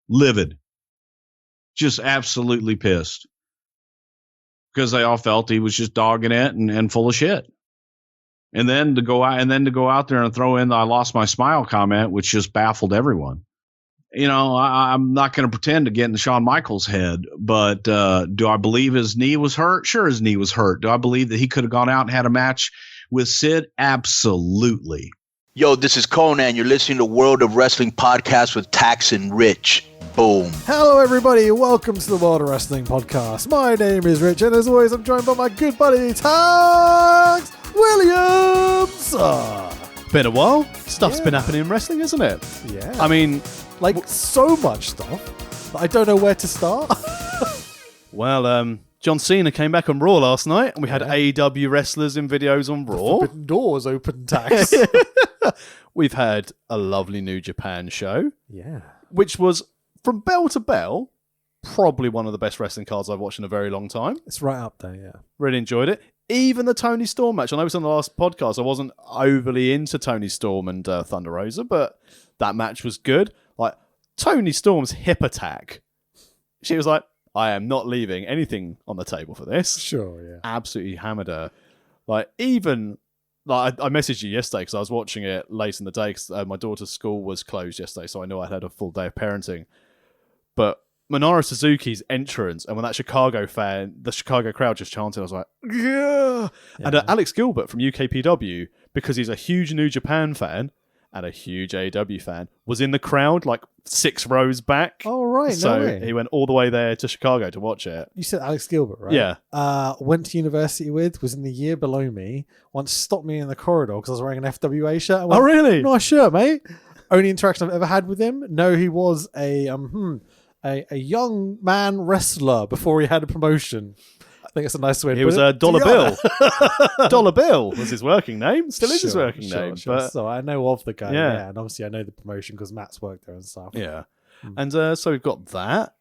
livid, just absolutely pissed because they all felt he was just dogging it and full of shit. And then to go out there and throw in the "I lost my smile" comment, which just baffled everyone. I'm not going to pretend to get in Shawn Michaels' head, but do I believe his knee was hurt? Sure, his knee was hurt. Do I believe that he could have gone out and had a match with Sid? Absolutely. Yo, this is Conan. You're listening to World of Wrestling Podcast with Tax and Rich. Boom. Hello, everybody. Welcome to the World of Wrestling Podcast. My name is Rich, and as always, I'm joined by my good buddy, Tax Williams. Been a while. Stuff's been happening in wrestling, isn't it? Yeah. I mean, so much stuff that I don't know where to start. Well, John Cena came back on Raw last night, and we had AEW wrestlers in videos on Raw. Forbidden doors open, Tax. We've had a lovely New Japan show. Yeah. Which was, from bell to bell, probably one of the best wrestling cards I've watched in a very long time. It's right up there, yeah. Really enjoyed it. Even the Tony Storm match. I know it was on the last podcast. I wasn't overly into Tony Storm and Thunder Rosa, but that match was good. Like, Tony Storm's hip attack. She was like, I am not leaving anything on the table for this. Sure, yeah. Absolutely hammered her. Like, even... I messaged you yesterday because I was watching it late in the day because my daughter's school was closed yesterday, so I knew I had a full day of parenting. But Minoru Suzuki's entrance, and when the Chicago crowd just chanted, I was like, yeah. And Alex Gilbert from UKPW, because he's a huge New Japan fan and a huge AEW fan, was in the crowd, like 6 rows back. Oh, right. So no way. he went all the way there to Chicago to watch it. You said Alex Gilbert, right? Yeah. Went to university with, was in the year below me, once stopped me in the corridor because I was wearing an FWA shirt. I went, Oh, really? Nice shirt, mate. Only interaction I've ever had with him. No, he was a young man wrestler before he had a promotion. I think it's a nice way to put it. He was a Dollar Bill. Dollar Bill was his working name. Still is his working name. Sure. But So I know of the guy, Yeah. and obviously I know the promotion because Matt's worked there and stuff. yeah. And so we've got that.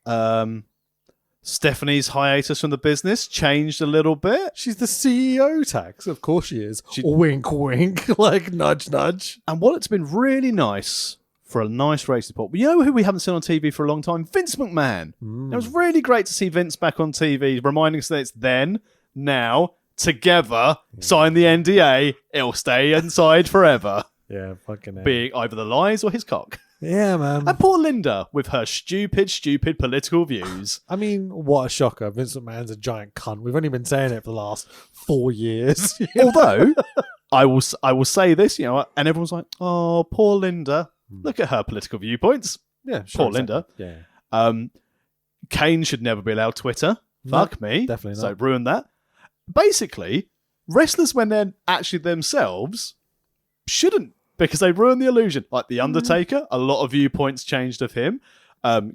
Stephanie's hiatus from the business changed a little bit. She's the CEO, Tax. Of course she is. Wink, wink, like nudge, nudge. And what it's been really nice for a nice race report. You know who we haven't seen on TV for a long time? Vince McMahon. It was really great to see Vince back on TV, reminding us that it's then, now, together, sign the NDA, it'll stay inside forever. Yeah, fucking hell. Being either the lies or his cock. Yeah, man. And poor Linda with her stupid political views. I mean, what a shocker. Vince McMahon's a giant cunt. We've only been saying it for the last 4 years. Although, I will say this, and everyone's like, oh, poor Linda. Look at her political viewpoints. Yeah, sure. Poor Linda. Yeah. Kane should never be allowed Twitter. Fuck me. Definitely So not. ruin that. Basically, wrestlers, when they're actually themselves, shouldn't, because they ruin the illusion. Like The Undertaker, a lot of viewpoints changed of him.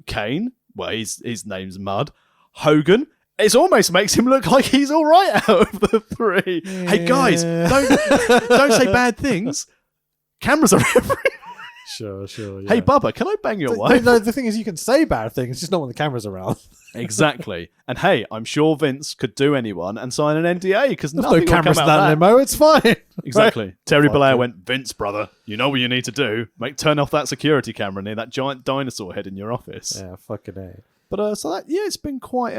Kane, well, his name's Mud. Hogan, it almost makes him look like he's all right out of the 3. Yeah. Hey guys, don't say bad things. Cameras are everywhere. Sure. Yeah. Hey Bubba, can I bang your wife? No, the thing is, you can say bad things, just not when the camera's around. Exactly. And hey, I'm sure Vince could do anyone and sign an NDA because There's nothing no will come cameras in out that of that. limo, it's fine. Exactly. Right? Terry Fuck Bollea it. went, Vince, brother, you know what you need to do. Turn off that security camera near that giant dinosaur head in your office. Yeah, fucking A. But it's been quite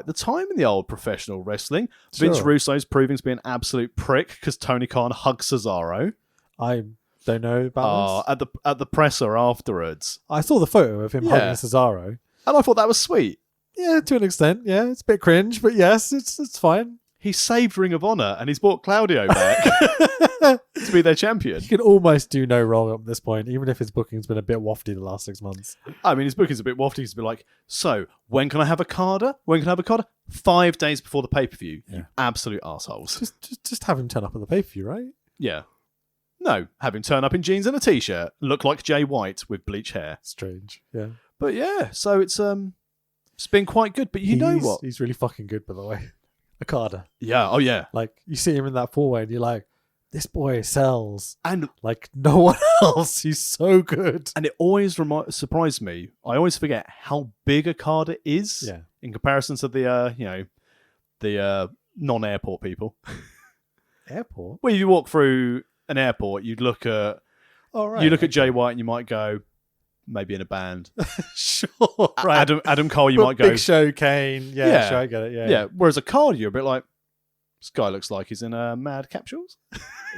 the time in the old professional wrestling. Vince Sure. Russo's proving to be an absolute prick because Tony Khan hugged Cesaro. I don't know about this. At the presser afterwards. I saw the photo of him Yeah. hugging Cesaro. And I thought that was sweet. Yeah, to an extent. Yeah, it's a bit cringe, but yes, it's fine. He saved Ring of Honor and he's brought Claudio back to be their champion. He can almost do no wrong at this point, even if his booking's been a bit wafty the last 6 months. I mean, his booking's a bit wafty. He's been like, so, when can I have a Carter? 5 days before the pay-per-view. Yeah. You absolute assholes. Just have him turn up at the pay-per-view, right? Yeah. No, have him turn up in jeans and a t-shirt, look like Jay White with bleach hair. Strange. Yeah. But yeah, so it's been quite good. But you know what? He's really fucking good, by the way. Okada. Yeah, oh yeah. Like, you see him in that 4-way and you're like, this boy sells And like no one else. He's so good. it always surprised me. I always forget how big Okada is Yeah. in comparison to the non-airport people. Airport? When you walk through an airport, you'd look at Oh, right. you look at Jay White and you might go, maybe in a band. Sure. Right. Adam Cole, you But might go. Big Show, Kane. Yeah, Yeah. sure, I get it. Yeah. Yeah. Whereas a card, you're a bit like, this guy looks like he's in Mad Capsules.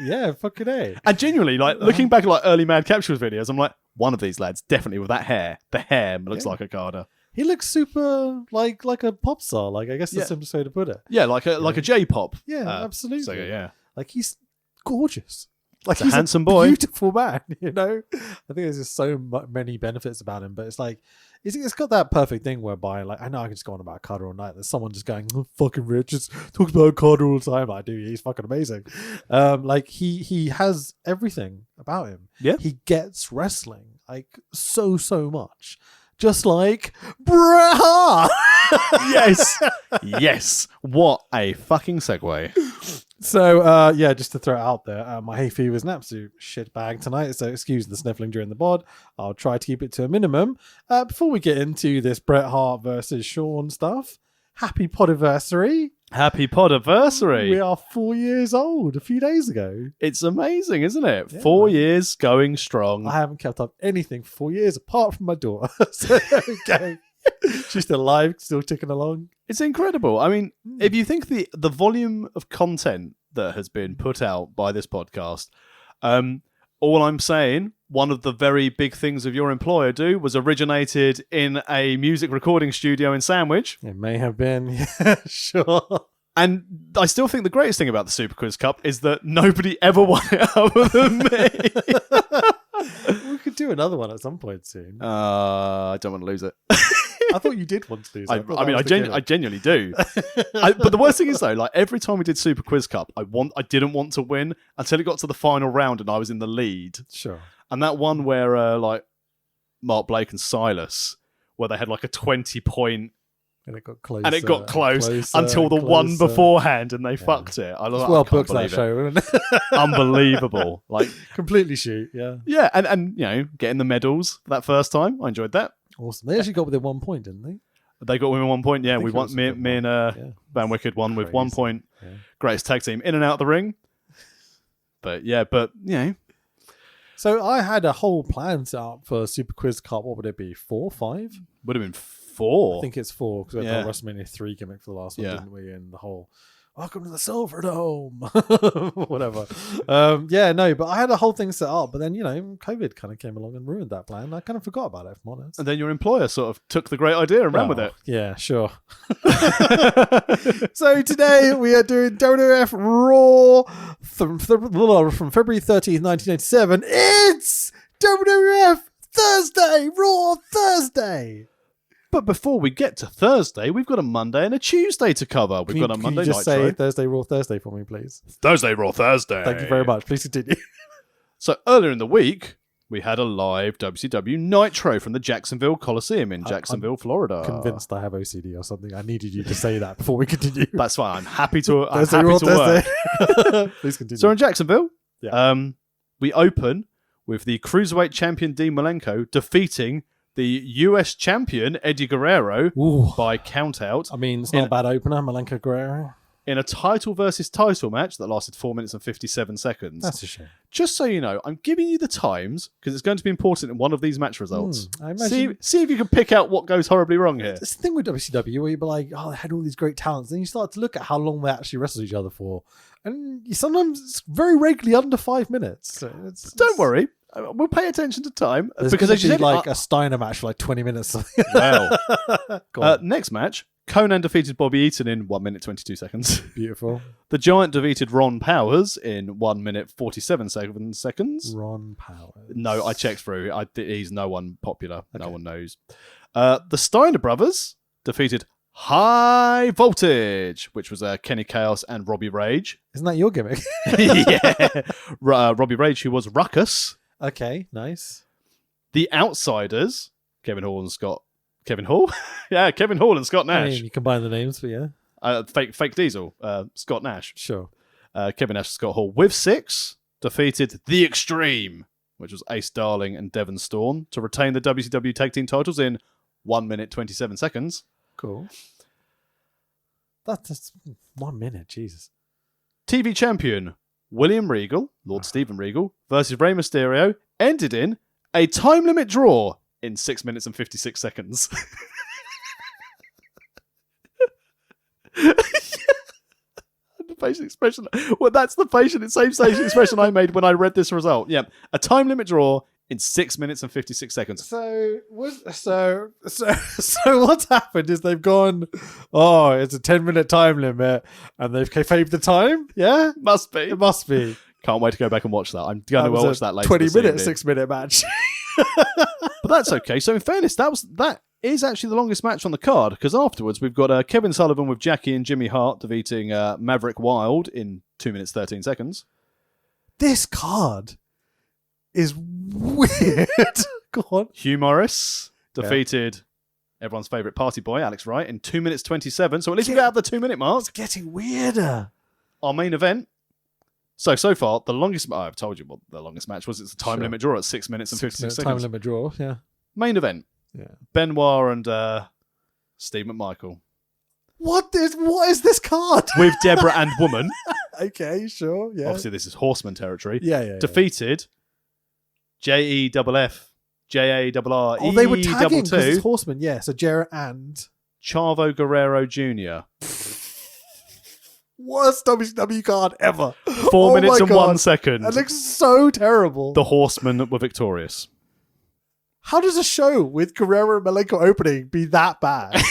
Yeah, fucking A. And genuinely, like looking back at like early Mad Capsules videos, I'm like, one of these lads definitely with that hair. The hair looks like a Carter. He looks super like a pop star. Like, I guess that's Yeah. the simplest way to put it. Yeah, like a J-pop. Yeah, absolutely. So yeah, Like, he's gorgeous. Like, He's a he's handsome boy. beautiful man. You know, I think there's just so many benefits about him. But it's like, it's got that perfect thing whereby, like, I know I can just go on about Carter all night. There's someone just going, oh, fucking Rich, just talks about Carter all the time. Like, dude, he's fucking amazing. Like, he has everything about him. Yeah. He gets wrestling like so much. Just like Bret Hart. Yes. What a fucking segue. So, yeah, just to throw it out there, my hay fever is an absolute shit bag tonight, so excuse the sniffling during the pod. I'll try to keep it to a minimum. Before we get into this Bret Hart versus Shawn stuff, happy podiversary. Happy podiversary. We are 4 years old a few days ago. It's amazing, isn't it? Yeah. 4 years going strong. I haven't kept up anything for 4 years apart from my daughter. So there we go. She's still alive, still ticking along. It's incredible. I mean, if you think the volume of content that has been put out by this podcast, all I'm saying, one of the very big things of your employer do was originated in a music recording studio in Sandwich. It may have been, yeah, sure. And I still think the greatest thing about the Super Quiz Cup is that nobody ever won it other than me. We could do another one at some point soon. I don't want to lose it. I thought you did want to do I that. I genuinely do. But the worst thing is though, like every time we did Super Quiz Cup, I didn't want to win until it got to the final round and I was in the lead. Sure. And that one where like Mark Blake and Silas, where they had like a 20-point, And it got close. and it got close until the one beforehand, and they fucked it. I was It's like, well I can't booked that believe it. show, isn't it? Unbelievable! Like, Completely shoot, yeah. yeah, and you know, getting the medals that first time, I enjoyed that. Awesome. They actually got within 1 point, didn't they? They got women 1 point. Yeah, think we it won. was a Me, good me and one. Van Wicked won with 1 Crazy. point. Yeah. Greatest tag team in and out of the ring. But you know, So I had a whole plan set up for Super Quiz Cup. What would it be? 4, 5? would have been 4. I think it's 4 because we had Yeah. the WrestleMania 3 gimmick for the last one, Yeah. didn't we? And the whole welcome to the Silver Dome, whatever. Yeah, no, but I had a whole thing set up, but then COVID kind of came along and ruined that plan. I kind of forgot about it, if I'm honest. And then your employer sort of took the great idea and ran with it. Yeah, sure. So today we are doing WWF Raw from February 13th, 1987. It's WWF Thursday RAW Thursday. But before we get to Thursday, we've got a Monday and a Tuesday to cover. We've got a Monday Can you just Nitro. say Thursday RAW Thursday for me, please? Thursday Raw Thursday. Thank you very much. Please continue. So earlier in the week, we had a live WCW Nitro from the Jacksonville Coliseum in Jacksonville, Florida. Convinced I have OCD or something. I needed you to say that before we continue. That's fine. I'm happy to. I'm Thursday happy RAW to work. Thursday. Please continue. So in Jacksonville, Yeah. we open with the Cruiserweight champion Dean Malenko defeating the US champion Eddie Guerrero Ooh. by countout I mean, it's not a bad opener, Malenko Guerrero. in a title versus title match that lasted 4 minutes and 57 seconds. That's a shame. Just so you know, I'm giving you the times because it's going to be important in one of these match results. I imagine. See if you can pick out what goes horribly wrong here. It's the thing with WCW where you'd be like, oh, they had all these great talents. Then you start to look at how long they actually wrestled each other for. And sometimes it's very regularly under 5 minutes. So Don't worry. We'll pay attention to time. There's because going as you to be said, like a Steiner match for like 20 minutes. well, Go on. next match, Conan defeated Bobby Eaton in 1 minute 22 seconds. Beautiful. The Giant defeated Ron Powers in 1 minute 47 seconds. Ron Powers. No, I checked through. He's no one popular. No Okay. one knows. The Steiner brothers defeated High Voltage, which was Kenny Chaos and Robbie Rage. Isn't that your gimmick? Yeah. Robbie Rage, who was Ruckus. Okay, nice. The Outsiders, Kevin Hall and Scott. Kevin Hall? Yeah, Kevin Hall and Scott I Nash. mean, you combine the names, but yeah, Fake Diesel, Scott Nash. sure. Kevin Nash and Scott Hall with 6 defeated The Extreme, which was Ace Darling and Devon Storm, to retain the WCW Tag Team titles in 1 minute 27 seconds. Cool. That's 1 minute, Jesus. TV champion William Regal, Lord Stephen Regal, versus Rey Mysterio ended in a time limit draw in 6 minutes and 56 seconds. The facial expression. Well, that's the same facial expression I made when I read this result. Yeah, a time limit draw in 6 minutes and 56 seconds. So what's happened is they've gone, oh, it's a 10-minute time limit, and they've kayfabed the time. Yeah, Must be. it must be. Can't wait to go back and watch that. I'm going to was watch a that later. 20-minute, this evening. 6-minute match. But that's okay. So in fairness, that is actually the longest match on the card, because afterwards we've got Kevin Sullivan with Jackie and Jimmy Hart defeating Maverick Wild in 2 minutes 13 seconds. This card is weird. Go on. Hugh Morris defeated everyone's favourite party boy, Alex Wright, in 2 minutes 27. So at least we got out the 2 minute mark. It's getting weirder. Our main event. So far, the longest... I've told you what the longest match was. It's a time limit draw at 6 minutes and 56 seconds. Time limit draw, yeah. Main event. Yeah. Benoit and Steve McMichael. What is this card? With Deborah and Woman. Okay, sure, yeah. Obviously, this is Horseman territory. Yeah. Defeated JEFF, JARR, Oh, they were tagging because E22, it's Horseman, yeah. So Jarrett and... Chavo Guerrero Jr. Worst WCW card ever. 4 minutes my and God. 1 second. That looks so terrible. The Horsemen were victorious. How does a show with Guerrero and Malenko opening be that bad?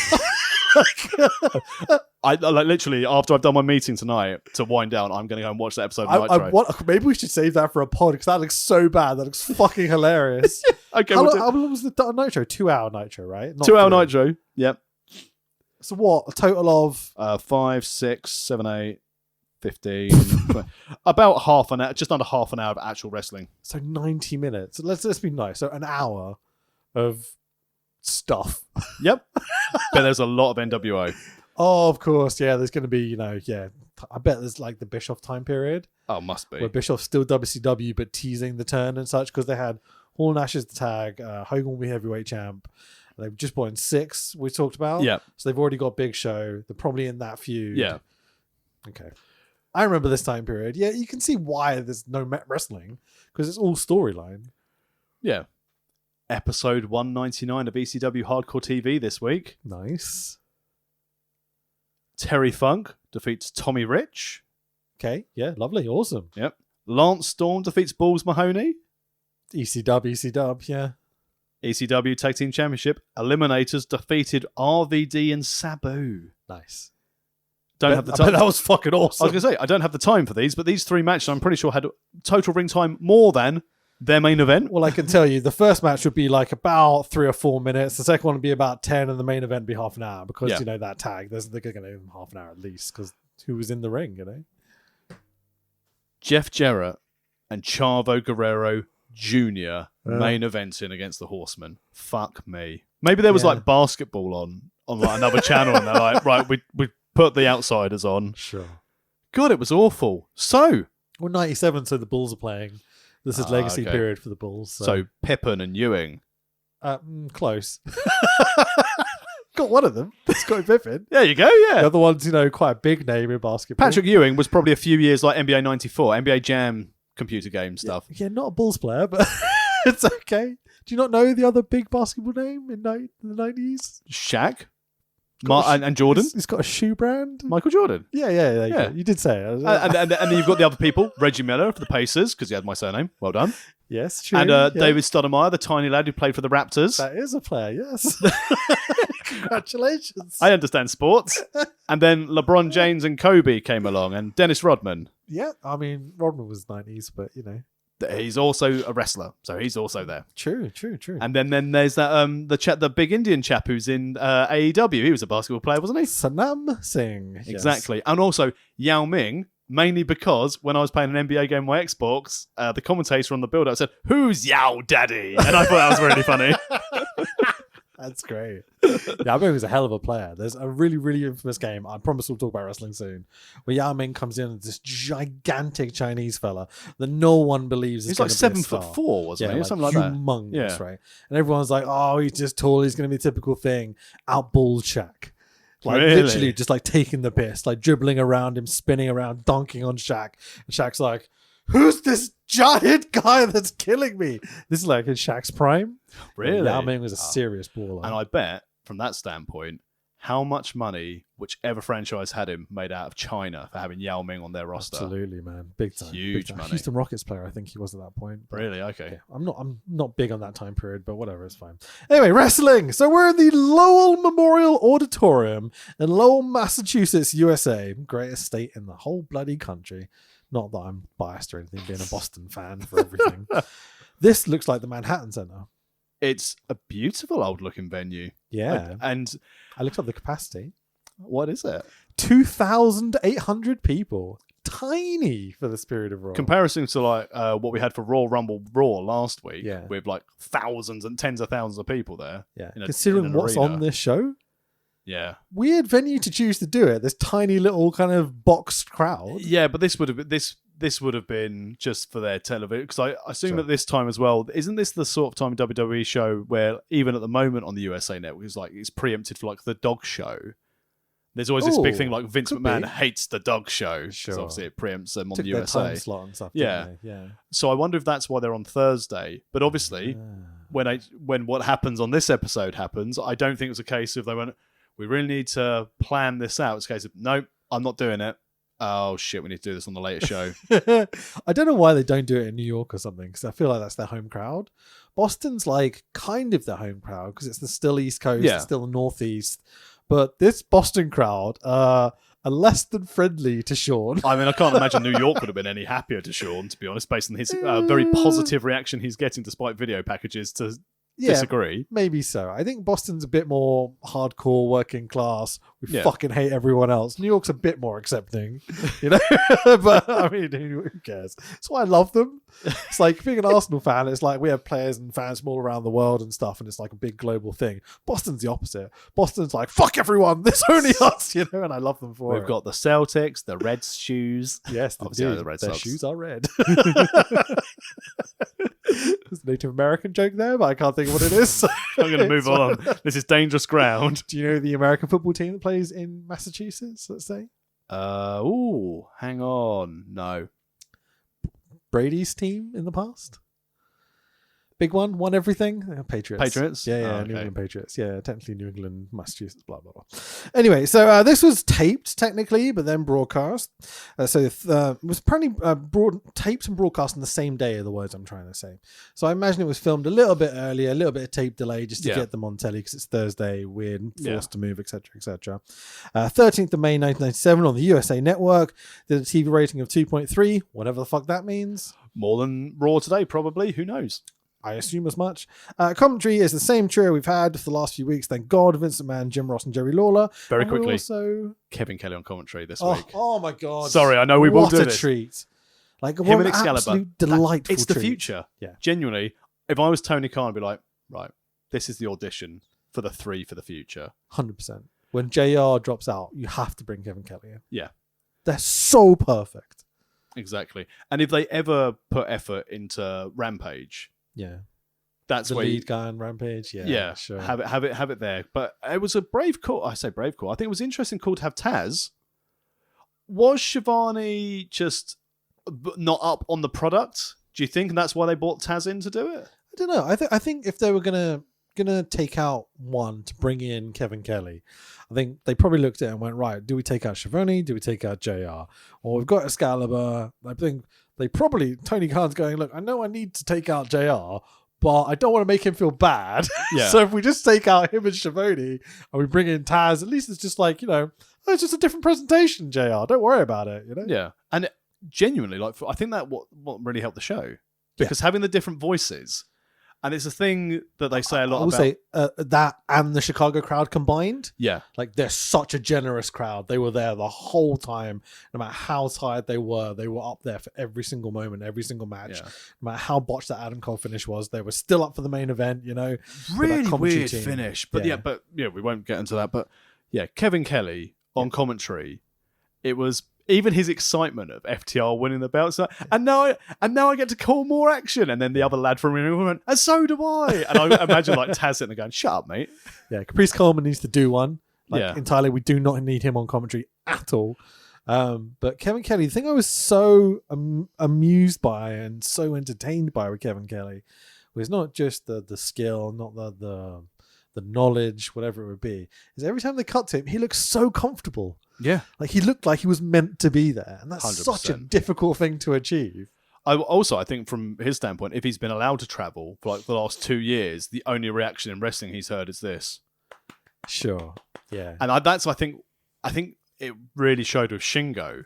I like literally after I've done my meeting tonight to wind down, I'm going to go and watch that episode of Nitro. Maybe we should save that for a pod because that looks so bad. That looks fucking hilarious. Okay, how we'll do long was the Nitro? 2 hour Nitro, right? Not 2 hour 3. Nitro. Yep. So what? A total of 5, 6, 7, 8, 15, 20. About half an hour, just under half an hour of actual wrestling. 90 minutes. Let's be nice. So an hour of stuff. Yep. But there's a lot of NWO. Oh, of course. Yeah, there's going to be, I bet there's like the Bischoff time period. Oh, must be. Where Bischoff's still WCW, but teasing the turn and such because they had Hall Nash as the tag, Hogan will be heavyweight champ. They've just brought in 6 we talked about. Yeah. So they've already got Big Show. They're probably in that feud. Yeah. Okay. I remember this time period. Yeah, you can see why there's no wrestling because it's all storyline. Yeah. Episode 199 of ECW Hardcore TV this week. Nice. Terry Funk defeats Tommy Rich. Okay. Yeah, lovely. Awesome. Yep. Lance Storm defeats Balls Mahoney. ECW, yeah. ECW Tag Team Championship. Eliminators defeated RVD and Sabu. Nice. Don't have the time. That was fucking awesome. I was going to say, I don't have the time for these, but these 3 matches I'm pretty sure had total ring time more than their main event. Well, I can tell you, the first match would be like about 3 or 4 minutes. The second one would be about 10, and the main event would be half an hour because, that tag, they're going to give them half an hour at least because who was in the ring, Jeff Jarrett and Chavo Guerrero Jr. main eventing against the Horsemen. Fuck me. Maybe there was like basketball on like another channel and they're like, right, we put the Outsiders on. Sure. God, it was awful. So... Well, 97, so the Bulls are playing. This is legacy period for the Bulls. So Pippen and Ewing. Close. Got one of them. Scottie Pippen. There you go, yeah. The other one's, quite a big name in basketball. Patrick Ewing was probably a few years like NBA 94, NBA Jam computer game stuff. Yeah, not a Bulls player, but it's okay. Do you not know the other big basketball name in the 90s? Shaq? And Jordan? He's got a shoe brand. Michael Jordan. Yeah. You did say it. And then you've got the other people. Reggie Miller for the Pacers, because he had my surname. Well done. Yes, true. And David Stoudemire, the tiny lad who played for the Raptors. That is a player, yes. Congratulations. I understand sports. And then LeBron James and Kobe came along, and Dennis Rodman. Yeah, I mean, Rodman was 90s, but, He's also a wrestler, so he's also there. True. And then there's that the big Indian chap who's in AEW. He was a basketball player, wasn't he? Sanam Singh. Exactly. Yes. And also Yao Ming, mainly because when I was playing an NBA game on my Xbox, the commentator on the build-up said, "Who's Yao Daddy?" And I thought that was really funny. That's great. Yao Ming was a hell of a player. There's a really, really infamous game. I promise we'll talk about wrestling soon. Where Yao Ming comes in as this gigantic Chinese fella that no one believes is going to be a star. He's like 7'4", wasn't he? Like something like that. Humongous, right? And everyone's like, "Oh, he's just tall. He's going to be a typical thing." Outballed Shaq. Like literally just like taking the piss, like dribbling around him, spinning around, dunking on Shaq. And Shaq's like, who's this giant guy that's killing me? This is like in Shaq's prime. Really? Yao Ming was a serious baller. And I bet, from that standpoint, how much money whichever franchise had him made out of China for having Yao Ming on their roster. Absolutely, man. Big time. Huge big time. money. Houston Rockets player, I think he was at that point. But Really? Okay. yeah, I'm not big on that time period, but whatever, it's fine. Anyway, wrestling. So we're in the Lowell Memorial Auditorium in Lowell, Massachusetts, USA. Greatest state in the whole bloody country. Not that I'm biased or anything, being a Boston fan for everything. This looks like the Manhattan Center. It's a beautiful old looking venue. Yeah. And I looked up the capacity. what is it? 2,800 people. Tiny for this period of Raw. Comparison to like what we had for Royal Rumble Raw last week, Yeah. with like thousands and tens of thousands of people there. Yeah. in Considering an what's arena. on this show, Yeah. weird venue to choose to do it. This tiny little kind of boxed crowd. Yeah, but this would have been this would have been just for their television, because I assume Sure. at this time as well, isn't this the sort of time WWE show where even at the moment on the USA Network it's preempted for like the dog show. There's always this big Ooh, thing like Vince could McMahon be. hates the dog show because Sure. obviously it preempts them on Took the their USA. time slot and stuff. Yeah. Didn't they? Yeah. So I wonder if that's why they're on Thursday. But obviously, when what happens on this episode happens, I don't think it's a case of they went, we really need to plan this out. It's a case of, nope, I'm not doing it. Oh shit, we need to do this on the later show. I don't know why they don't do it in New York or something, because I feel like that's their home crowd. Boston's like kind of their home crowd because it's the still East Coast, Yeah. it's still the Northeast. But this Boston crowd are less than friendly to Shawn. I mean, I can't imagine New York would have been any happier to Shawn, to be honest, based on his very positive reaction he's getting despite video packages to disagree. Maybe so. I think Boston's a bit more hardcore, working class. We Yeah. fucking hate everyone else. New York's a bit more accepting, you know. But I mean, who cares? That's why I love them. It's like being an Arsenal fan. It's like we have players and fans from all around the world and stuff, and it's like a big global thing. Boston's the opposite. Boston's like fuck everyone. There's only us, you know. And I love them for it. We've got the Celtics, the Reds shoes. Yes, they Obviously, do. the Red Their Sox. shoes are red. There's a Native American joke there, but I can't think of what it is. I'm going to move on. This is dangerous ground. Do you know the American football team that plays in Massachusetts, let's say? Hang on. No. Brady's team in the past? Big one, won everything. Patriots. Patriots? Yeah, Oh, New okay. England Patriots. Yeah, technically New England, Massachusetts, blah, blah, blah. Anyway, so this was taped technically, but then broadcast. It was apparently taped and broadcast on the same day, are the words I'm trying to say. So I imagine it was filmed a little bit earlier, a little bit of tape delay just to Yeah. get them on telly because it's Thursday, weird, Yeah. forced to move, etc., etc. 13th of May, 1997 on the USA Network. Did a TV rating of 2.3, whatever the fuck that means. More than Raw today, probably. Who knows? I assume as much. Commentary is the same trio we've had for the last few weeks. Thank God, Vince McMahon, Jim Ross, and Jerry Lawler. Very And we quickly, also, Kevin Kelly on commentary this oh, week. oh my God! Sorry, I know we will what do a this. treat! Like Him what and an Excalibur. absolute delightful. It's the treat. future. Yeah. Genuinely, if I was Tony Khan, I'd be like, right, this is the audition for the 3 for the future. 100%. When JR drops out, you have to bring Kevin Kelly in. Yeah. They're so perfect. Exactly. And if they ever put effort into Rampage, Yeah. that's The where lead guy on Rampage. Yeah. yeah, Sure. have it there. But it was a brave call. I say brave call. I think it was an interesting call to have Taz. Was Shivani just not up on the product? Do you think that's why they brought Taz in to do it? I don't know. I think if they were gonna take out one to bring in Kevin Kelly, I think they probably looked at it and went, right, do we take out Schiavone? Do we take out JR? Or we've got Excalibur. I think they probably, Tony Khan's going, look, I know I need to take out JR, but I don't want to make him feel bad. Yeah. So if we just take out him and Schiavone and we bring in Taz, at least it's just like, you know, oh, it's just a different presentation, JR. Don't worry about it, you know? Yeah, and genuinely, like I think that what really helped the show, because having the different voices, and it's a thing that they say a lot I will about. say that and the Chicago crowd combined, Yeah, like they're such a generous crowd. They were there the whole time. No matter how tired they were up there for every single moment, every single match. yeah. No matter how botched that Adam Cole finish was, they were still up for the main event, you know. Really commentary weird team. finish, but Yeah. we won't get into that. But yeah, Kevin Kelly on commentary, it was even his excitement of FTR winning the belt. So, and now I get to call more action. And then the other lad from Ring went, and so do I. And I imagine like Taz sitting there going, "Shut up, mate." Yeah, Caprice Coleman needs to do one. Like Yeah. entirely, we do not need him on commentary at all. But Kevin Kelly, the thing I was so amused by and so entertained by with Kevin Kelly was not just the skill, not the knowledge, whatever it would be, is every time they cut to him, he looks so comfortable. Yeah. Like he looked like he was meant to be there. And that's 100%. such a difficult thing to achieve. I think from his standpoint, if he's been allowed to travel for like the last 2 years, the only reaction in wrestling he's heard is this. Sure. Yeah. And I think it really showed with Shingo.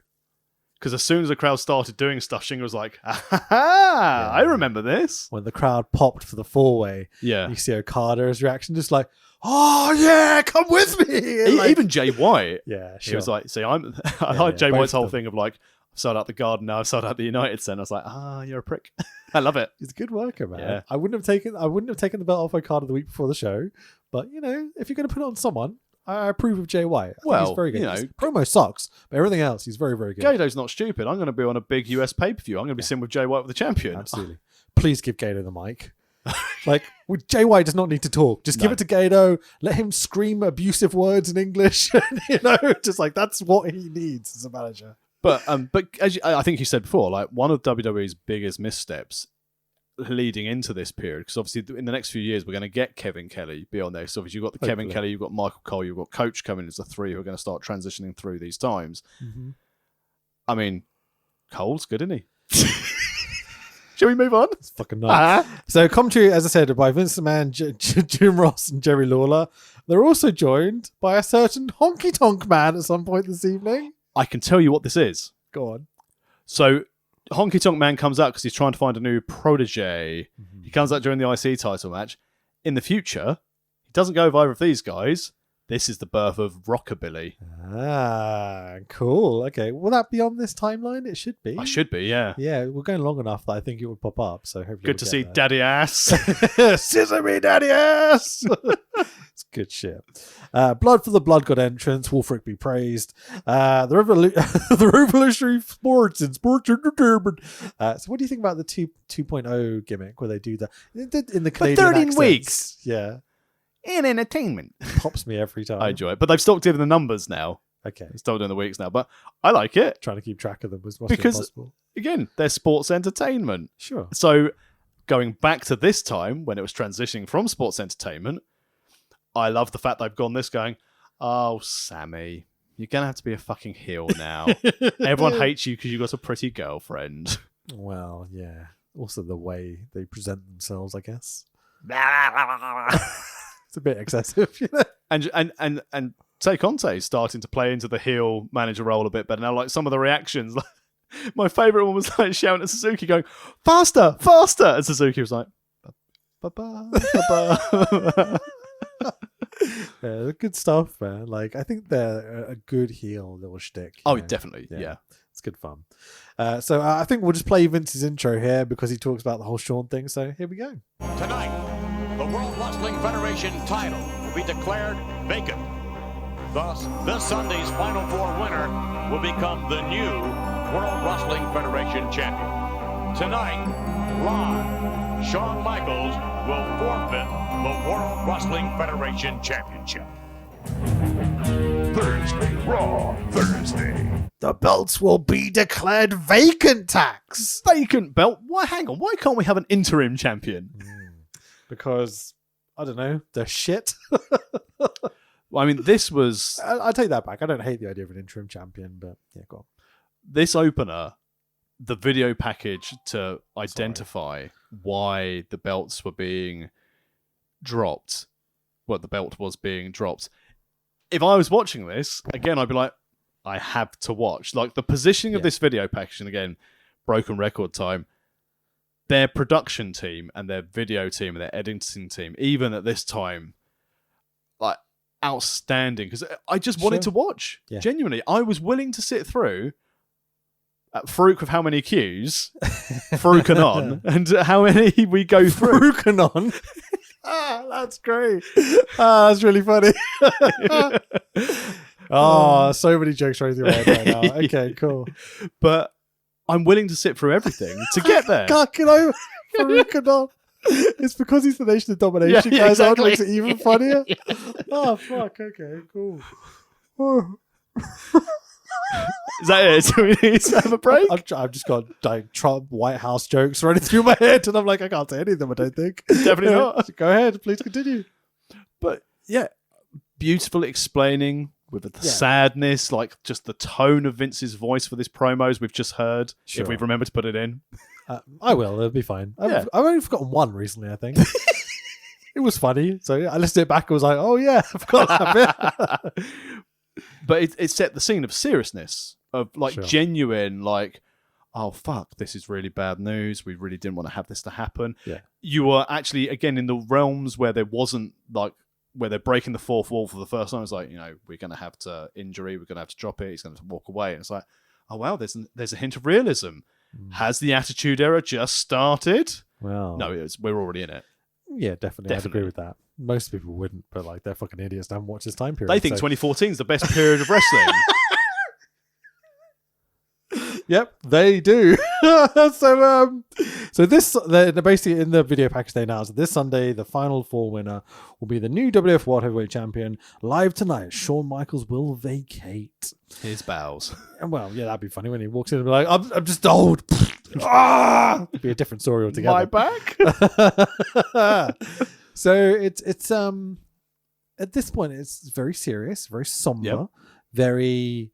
Because as soon as the crowd started doing stuff, Shingo was like, I remember this. When the crowd popped for the 4-way, Yeah. you see Okada's reaction just like, oh yeah, come with me. And Even Jay White. Yeah, He sure. was like, see, I like Jay both White's whole of them. thing of like, I've sold out the Garden now, I've sold out the United Center. I was like, you're a prick. I love it. He's a good worker, man. Yeah. I wouldn't have taken the belt off Okada the week before the show, but if you're going to put it on someone, I approve of Jay White. I think he's very good. His promo sucks, but everything else, he's very, very good. Gado's not stupid. I'm going to be on a big US pay-per-view. I'm going to be sitting with Jay White with the champion. Absolutely. Please give Gato the mic. Like, Jay White does not need to talk. Just give No. it to Gato. Let him scream abusive words in English. Just like that's what he needs as a manager. But as I think you said before, like one of WWE's biggest missteps leading into this period, because obviously in the next few years we're going to get Kevin Kelly be on there. So obviously you've got Kevin Hopefully. Kelly, you've got Michael Cole, you've got Coach coming as the three who are going to start transitioning through these times. Mm-hmm. I mean, Cole's good, isn't he? Shall we move on? It's fucking nuts. So commentary, as I said, by Vince McMahon, Jim Ross, and Jerry Lawler. They're also joined by a certain honky tonk man at some point this evening. I can tell you what this is. Go on. So Honky Tonk Man comes out because he's trying to find a new protege. He comes out during the IC title match. In the future, he doesn't go with either of these guys. This is the birth of Rockabilly. Cool. Okay. Will that be on this timeline? It should be. I should be, yeah. Yeah, we're going long enough that I think it would pop up. So hopefully Good to we'll see get Daddy Ass. there. Sesame Daddy ass. It's good shit. Blood for the Blood God entrance. Wolfric be praised. The revolutionary sports and sports entertainment. So what do you think about the 2.0 gimmick where they do that in the Canadian 13 accents? weeks. Yeah. In entertainment. Pops me every time. I enjoy it. But they've stopped giving the numbers now. Okay. They've stopped doing the weeks now. But I like it. Trying to keep track of them as much Because- as possible. Again, they're sports entertainment. Sure. So going back to this time when it was transitioning from sports entertainment, I love the fact they've gone this going, oh, Sammy, you're going to have to be a fucking heel now. Everyone hates you because you've got a pretty girlfriend. Well, yeah. Also the way they present themselves, I guess. It's a bit excessive, you know. And Tay Conte is starting to play into the heel manager role a bit better now. Like some of the reactions, like, my favourite one was like shouting at Suzuki going, faster, faster. And Suzuki was like, ba-ba. Yeah, good stuff, man. Like, I think they're a good heel little shtick. you Oh, know? definitely. Yeah. It's good fun. So I think we'll just play Vince's intro here because he talks about the whole Shawn thing. So here we go. Tonight, the World Wrestling Federation title will be declared vacant. Thus, this Sunday's Final Four winner will become the new World Wrestling Federation champion. Tonight, live, Shawn Michaels will forfeit the World Wrestling Federation championship. Thursday, Raw Thursday. The belts will be declared vacant, Tax. Vacant belt. Why? Hang on. Why can't we have an interim champion? Because, I don't know, they're shit. Well, I mean, this was I take that back. I don't hate the idea of an interim champion, but yeah, go on. this opener, the video package to identify why the belts were being dropped. Well, the belt was being dropped. If I was watching this, again, I'd be like, I have to watch. Like, the positioning of this video package, and again, broken record time, their production team and their video team and their editing team, even at this time, like, outstanding. Because I just wanted to watch. Yeah. Genuinely. I was willing to sit through Farouk with how many cues, Farouk and on, and how many we go through. Rukanon. That's great. That's really funny. So many jokes running through my head right now. Okay, cool. But I'm willing to sit through everything to get there. Can't get over Rukanon. It's because he's the Nation of Domination, Yeah, guys. That exactly. makes it even funnier. Oh, fuck. Okay, cool. Is that it? Do we need to have a break? I've just got like Trump White House jokes running through my head, and I'm like, I can't say any of them. I don't think. Definitely not. Go ahead, please continue. But yeah, beautiful explaining with the sadness, like just the tone of Vince's voice for this promos we've just heard. Sure. If we've remembered to put it in, I will. It'll be fine. Yeah. I've only forgotten one recently. I think it was funny, so I listened to it back and was like, oh yeah, I forgot that bit. But it set the scene of seriousness, of like Sure. genuine, like, oh fuck, this is really bad news. We really didn't want to have this to happen. Yeah. You were actually again in the realms where there wasn't like where they're breaking the fourth wall for the first time. It's like, we're going to have to injury, we're going to have to drop it. He's going to walk away. And it's like, oh wow, there's a hint of realism. Has the Attitude Era just started? Well, No, we're already in it. yeah, definitely. I'd agree with that. Most people wouldn't, but like they're fucking idiots. They haven't watched this time period. They think 2014 is the best period of wrestling. Yep, they do. So they're basically in the video package they announced that this Sunday the final four winner will be the new WWF World Heavyweight Champion. Live tonight, Shawn Michaels will vacate. His bows. And well, yeah, that'd be funny when he walks in and be like, I'm just old. It'd be a different story altogether. My back. So it's at this point it's very serious, very somber, very.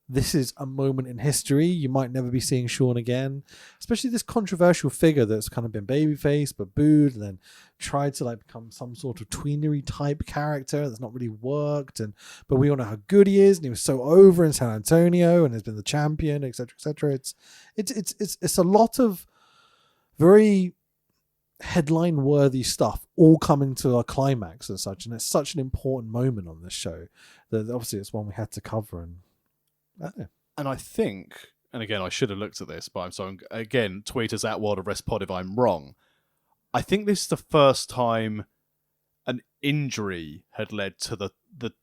This is a moment in history. You might never be seeing Shawn again, especially this controversial figure that's kind of been babyface but booed and then tried to like become some sort of tweenery type character that's not really worked. But we all know how good he is, and he was so over in San Antonio and has been the champion, etc., etc. It's a lot of very headline worthy stuff all coming to a climax and such, and it's such an important moment on this show that obviously it's one we had to cover. And I think, and again, I should have looked at this, but I'm sorry. Again, tweet us at World of Rest Pod if I'm wrong. I think this is the first time an injury had led to the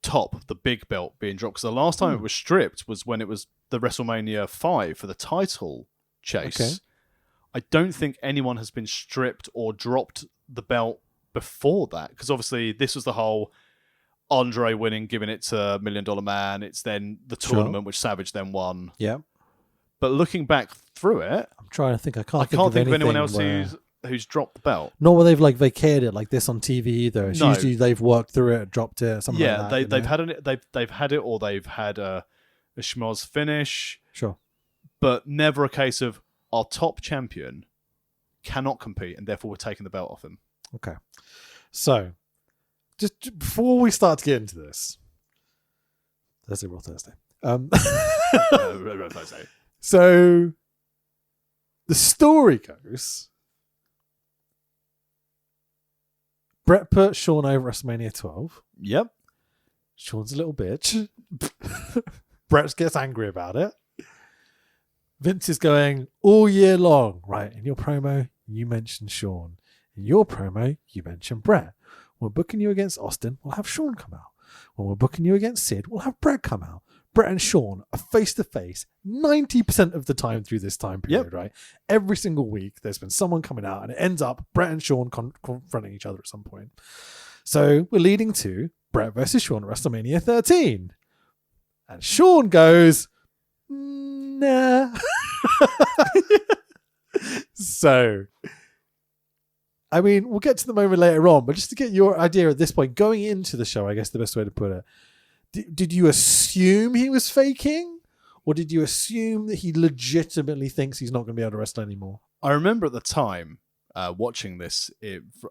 top, the big belt being dropped. Because the last time it was stripped was when it was the WrestleMania 5 for the title chase. Okay. I don't think anyone has been stripped or dropped the belt before that. Because obviously this was the whole Andre winning, giving it to $1 Million Man. It's then the tournament, which Savage then won. Yeah. But looking back through it, I'm trying to think. I can't think of anyone anything else who's dropped the belt. not where they've like vacated it like this on TV either. It's No. usually they've worked through it, dropped it, something like that. they've had it, or they've had a schmoz finish, Sure. but never a case of our top champion cannot compete, and therefore we're taking the belt off him. Okay. So, just before we start to get into this, Thursday RAW Thursday. So, the story goes, Brett put Shawn over WrestleMania 12. Yep. Shawn's a little bitch. Brett gets angry about it. Vince is going all year long, right? In your promo, you mentioned Shawn. In your promo, you mentioned Brett. When we're booking you against Austin, we'll have Shawn come out. When we're booking you against Sid, we'll have Brett come out. Brett and Shawn are face-to-face 90% of the time through this time period, right? Every single week, there's been someone coming out, and it ends up Brett and Shawn confronting each other at some point. So we're leading to Brett versus Shawn at WrestleMania 13. And Shawn goes, nah. So, I mean, we'll get to the moment later on, but just to get your idea at this point, going into the show, I guess the best way to put it, did you assume he was faking? Or did you assume that he legitimately thinks he's not going to be able to wrestle anymore? I remember at the time watching this,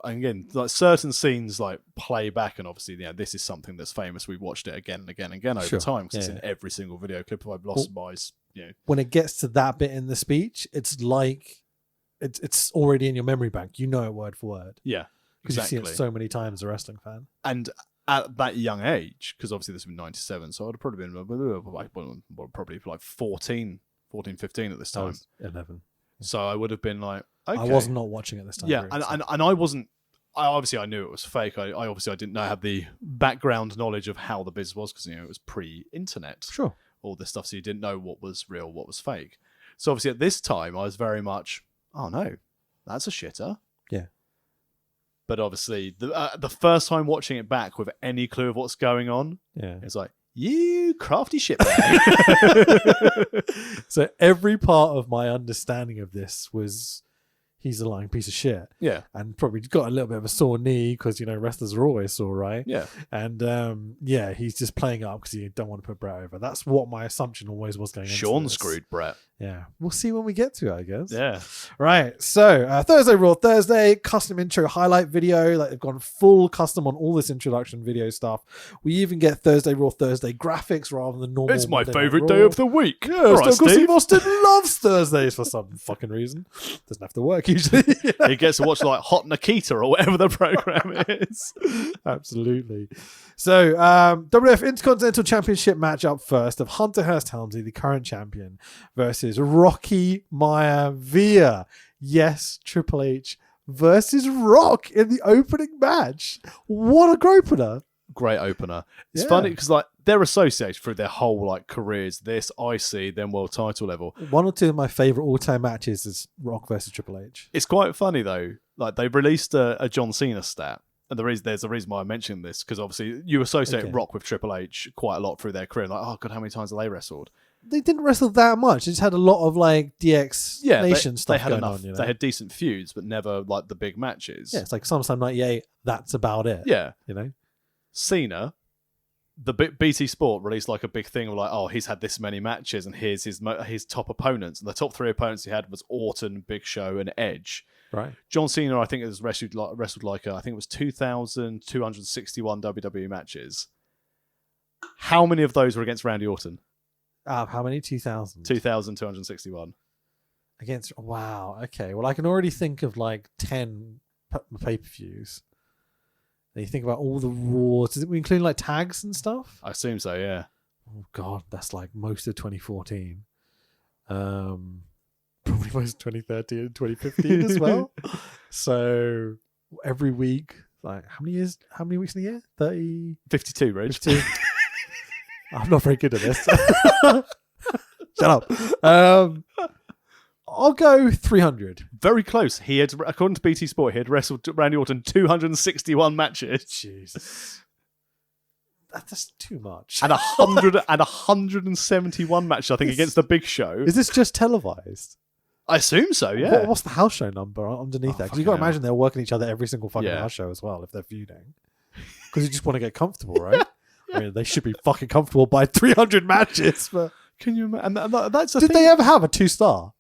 again, like certain scenes like play back, and obviously, this is something that's famous. We've watched it again and again and again over time because it's in every single video clip. If I've lost my, when it gets to that bit in the speech, it's like it's already in your memory bank. You know it word for word. Yeah, because exactly. you've seen it so many times as a wrestling fan. And at that young age, because obviously this was 97, so I'd have probably been probably like 14, 15 at this time. I was 11. So I would have been like, okay. I was not watching at this time. Yeah, and I wasn't. I knew it was fake. I obviously didn't have the background knowledge of how the business was because it was pre-internet. Sure. All this stuff, so you didn't know what was real, what was fake. So obviously at this time, I was very much, oh no, that's a shitter. Yeah. But obviously, the first time watching it back with any clue of what's going on, yeah, it's like, You crafty shitbag. So every part of my understanding of this was he's a lying piece of shit. Yeah. And probably got a little bit of a sore knee because, wrestlers are always sore, right? Yeah. And he's just playing up because he don't want to put Brett over. That's what my assumption always was going into Shawn this. screwed Brett. Yeah. We'll see when we get to it, I guess. Yeah. Right. So Thursday Raw Thursday, custom intro highlight video. Like they've gone full custom on all this introduction video stuff. We even get Thursday Raw Thursday graphics rather than normal. It's my Monday Night favourite Raw. day of the week. Yeah, All right, Stone Cold Steve. Steve Austin loves Thursdays for some fucking reason. Doesn't have to work usually. He gets to watch like Hot Nikita or whatever the program is. Absolutely. So, WWF Intercontinental Championship match up first of Hunter Hearst Helmsley, the current champion, versus Rocky Maivia. Yes, Triple H versus Rock in the opening match. What a opener. Great opener. It's Yeah. funny because like they're associated through their whole like careers. This IC, then world title level. One or two of my favorite all-time matches is Rock versus Triple H. It's quite funny though. Like they released a John Cena stat, and there's a reason why I mentioned this because obviously you associate Rock with Triple H quite a lot through their career. Like, oh god, how many times have they wrestled? They didn't wrestle that much. They just had a lot of like DX Nation stuff they had going enough. on. They had decent feuds, but never like the big matches. Yeah, it's like SummerSlam 98. That's about it. Yeah. Cena, the BT Sport released like a big thing of like, oh, he's had this many matches and here's his top opponents. And the top three opponents he had was Orton, Big Show, and Edge. right? John Cena, I think, has wrestled like I think it was 2,261 WWE matches. How many of those were against Randy Orton? How many? 2,000. 2,261. Against, wow. Okay. Well, I can already think of like 10 pay-per-views. And you think about all the Raws. Does it include like tags and stuff? I assume so, yeah. Oh, God. That's like most of 2014. Probably most of 2013 and 2015 as well. So every week, like how many weeks in a year? 30? 52, Rich. 52. I'm not very good at this. Shut up. I'll go 300. Very close. He had, according to BT Sport, he had wrestled Randy Orton 261 matches. Jesus. That's too much. And 171 matches, I think, against the Big Show. Is this just televised? I assume so, yeah. What's the house show number underneath that? Because you've got to imagine they're working each other every single fucking house show as well if they're feuding. Because you just want to get comfortable, right? I mean, they should be fucking comfortable by 300 matches. But can you imagine? And that's the did thing. they ever have a 2-star?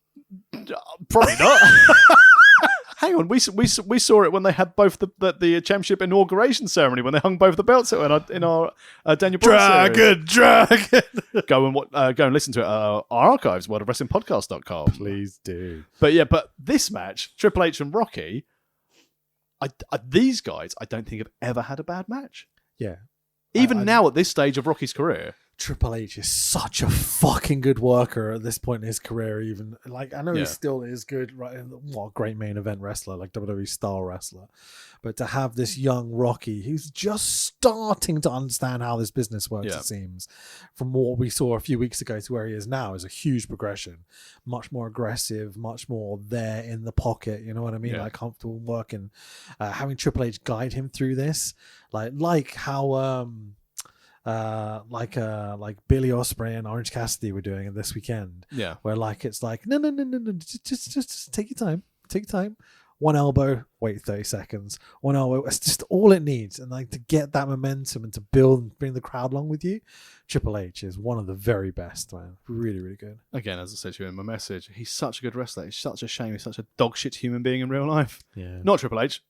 Probably not. Hang on, we saw it when they had both the championship inauguration ceremony when they hung both the belts in our Daniel Bryan series. Dragon. Go and listen to it. Our archives, worldofwrestlingpodcast.com. Please do. But this match, Triple H and Rocky, these guys, I don't think have ever had a bad match. Yeah. Even now at this stage of Rocky's career. Triple H is such a fucking good worker at this point in his career. Even like I know he still is good, right? What a great main event wrestler, like WWE style wrestler. But to have this young Rocky, who's just starting to understand how this business works, it seems, from what we saw a few weeks ago to where he is now, is a huge progression. Much more aggressive, much more there in the pocket. You know what I mean? Like comfortable working, having Triple H guide him through this, like how. Like Billy Ospreay and Orange Cassidy were doing it this weekend. Yeah. Where like it's like no, just take your time. Take your time. One elbow, wait 30 seconds. One elbow, it's just all it needs. And like to get that momentum and to build and bring the crowd along with you, Triple H is one of the very best, man. Really, really good. Again, as I said to you in my message, he's such a good wrestler. It's such a shame he's such a dog shit human being in real life. Yeah. Not Triple H.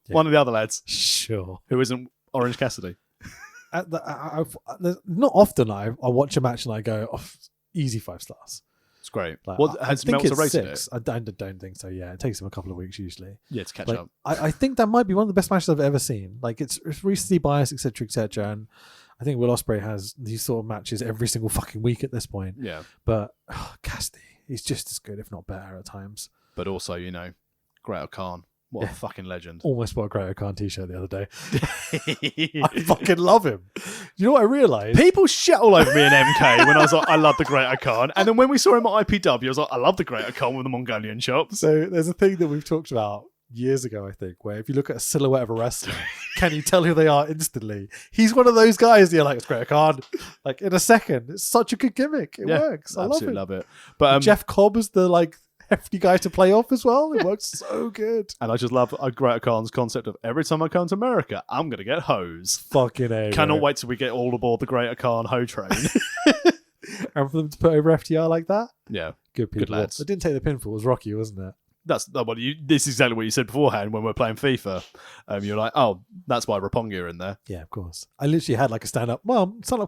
One of the other lads. Sure. Who isn't Orange Cassidy. Not often I watch a match and I go, oh, easy 5 stars. It's great. Like, what has Meltzer rated it? I don't think so. Yeah, it takes him a couple of weeks usually. Yeah, to catch like, up. I think that might be one of the best matches I've ever seen. Like it's recency bias, etc. And I think Will Ospreay has these sort of matches every single fucking week at this point. Yeah, but Cassidy, he's just as good, if not better, at times. But also, Great Khan. What a fucking legend. Almost bought a Great Khan t-shirt the other day. I fucking love him. You know what I realised? People shit all over me in MK when I was like, I love the Great Khan. And then when we saw him at IPW, I was like, I love the Great Khan with the Mongolian chops. So there's a thing that we've talked about years ago, I think, where if you look at a silhouette of a wrestler, can you tell who they are instantly? He's one of those guys. You're like, it's great. I can't. Like in a second. It's such a good gimmick. It works. I absolutely love it. But Jeff Cobb is the like hefty guy to play off as well. It works so good. And I just love Greater Khan's concept of every time I come to America, I'm going to get hose. Fucking A. Cannot bro. wait till we get all aboard the Greater Khan hoe train. And for them to put over FTR like that, Yeah. good people. lads. They didn't take the pinfall. It was Rocky, wasn't it? This is exactly what you said beforehand when we were playing FIFA. You're like, oh, that's why Roppongi are in there. Yeah, of course. I literally had like a stand-up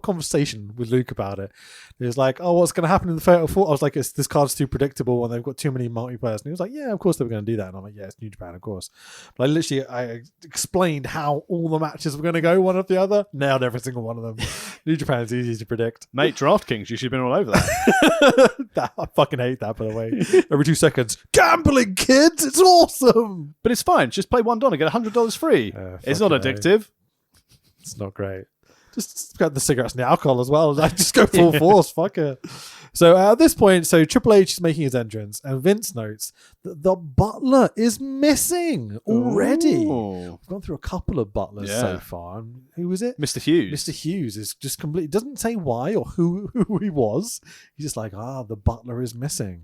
conversation with Luke about it. He was like, oh, what's going to happen in the Fatal 4? I was like, this card's too predictable and they've got too many multiplayers. And he was like, yeah, of course they were going to do that. And I'm like, yeah, it's New Japan, of course. But I explained how all the matches were going to go one after the other. Nailed every single one of them. New Japan is easy to predict. Mate, DraftKings, you should have been all over that. I fucking hate that, by the way. Every 2 seconds, gambling, kids, it's awesome. But it's fine. Just play $1 and get $100 free. It's not fucking A. addictive. It's not great. Just got the cigarettes and the alcohol as well. I just go full force. Fuck it. So at this point, Triple H is making his entrance, and Vince notes that the butler is missing already. Ooh. We've gone through a couple of butlers so far. And who was it? Mr. Hughes. Mr. Hughes is just completely doesn't say why or who he was. He's just like, the butler is missing.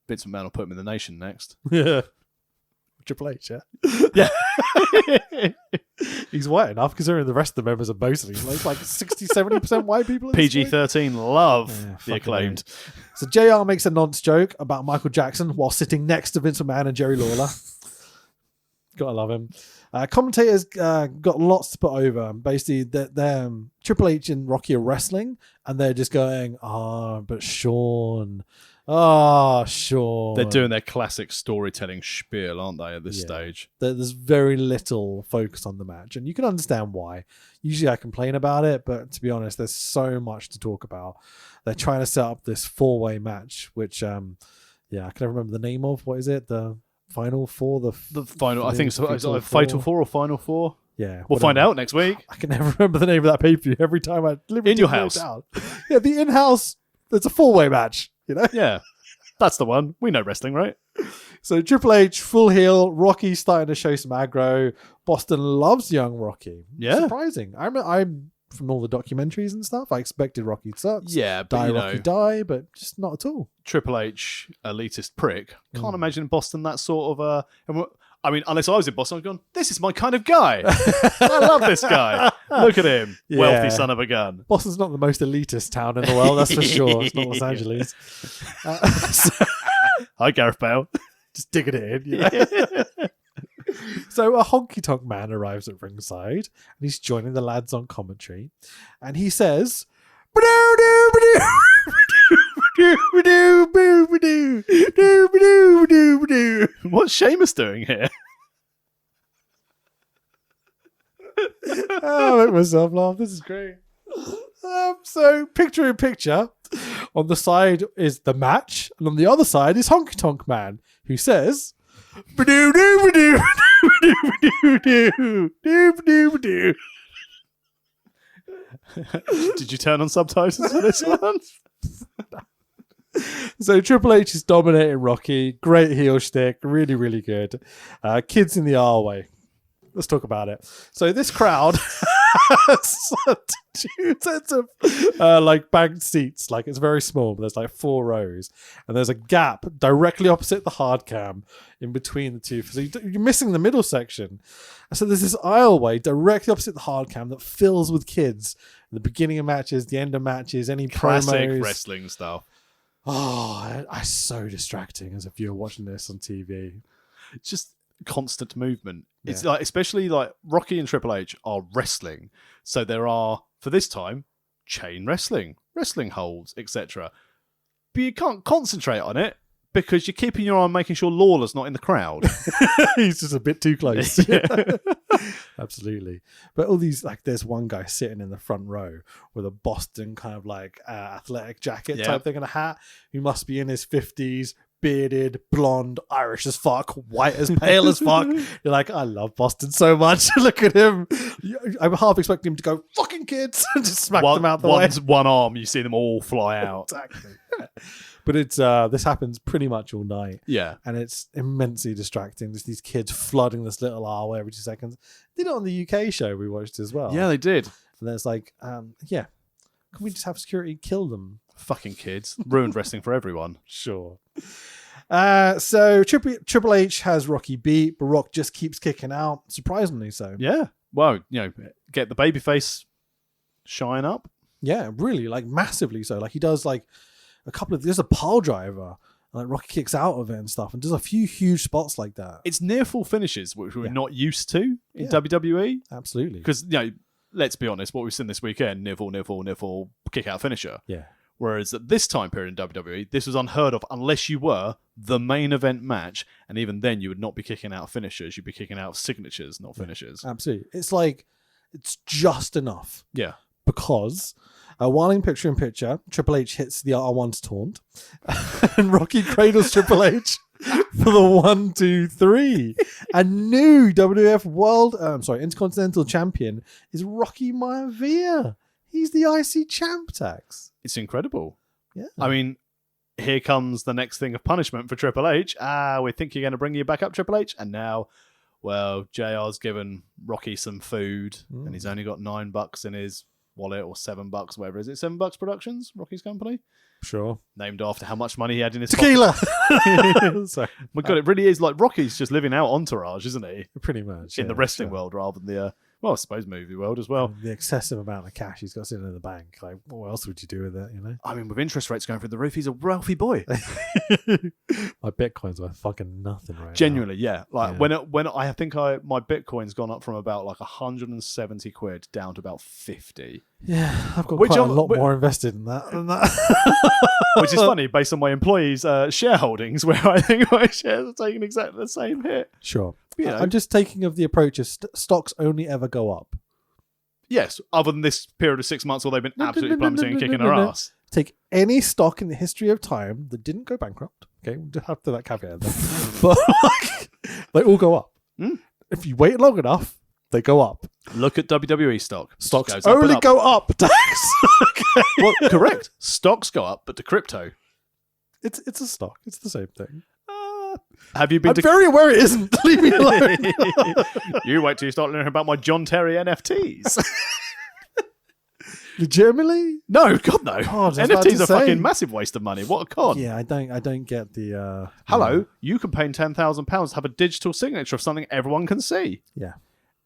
Vince McMahon will put him in the Nation next. Yeah. Triple H, yeah. Yeah. He's white enough considering the rest of the members are mostly like 60-70% white people. at this point. PG-13 love the fucking acclaimed. So JR makes a nonce joke about Michael Jackson while sitting next to Vince McMahon and Jerry Lawler. Gotta love him. Commentators got lots to put over. Basically, they're Triple H and Rocky are wrestling, and they're just going, but Shawn. Shawn. They're doing their classic storytelling spiel, aren't they, at this stage? There's very little focus on the match, and you can understand why. Usually I complain about it, but to be honest, there's so much to talk about. They're trying to set up this 4-way match, which, I can never remember the name of. What is it? The Final Four? The final, I think it's either Fatal 4 or Final 4. Yeah. We'll find out next week. I can never remember the name of that pay-per-view every time I live In your house. Yeah, the in-house, there's a 4-way match, you know? Yeah. That's the one. We know wrestling, right? So Triple H, full heel. Rocky starting to show some aggro. Boston loves young Rocky. Yeah. Surprising. I'm from all the documentaries and stuff. I expected Rocky sucks. Yeah, but Die you Rocky know, die, but just not at all. Triple H, elitist prick. Can't imagine Boston that sort of... I mean, unless I was in Boston, I'd gone, this is my kind of guy. I love this guy. Look at him. Yeah. Wealthy son of a gun. Boston's not the most elitist town in the world, that's for sure. It's not Los Angeles. Hi, Gareth Bale. Just digging it in. You know? So a honky tonk man arrives at ringside and he's joining the lads on commentary, and he says, What's Sheamus doing here? I make myself laugh. This is great. So picture in picture, on the side is the match, and on the other side is Honky Tonk Man, who says, Did you turn on subtitles for this one? So Triple H is dominating Rocky. Great heel shtick. Really, really good. Kids in the R way. Let's talk about it. So this crowd has 2 sets of like banked seats. Like it's very small, but there's like 4 rows, and there's a gap directly opposite the hard cam in between the two. So you're missing the middle section. And so there's this aisleway directly opposite the hard cam that fills with kids. The beginning of matches, the end of matches, any Classic promos. wrestling stuff. Oh, it's so distracting as if you're watching this on TV. It's just constant movement. It's Yeah. like, especially like Rocky and Triple H are wrestling. So there are, for this time, chain wrestling, wrestling holds, etc. But you can't concentrate on it because you're keeping your eye on making sure Lawler's not in the crowd. He's just a bit too close. Yeah. Absolutely. But all these, like, there's one guy sitting in the front row with a Boston kind of like athletic jacket Yeah. type thing and a hat, who must be in his 50s, bearded, blonde, Irish as fuck, white as pale as fuck. You're like, I love Boston so much. Look at him. I'm half expecting him to go, fucking kids, and just smack them out the way. One arm, you see them all fly out. Exactly. But it's this happens pretty much all night. Yeah. And it's immensely distracting. There's these kids flooding this little aisle every 2 seconds. They did it on the UK show we watched as well. Yeah, they did. And then it's like, yeah, can we just have security kill them? Fucking kids. Ruined wrestling for everyone. Sure. So Triple H has Rocky beat, but Rock just keeps kicking out, surprisingly so. Yeah. Well, get the babyface shine up. Yeah, really, like massively so. Like he does like there's a pile driver, and like Rocky kicks out of it and stuff, and does a few huge spots like that. It's near full finishes, which we're not used to in Yeah. WWE. Absolutely. Because, let's be honest, what we've seen this weekend, near full, kick out finisher. Yeah. Whereas at this time period in WWE, this was unheard of unless you were the main event match. And even then, you would not be kicking out finishers. You'd be kicking out signatures, not finishers. Absolutely. It's like, it's just enough. Yeah. Because while in picture-in-picture, Triple H hits the R1's taunt, and Rocky cradles Triple H for the 1, 2, 3. A new WWF Intercontinental Champion is Rocky Maivia. He's the IC champ, Tax. It's incredible. Yeah. I mean, here comes the next thing of punishment for Triple H. We think you're going to bring you back up, Triple H. And now, well, JR's given Rocky some food, and he's only got $9 in his wallet, or $7, whatever is it? $7 Productions, Rocky's company? Sure. Named after how much money he had in his Tequila! Sorry. My God, it really is like Rocky's just living out Entourage, isn't he? Pretty much. In the wrestling world rather than the, I suppose movie world as well. The excessive amount of cash he's got sitting in the bank. Like, what else would you do with it, I mean, with interest rates going through the roof, he's a wealthy boy. My Bitcoin's worth fucking nothing right Genuinely, yeah. Like Yeah. when I think my Bitcoin's gone up from about like 170 quid down to about 50. Yeah, I've got Which quite a I'm- lot which- more invested in that than that. Which is funny based on my employees' shareholdings, where I think my shares are taking exactly the same hit. Sure. You know. I'm just taking of the approach of stocks only ever go up. Yes, other than this period of 6 months where they've been absolutely plummeting and kicking no, our no. ass. Take any stock in the history of time that didn't go bankrupt. Okay, we'll just have to that caveat there. But like, they all go up. If you wait long enough, they go up. Look at WWE stock. Stocks Goes up and only up. go up. Tax. Okay. Well, correct. Stocks go up, but the crypto. It's a stock. It's the same thing. Have you been I'm very aware it isn't. Leave me alone. You wait till you start learning about my John Terry NFTs. Legitimately? No, God no. God, I was about NFTs to are say. fucking massive waste of money. What a con. Yeah, I don't get the. Hello, you can pay £10,000 to have a digital signature of something everyone can see. Yeah.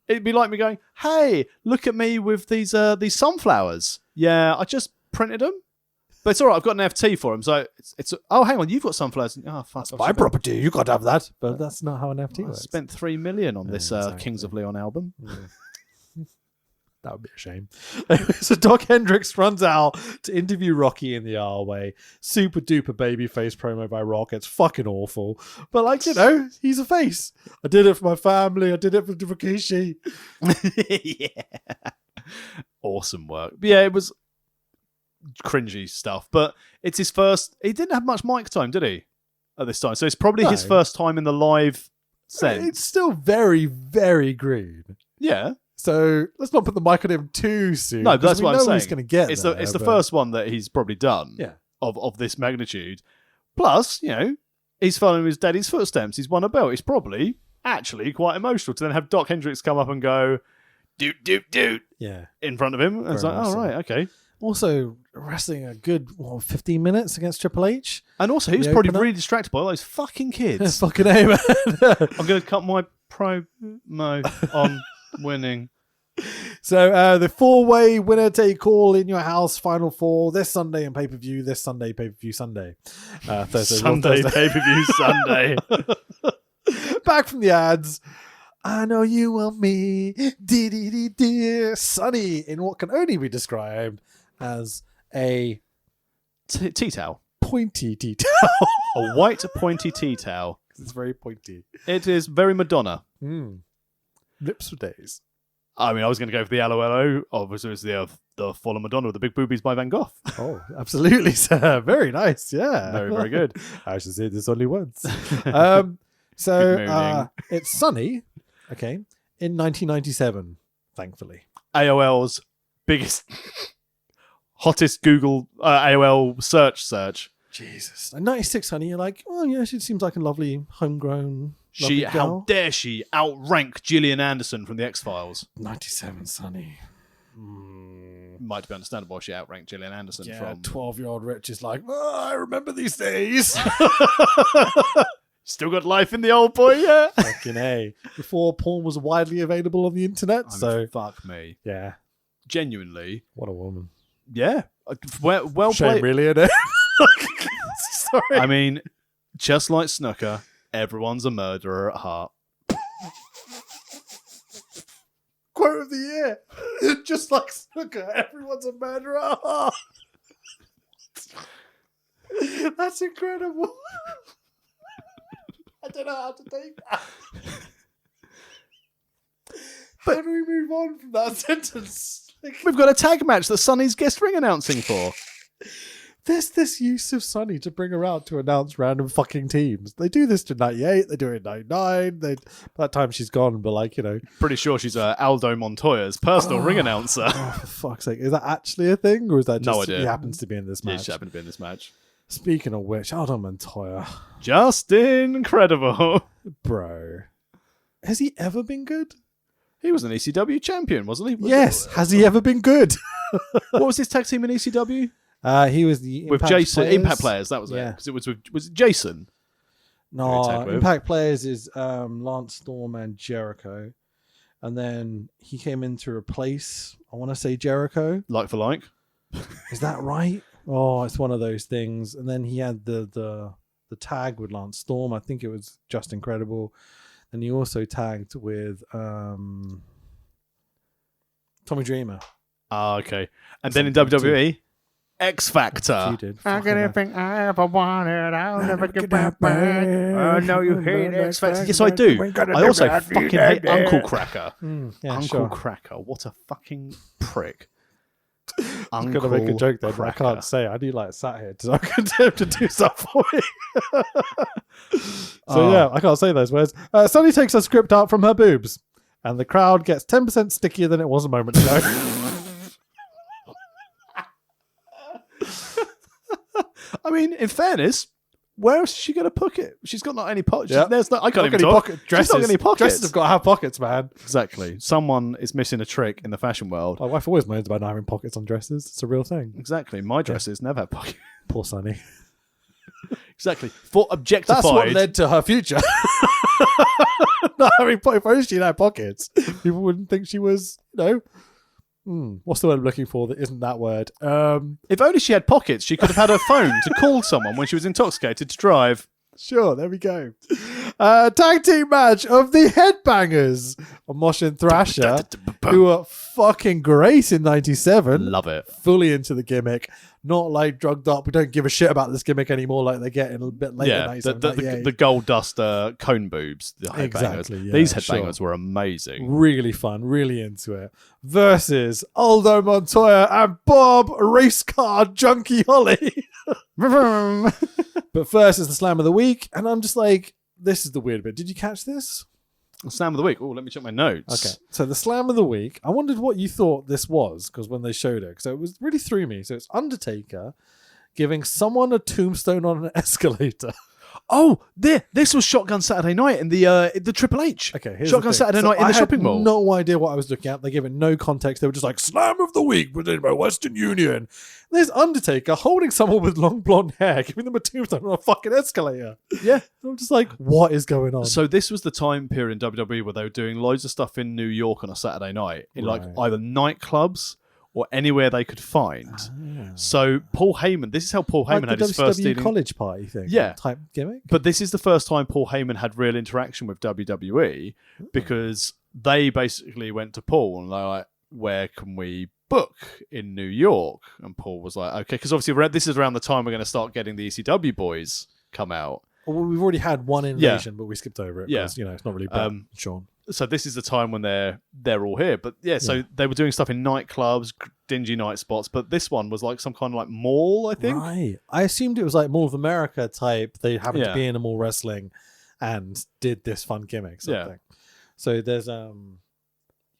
It'd be like me going, "Hey, look at me with these sunflowers. Yeah, I just printed them, but it's all right. I've got an NFT for them. So it's oh, hang on, you've got sunflowers. Oh, fuck, My property. You got to have that. But that's not how an NFT I works. spent $3 million on this exactly. Kings of Leon album. That would be a shame. So Doc Hendricks runs out to interview Rocky in the aisleway. Super duper babyface promo by Rock. It's fucking awful. But like, he's a face. I did it for my family. I did it for Rikishi. Yeah, awesome work. But yeah, it was cringy stuff. But it's his first. He didn't have much mic time, did he? At this time, so it's probably his No. first time in the live sense. It's still very, very green. Yeah. So let's not put the mic on him too soon. No, that's what I'm saying. He's going to get It's there, the but- first one that he's probably done. Yeah. Of this magnitude. Plus, he's following his daddy's footsteps. He's won a belt. He's probably actually quite emotional to then have Doc Hendricks come up and go, doot, doot, doot, Yeah. in front of him. And it's Very like, much oh, so. right, okay. Also, wrestling a good 15 minutes against Triple H. And also, he was The probably opener? really distracted by all those fucking kids. Fucking A, man. I'm going to cut my promo on winning. So the 4-way winner take all in your house final four this Sunday and pay-per-view, this Sunday, pay-per-view Sunday. Thursday, Raw Sunday, Thursday. pay-per-view Sunday. Back from the ads. I know you want me, dear Sunny, in what can only be described as a Tea towel. pointy tea towel. A white pointy tea towel. It's very pointy. It is very Madonna. Lips for days. I mean, I was going to go for the LOLO. Obviously, it's the Fallen Madonna with the big boobies by Van Gogh. Oh, absolutely, sir. Very nice. Yeah. Very, very good. I should say this only once. Good mooning. It's Sunny, okay, in 1997, thankfully. AOL's biggest, hottest Google AOL search. Jesus. And 96, honey, you're like, oh yeah, she seems like a lovely, homegrown. How girl. dare she outrank Gillian Anderson from the X-Files? 97, Sonny. Might be understandable why she outranked Gillian Anderson Yeah, from 12-year-old Rich is like, I remember these days. Still got life in the old boy, yeah. Fucking A. Before porn was widely available on the internet, so fuck me. yeah. Genuinely, What a woman. yeah. Well Shame, played. really, isn't it? Sorry. I mean, just like Snooker, everyone's a murderer at heart. Quote of the year. Just like Snooker, everyone's a murderer. That's incredible. I don't know how to take that. How do we move on from that sentence? We've got a tag match that Sonny's guest ring announcing for. There's this use of Sonny to bring her out to announce random fucking teams. They do this to 98, they do it in 99. By that time she's gone, but like, Pretty sure she's Aldo Montoya's personal ring announcer. Oh, for fuck's sake. Is that actually a thing? Or is that just No idea. he happens to be in this Yeah, match? she happened to be in this match. Speaking of which, Aldo Montoya. Just incredible. Bro. Has he ever been good? He was an ECW champion, wasn't he? Yes. Has he ever been good? What was his tag team in ECW? He was the With Impact Jason. Players. Impact Players, that was it. Yeah. Because it was it Jason? Who he No, tagged with. Impact Players is Lance Storm and Jericho. And then he came in to replace, I want to say Jericho. Like for like? Is that right? Oh, it's one of those things. And then he had the tag with Lance Storm. I think it was Just Incredible. And he also tagged with Tommy Dreamer. Ah, okay. And then in WWE, X Factor. You did. Anything I ever wanted, I'll never get back. I know you hate X Factor. Yes, I do. I also fucking hate Uncle Cracker. Yeah, Uncle sure. Cracker. What a fucking prick. I was gonna make a joke there, but I can't say. I do like sat here so I can tell him to do stuff for me. So yeah, I can't say those words. Sonny takes her script out from her boobs, and the crowd gets 10% stickier than it was a moment ago. I mean, in fairness, where else is she going to put it? She's got not any pockets. Yeah. There's no, I can't even Any talk. pocket She's dresses. not got any pockets. Dresses have got to have pockets, man. Exactly. Someone is missing a trick in the fashion world. My wife always moans about not having pockets on dresses. It's a real thing. Exactly. My dresses never have pockets. Poor Sonny. Exactly. For objectified. That's what led to her future. Not having pockets. If only she had pockets, people wouldn't think she was, what's the word I'm looking for that isn't that word? If only she had pockets, she could have had her phone to call someone when she was intoxicated to drive. Sure, there we go. Tag team match of the Headbangers. Mosh and Thrasher, who were fucking great in 97. Love it. Fully into the gimmick. Not like drugged up. We don't give a shit about this gimmick anymore like they get in a bit later. Yeah, 97, the gold dust cone boobs. The headbangers. Exactly, yeah, These headbangers sure. were amazing. Really fun, really into it. Versus Aldo Montoya and Bob Race Car Junkie Holly. But first is the Slam of the Week, and I'm just like, this is the weird bit. Did you catch this? Slam of the week. Oh, let me check my notes. Okay. So the Slam of the Week, I wondered what you thought this was, because when they showed it, so it was really threw me. So it's Undertaker giving someone a tombstone on an escalator. Oh, this was Shotgun Saturday Night in the Triple H. Okay, here's Shotgun the thing. Saturday So Night in I the had shopping mall. No idea what I was looking at. They gave it no context. They were just like, Slam of the Week presented by Western Union. And there's Undertaker holding someone with long blonde hair, giving them a tombstone on a fucking escalator. Yeah. And I'm just like, what is going on? So this was the time period in WWE where they were doing loads of stuff in New York on a Saturday night in like Right. either nightclubs or anywhere they could find. So Paul Heyman, this is how Paul Heyman like had the his first WCW dealing. college party thing. Yeah. Type gimmick. But this is the first time Paul Heyman had real interaction with WWE because they basically went to Paul and they're like, where can we book in New York? And Paul was like, okay, because obviously this is around the time we're going to start getting the ECW boys come out. Well, we've already had one invasion, but we skipped over it. Yeah. Because, it's not really bad, Shawn. So this is the time when they're all here. But yeah, so they were doing stuff in nightclubs, dingy night spots. But this one was like some kind of like mall, I think. Right. I assumed it was like Mall of America type. They happened to be in a mall wrestling and did this fun gimmick sort of thing. So there's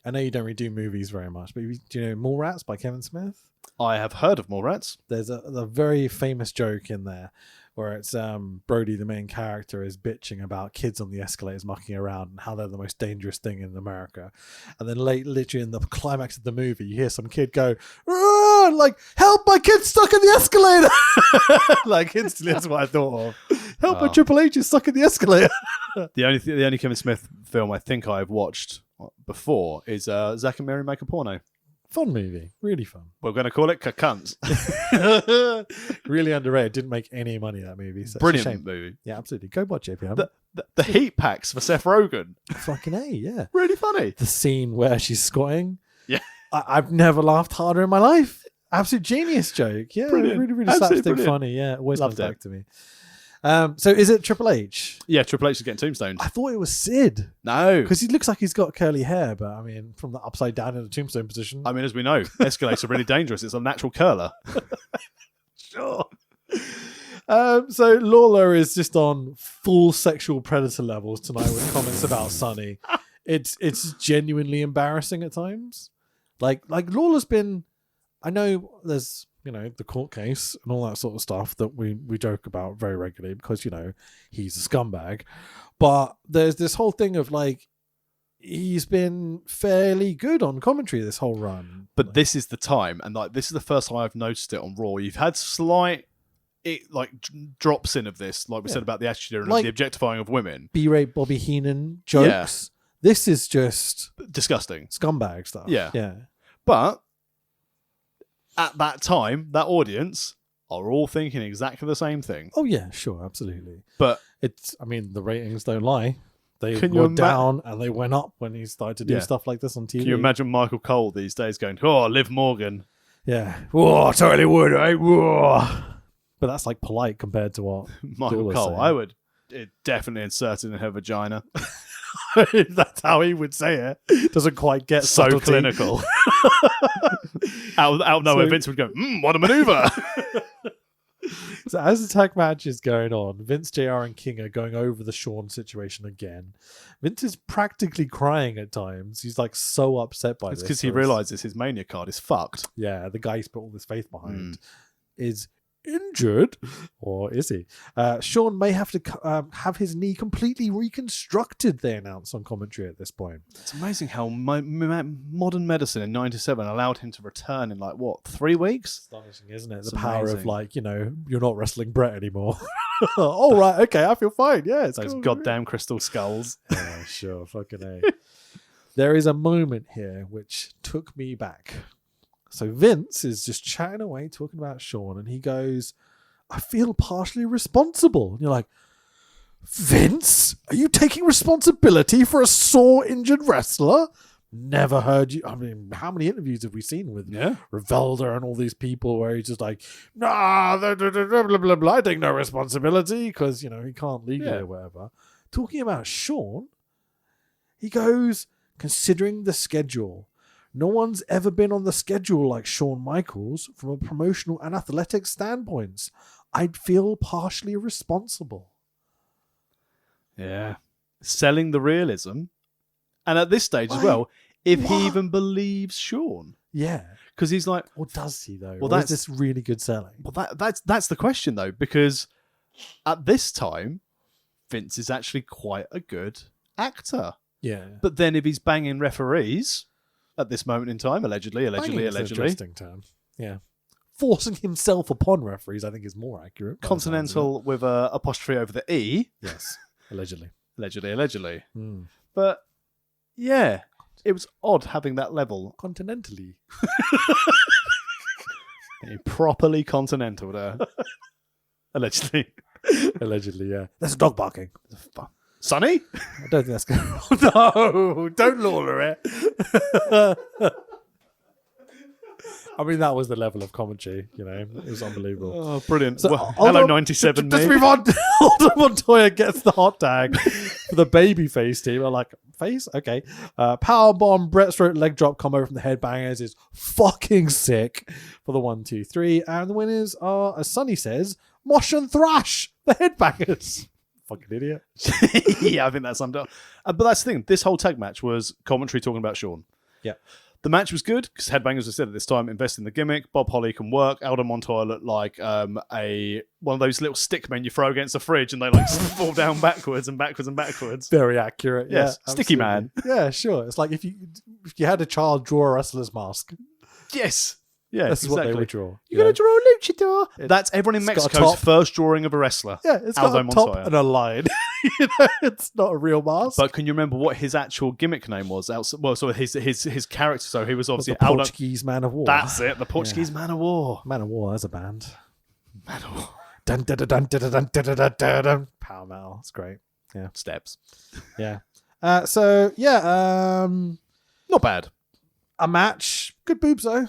I know you don't really do movies very much, but do you know Mallrats by Kevin Smith? I have heard of Mallrats. There's a very famous joke in there where it's Brody, the main character, is bitching about kids on the escalators mucking around and how they're the most dangerous thing in America. And then literally in the climax of the movie, you hear some kid go, "Ah!" like, "Help, my kid's stuck in the escalator." Like, instantly that's what I thought of. Help, my Triple H is stuck in the escalator. The only Kevin Smith film I think I've watched before is Zack and Mary Make a Porno. Fun movie. Really fun. We're going to call it Cunts. Really underrated. Didn't make any money, that movie. So Brilliant movie. Yeah, absolutely. Go watch it if you haven't. The heat packs for Seth Rogen. Fucking A, yeah. Really funny. The scene where she's squatting. Yeah. I've never laughed harder in my life. Absolute genius joke. Yeah, brilliant. Really slapstick funny. Yeah, always Loved comes back to me. So is it Triple H? Yeah, Triple H is getting tombstoned. I thought it was Sid. No. Because he looks like he's got curly hair, but I mean, from the upside down in the tombstone position. I mean, as we know, escalators are really dangerous. It's a natural curler. Sure. So Lawler is just on full sexual predator levels tonight with comments about Sonny. It's genuinely embarrassing at times. Like Lawler's been, I know there's, the court case and all that sort of stuff that we joke about very regularly because, he's a scumbag. But there's this whole thing of like, he's been fairly good on commentary this whole run. But this is the time, and like this is the first time I've noticed it on Raw. You've had slight drops in of this, like we said about the Attitude Era and the objectifying of women. B-Ray Bobby Heenan jokes. Yeah. This is just disgusting scumbag stuff. Yeah. But at that time, that audience are all thinking exactly the same thing. Oh yeah, sure, absolutely. But the ratings don't lie. They were down and they went up when he started to do stuff like this on TV. Can you imagine Michael Cole these days going, "Oh, Liv Morgan"? Yeah. Whoa, totally would. Whoa. But that's like polite compared to what Michael Cole. I would definitely insert it in her vagina. That's how he would say it. Doesn't quite get so subtlety. Clinical. out of nowhere, Vince would go, "What a maneuver!" So as the tag match is going on, Vince, JR, and King are going over the Shawn situation again. Vince is practically crying at times. He's like so upset by this. It's because he realizes his Mania card is fucked. Yeah, the guy he's put all this faith behind is injured, or is he? Shawn may have to have his knee completely reconstructed, they announced on commentary at this point. It's amazing how modern medicine in 97 allowed him to return in 3 weeks? Astonishing, isn't it? It's the power amazing. Of you're not wrestling Brett anymore. Oh, right, okay, I feel fine. Yeah, it's those cool, goddamn crystal skulls. Yeah, sure, fucking A. There is a moment here which took me back. So Vince is just chatting away, talking about Shawn, and he goes, "I feel partially responsible." And you're like, Vince, are you taking responsibility for a sore, injured wrestler? Never heard you. I mean, how many interviews have we seen with Revelda and all these people where he's just like, "Nah, blah, blah, blah, blah, I take no responsibility," because, he can't legally or whatever. Talking about Shawn, he goes, "Considering the schedule, no one's ever been on the schedule like Shawn Michaels from a promotional and athletic standpoints. I'd feel partially responsible." Yeah. Selling the realism. And at this stage as well, if he even believes Shawn. Yeah. Because he's like... Or does he, though? Well, that's this really good selling. Well, that's the question, though, because at this time, Vince is actually quite a good actor. Yeah. But then if he's banging referees... At this moment in time, allegedly. An interesting term. Yeah. Forcing himself upon referees, I think, is more accurate. Continental with a apostrophe over the E. Yes. Allegedly. Allegedly. But, yeah, it was odd having that level. Continentally. Properly continental there. Allegedly. Allegedly, yeah. There's a dog barking. Sonny? I don't think that's going to... No, don't Lawler it. I mean, that was the level of commentary, It was unbelievable. Oh, brilliant. So, well, hello, 97, Just mate. move on. Aldo Montoya gets the hot tag for the babyface team. I'm like, face? Okay. Powerbomb, breaststroke, leg drop combo from the Headbangers is fucking sick for the 1, 2, 3. And the winners are, as Sonny says, Mosh and Thrash, the Headbangers. Fucking idiot. Yeah, I think that's summed up. But that's the thing. This whole tag match was commentary talking about Shawn. Yeah. The match was good because Headbangers, as I said at this time, invest in the gimmick. Bob Holly can work. Aldo Montoya looked like one of those little stick men you throw against the fridge and they like fall down backwards and backwards and backwards. Very accurate. Yes, Yeah, sticky absolutely. man. Yeah, sure. It's like if you had a child draw a wrestler's mask, Yes. Yeah, this is exactly. what they would draw. You're going to draw a luchador. That's everyone in it's got a Mexico's top. first drawing of a wrestler. Yeah, it's Aldo got a top Montoya. and a line. It's not a real mask. But can you remember what his actual gimmick name was? Well, so his character. So he was obviously the Aldo. Portuguese Man of War. That's it. The Portuguese Man of War. Man of War as a band. Man of War. Dun, dun, dun, dun, dun, dun, dun, dun, dun, dun, dun. Power metal. It's great. Yeah. Steps. Yeah. Not bad. A match. Good boobs though.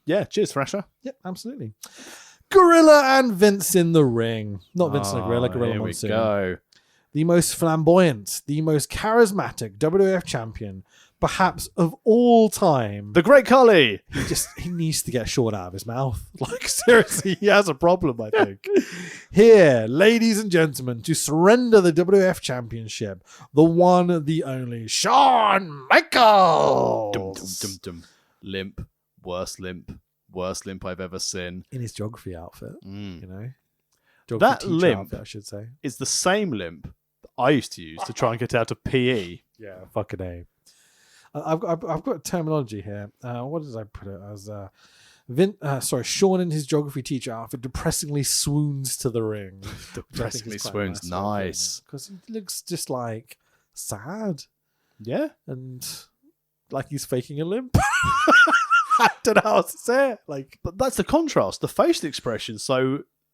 Yeah. Cheers, Thrasher. Yep, absolutely. Gorilla and Vince in the ring. Not Vince and the Gorilla, Gorilla Here we Monsoon. go. The most flamboyant, the most charismatic WWF champion, perhaps of all time. The Great Khali. He needs to get Shawn out of his mouth. Like, seriously, he has a problem, I think. Here, ladies and gentlemen, to surrender the WWF Championship, the one, the only, Shawn Michaels! Dum, dum, dum, dum. Limp. Worst limp I've ever seen. In his geography outfit, Mm. you know? That teacher limp- outfit, I should say. It's the same limp that I used to use to try and get out of PE. Yeah, fucking A. I've got terminology here. What did I put it as? Shawn in his geography teacher outfit depressingly swoons to the ring. Depressingly swoons. Nice. Because he looks just like sad Yeah. and like he's faking a limp. I don't know how else to say it. Like, But that's the contrast. The facial expressions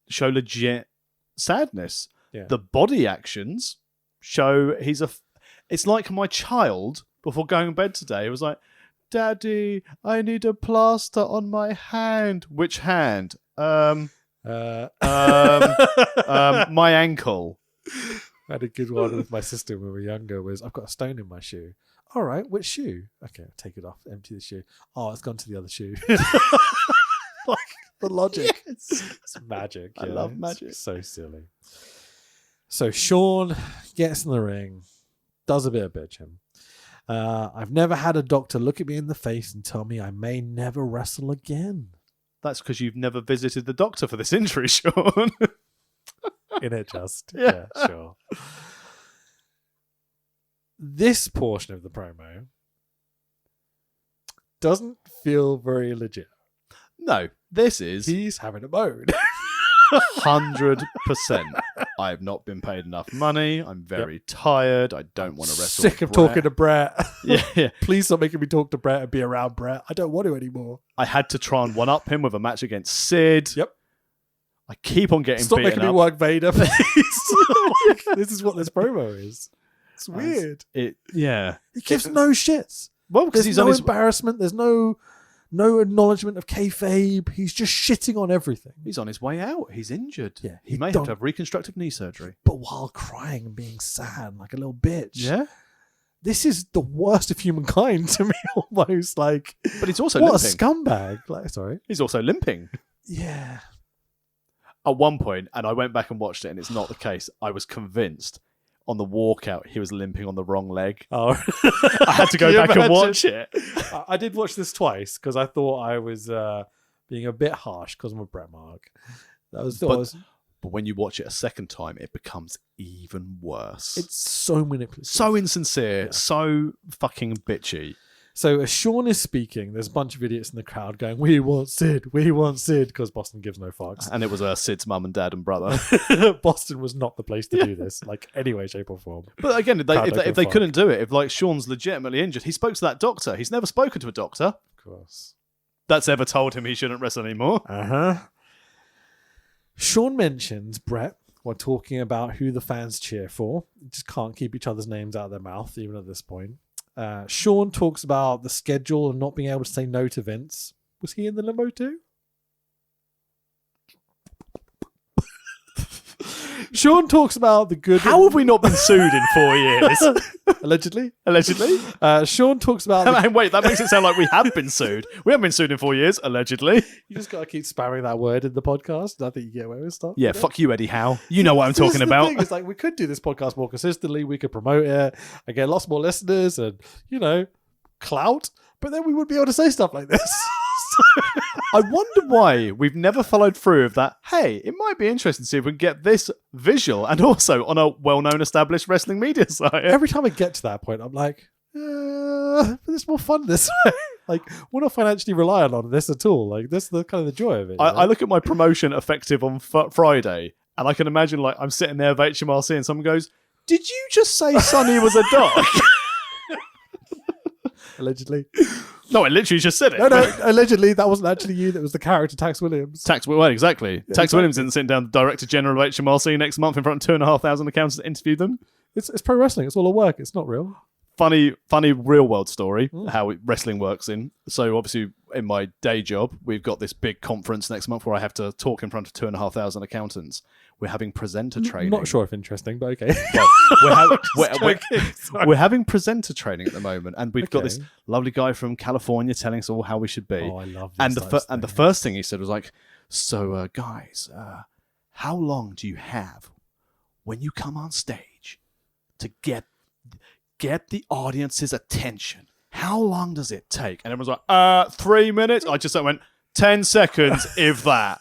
show legit sadness. Yeah. The body actions show it's like my child before going to bed today. It was like, Daddy, I need a plaster on my hand. Which hand? My ankle. I had a good one with my sister when we were younger. I've got a stone in my shoe. All right, which shoe? Okay, take it off. Empty the shoe. Oh, it's gone to the other shoe. Like the logic. Yes. It's magic. I you love know? magic. It's so silly. So Shawn gets in the ring, does a bit of bitching. I've never had a doctor look at me in the face and tell me I may never wrestle again. That's because you've never visited the doctor for this injury, Shawn. In it just. Yeah. Yeah, sure. This portion of the promo doesn't feel very legit. No, this is He's having a moan. 100%. I have not been paid enough money. I'm very tired. I don't want to wrestle. Sick of talking to Brett. Yeah. Please stop making me talk to Brett and be around Brett. I don't want to anymore. I had to try and one-up him with a match against Sid. Yep. I keep on getting Stop beaten making me up. work Vader, please. Like, this is what this promo is. It's weird. Yeah. He gives no shits. Well, because There's he's no on his embarrassment. There's no acknowledgement of kayfabe. He's just shitting on everything. He's on his way out. He's injured. Yeah, He may have to have reconstructive knee surgery. But while crying and being sad like a little bitch. Yeah. This is the worst of humankind to me, almost. Like, But he's also what limping. a scumbag. Like, sorry. He's also limping. Yeah. At one point, and I went back and watched it, and it's not the case, I was convinced on the walkout he was limping on the wrong leg. Oh, I had to go back and watch it. I did watch this twice because I thought I was being a bit harsh because I'm a Bret Mark. But when you watch it a second time, it becomes even worse. It's so manipulative. so insincere, Yeah. so fucking bitchy. So as Shawn is speaking, there's a bunch of idiots in the crowd going, "We want Sid, because Boston gives no fucks. And it was Sid's mum and dad and brother. Boston was not the place to do this, like any way, shape, or form. But again, if they fuck. couldn't do it, if like Shawn's legitimately injured, he spoke to that doctor. He's never spoken to a doctor Of course. that's ever told him he shouldn't wrestle anymore. Shawn mentions Brett while talking about who the fans cheer for. Just can't keep each other's names out of their mouth, even at this point. Shawn talks about the schedule and not being able to say no to Vince. Was he in the limo too? Shawn talks about the good... How have we not been sued in 4 years? Allegedly. Allegedly? Shawn talks about... Wait, that makes it sound like we have been sued. We haven't been sued in 4 years, allegedly. You just got to keep spamming that word in the podcast. I think you get away with stuff. Yeah, you know? fuck you, Eddie Howe. You know what I'm This is talking the about. thing, it's like we could do this podcast more consistently. We could promote it. I get lots more listeners, and clout, but then we wouldn't be able to say stuff like this. I wonder why we've never followed through of that. Hey, it might be interesting to see if we can get this visual and also on a well-known established wrestling media site. Every time I get to that point, I'm like, but it's more fun this way. Like, we're not financially reliant on this at all. Like, this is the kind of the joy of it. I look at my promotion effective on Friday, and I can imagine like I'm sitting there with HMRC and someone goes, "Did you just say Sonny was a dog?" Allegedly. No, I literally just said it. No, allegedly, that wasn't actually you. That was the character, Tax Williams. Well, exactly. Tax Williams isn't sitting down with the Director General of HMRC next month in front of 2,500 accountants to interview them. It's pro wrestling. It's all a work. It's not real. Funny real world story, how wrestling works in. So obviously in my day job, we've got this big conference next month where I have to talk in front of 2,500 accountants. We're having presenter training. Not sure if interesting, but okay. Well, we're having presenter training at the moment, and we've got this lovely guy from California telling us all how we should be. Oh, I love and this. the first thing he said was like, "So guys, how long do you have when you come on stage to get the audience's attention? How long does it take?" And everyone's like, 3 minutes. I just went 10 seconds, if that.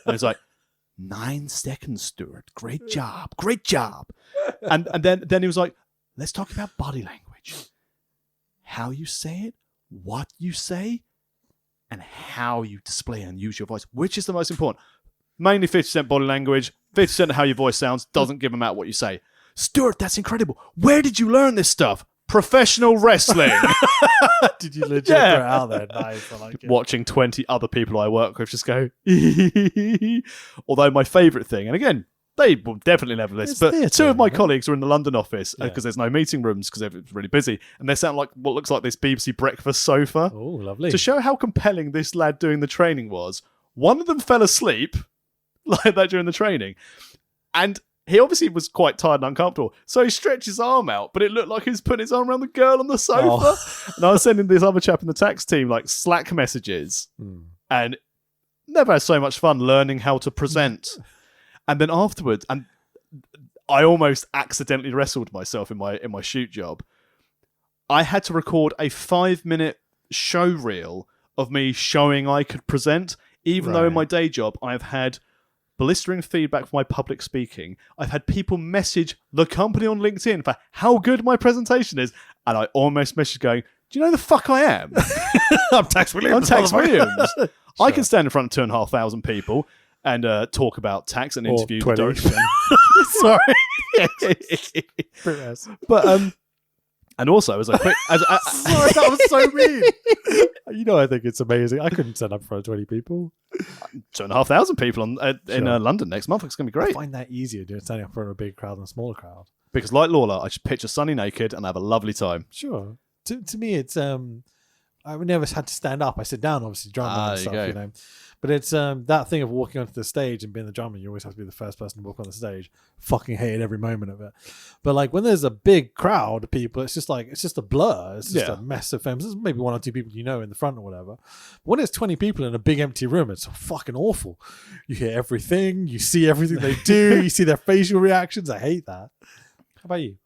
And it's like, 9 seconds, Stuart. Great job. And then he was like, let's talk about body language. How you say it, what you say, and how you display and use your voice. Which is the most important? Mainly 50% body language, 50% of how your voice sounds. Doesn't give them out what you say. Stuart, that's incredible. Where did you learn this stuff? Professional wrestling. Did you legit throw it out there? Nice. I like it. Watching 20 other people I work with just go. Although my favourite thing, and again, they will definitely never listen, but theatre, two of my right? colleagues are in the London office because there's no meeting rooms because it's really busy, and they sound like what looks like this BBC breakfast sofa. Oh, lovely. To show how compelling this lad doing the training was, one of them fell asleep like that during the training, and he obviously was quite tired and uncomfortable, so he stretched his arm out, but it looked like he was putting his arm around the girl on the sofa. Oh. And I was sending this other chap in the tax team like Slack messages, and never had so much fun learning how to present. And then afterwards, and I almost accidentally wrestled myself in my shoot job. I had to record a 5-minute show reel of me showing I could present, even though in my day job I've had blistering feedback for my public speaking. I've had people message the company on LinkedIn for how good my presentation is, and I almost messaged going, "Do you know the fuck I am? I'm Tax Williams. I'm Tax Williams. I can stand in front of 2,500 people and talk about tax and interview the 20. director." Sorry. But and also as a quick Sorry, that was so mean. You know, I think it's amazing. I couldn't stand up in front of 20 people. 2,500 people in London next month. It's going to be I great. find that easier doing standing up in front of a big crowd than a smaller crowd. Because like Lawler, I should picture Sonny naked and have a lovely time. Sure. To me, it's I never had to stand up. I sit down, obviously, drummer and stuff, you know. But it's that thing of walking onto the stage and being the drummer. You always have to be the first person to walk on the stage. Fucking hated every moment of it. But like when there's a big crowd of people, it's just a blur. It's just a mess of films. There's maybe 1 or 2 people you know in the front or whatever. But when it's 20 people in a big empty room, it's fucking awful. You hear everything. You see everything they do. You see their facial reactions. I hate that. How about you?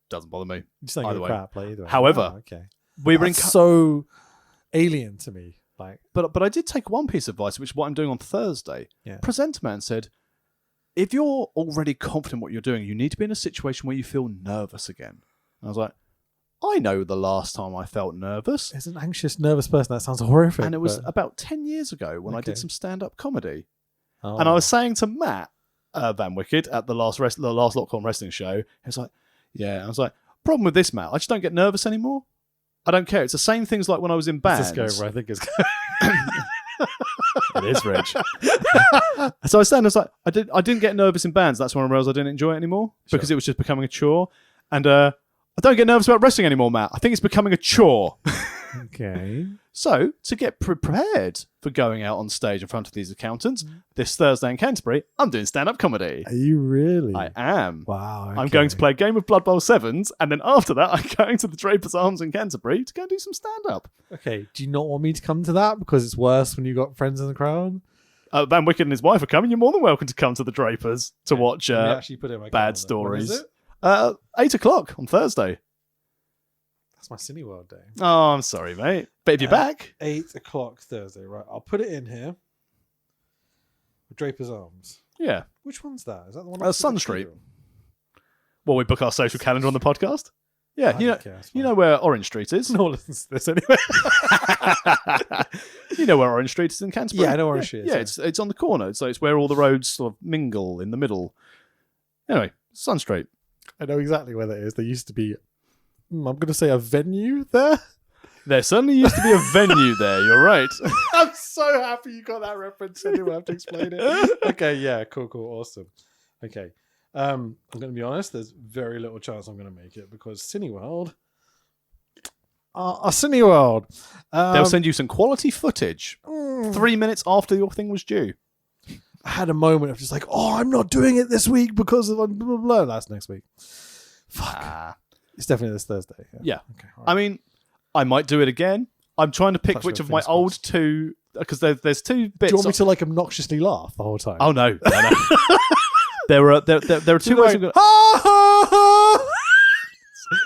Doesn't bother me. You just don't Either give a way. crap like either way. However, okay. we were That's so alien to me. Like, but I did take one piece of advice, which is what I'm doing on Thursday. Yeah. Presenter man said, if you're already confident what you're doing, you need to be in a situation where you feel nervous again. And I was like, I know the last time I felt nervous. as an anxious, nervous person, that sounds horrific. And it was but- about 10 years ago when I did some stand-up comedy. Oh. And I was saying to Matt Van Wicked at the last Lockcon wrestling show, he was like, yeah. I was like, problem with this, Matt, I just don't get nervous anymore. I don't care. It's the same things like when I was in bands. This go where I think it's It is, Reg. So I stand. I was like, I didn't get nervous in bands. That's when I realized I didn't enjoy it anymore because it was just becoming a chore. And I don't get nervous about wrestling anymore, Matt. I think it's becoming a chore. Okay. So to get prepared for going out on stage in front of these accountants this Thursday in Canterbury, I'm doing stand-up comedy. Are you really? I am. Wow. I'm going to play a game of Blood Bowl Sevens, and then after that, I'm going to the Draper's Arms in Canterbury to go and do some stand-up. Okay. Do you not want me to come to that because it's worse when you got friends in the crowd? Van Wicked and his wife are coming. You're more than welcome to come to the Drapers to watch Let me actually put it in my bad calendar. stories. When is it? 8 o'clock on Thursday. That's my Cineworld day. Oh, I'm sorry, mate. But if you're back, 8 o'clock Thursday, right? I'll put it in here. Draper's Arms. yeah. Which one's that? Is that the one? Sun Street. Well, we book our social calendar on the podcast. Yeah, I don't care, it's you fine. know where Orange Street is. No one listens to this anyway. You know where Orange Street is in Canterbury? Yeah, I know Orange Street is, Yeah, yeah. it's on the corner. So it's where all the roads sort of mingle in the middle. Anyway, Sun Street. I know exactly where that is. There used to be, I'm going to say a venue there. There certainly used to be a venue there. You're right. I'm so happy you got that reference. I didn't have to explain it. Okay, yeah, cool, awesome. Okay, I'm going to be honest. There's very little chance I'm going to make it because Cineworld. Cineworld. They'll send you some quality footage 3 minutes after your thing was due. I had a moment of just like, oh, I'm not doing it this week because of blah, blah, blah. That's next week. Fuck. It's definitely this Thursday. Yeah. Okay. all I right. mean, I might do it again. I'm trying to pick Touch which wood, of my fingers old crossed. two, because there's two bits. Do you want me to like obnoxiously laugh the whole time? Oh no. There are two ways. I'm gonna...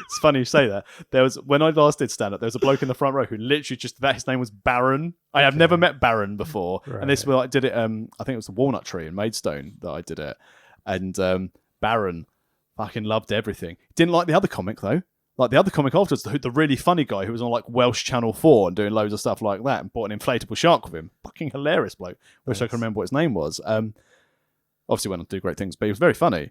It's funny you say that. There was when I last did stand up. There was a bloke in the front row who literally just his name was Baron. I have never met Baron before, and this I did it. I think it was the Walnut Tree in Maidstone that I did it, and Baron fucking loved everything. Didn't like the other comic though. Like the other comic afterwards, the really funny guy who was on like Welsh Channel 4 and doing loads of stuff like that, and bought an inflatable shark with him. Fucking hilarious bloke. Wish I could remember what his name was. Obviously went on to do great things, but he was very funny.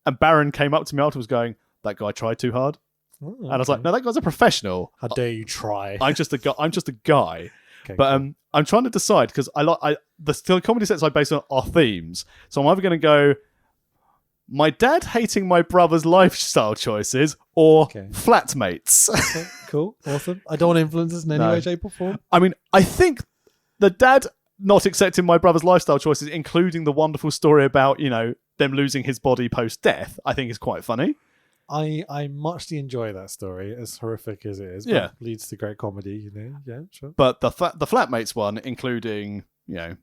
And Baron came up to me afterwards going, "That guy tried too hard." And I was like, "No, that guy's a professional. How dare you try?" I'm just a guy. I'm just a guy." Okay, But cool. I'm trying to decide because the comedy sets I base on are themes. So I'm either going to go my dad hating my brother's lifestyle choices or Okay. flatmates. Okay, cool, awesome. I don't want to influence this in any No. way, shape, or form. I mean, I think the dad not accepting my brother's lifestyle choices, including the wonderful story about, them losing his body post-death, I think is quite funny. I muchly enjoy that story, as horrific as it is. But Yeah. leads to great comedy. Yeah, sure. But the flatmates one, including, if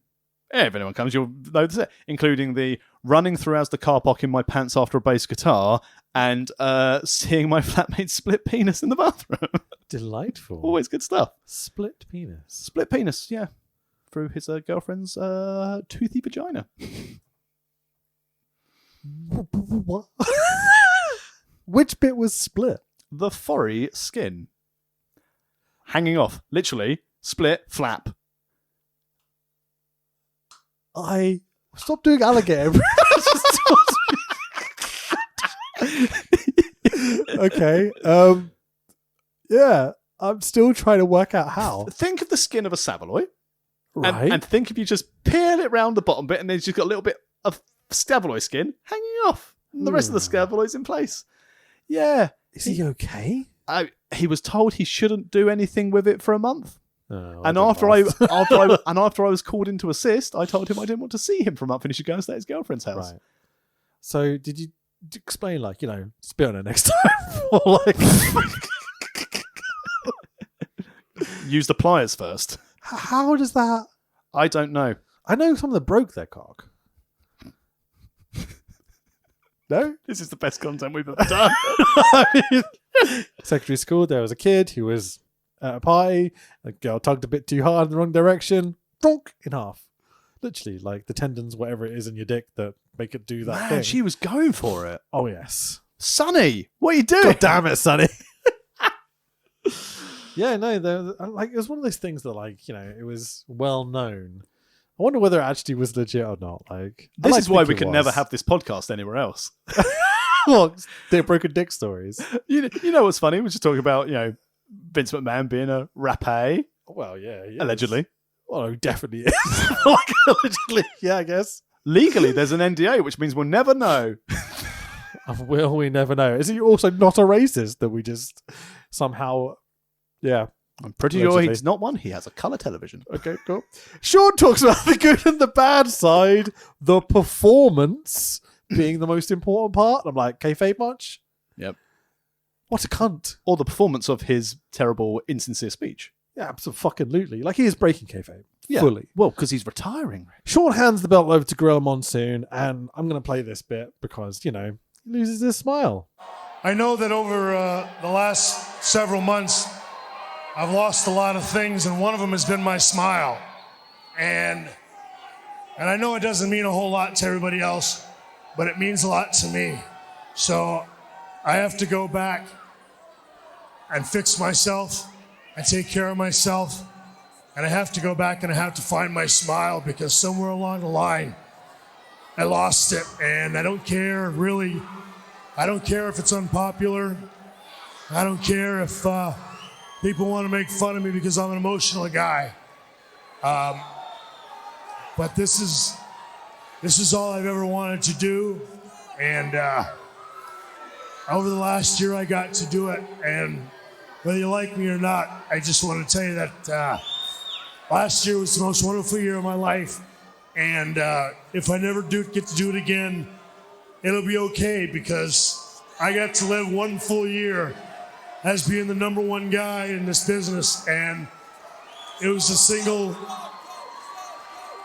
anyone comes, you'll know this, including the running through the car park in my pants after a bass guitar and seeing my flatmate split penis in the bathroom. Delightful. Always good stuff. Split penis. Split penis, yeah. Through his girlfriend's toothy vagina. What? Which bit was split? The furry skin. Hanging off. Literally. Split. Flap. I stop doing alligator. Okay. Yeah. I'm still trying to work out how. Think of the skin of a Savaloy. Right. And think if you just peel it round the bottom bit and then you've just got a little bit of Scavaloy skin hanging off. And the rest of the Scavaloy's in place. Yeah. Is he okay? He was told he shouldn't do anything with it for a month. Oh, And I after didn't ask. I was called in to assist, I told him I didn't want to see him for a month and he should go and stay at his girlfriend's house. Right. So did you explain, like, spit on it next time? Or like, Use the pliers first. how does that? I don't know. I know some of them broke their cock. No? This is the best content we've ever done. I mean, secondary school, there was a kid who was at a party. A girl tugged a bit too hard in the wrong direction. Donk in half. Literally, like the tendons, whatever it is in your dick that make it do that Man, thing. she was going for it. Oh, yes. Sonny, what are you doing? God damn it, Sonny. Yeah, no, it was one of those things that, like, it was well known. I wonder whether it actually was legit or not. Like, This is why we can never have this podcast anywhere else. They're broken dick stories. You know what's funny? We're just talking about, Vince McMahon being a rapper, Well, yeah, he is. allegedly. Well, he definitely is. Like, allegedly, yeah, I guess. Legally, there's an NDA, which means we'll never know. Will we never know? Is he also not a racist that we just somehow... Yeah. I'm pretty sure Allegedly. he's not one. He has a colour television. Okay, cool. Shawn talks about the good and the bad side, the performance being the most important part. I'm like, kayfabe much? Yep. What a cunt. Or the performance of his terrible, insincere speech. Yeah, absolutely. Like, he is breaking kayfabe. Fully. Well, because he's retiring. Shawn hands the belt over to Gorilla Monsoon, and I'm going to play this bit because, he loses his smile. I know that over the last several months, I've lost a lot of things, and one of them has been my smile. And I know it doesn't mean a whole lot to everybody else, but it means a lot to me. So I have to go back and fix myself and take care of myself. And I have to go back and I have to find my smile, because somewhere along the line, I lost it. And I don't care, really. I don't care if it's unpopular. I don't care if people want to make fun of me because I'm an emotional guy. But this is all I've ever wanted to do. And over the last year, I got to do it. And whether you like me or not, I just want to tell you that last year was the most wonderful year of my life. And if I never get to do it again, it'll be okay, because I got to live one full year as being the number one guy in this business. And it was the single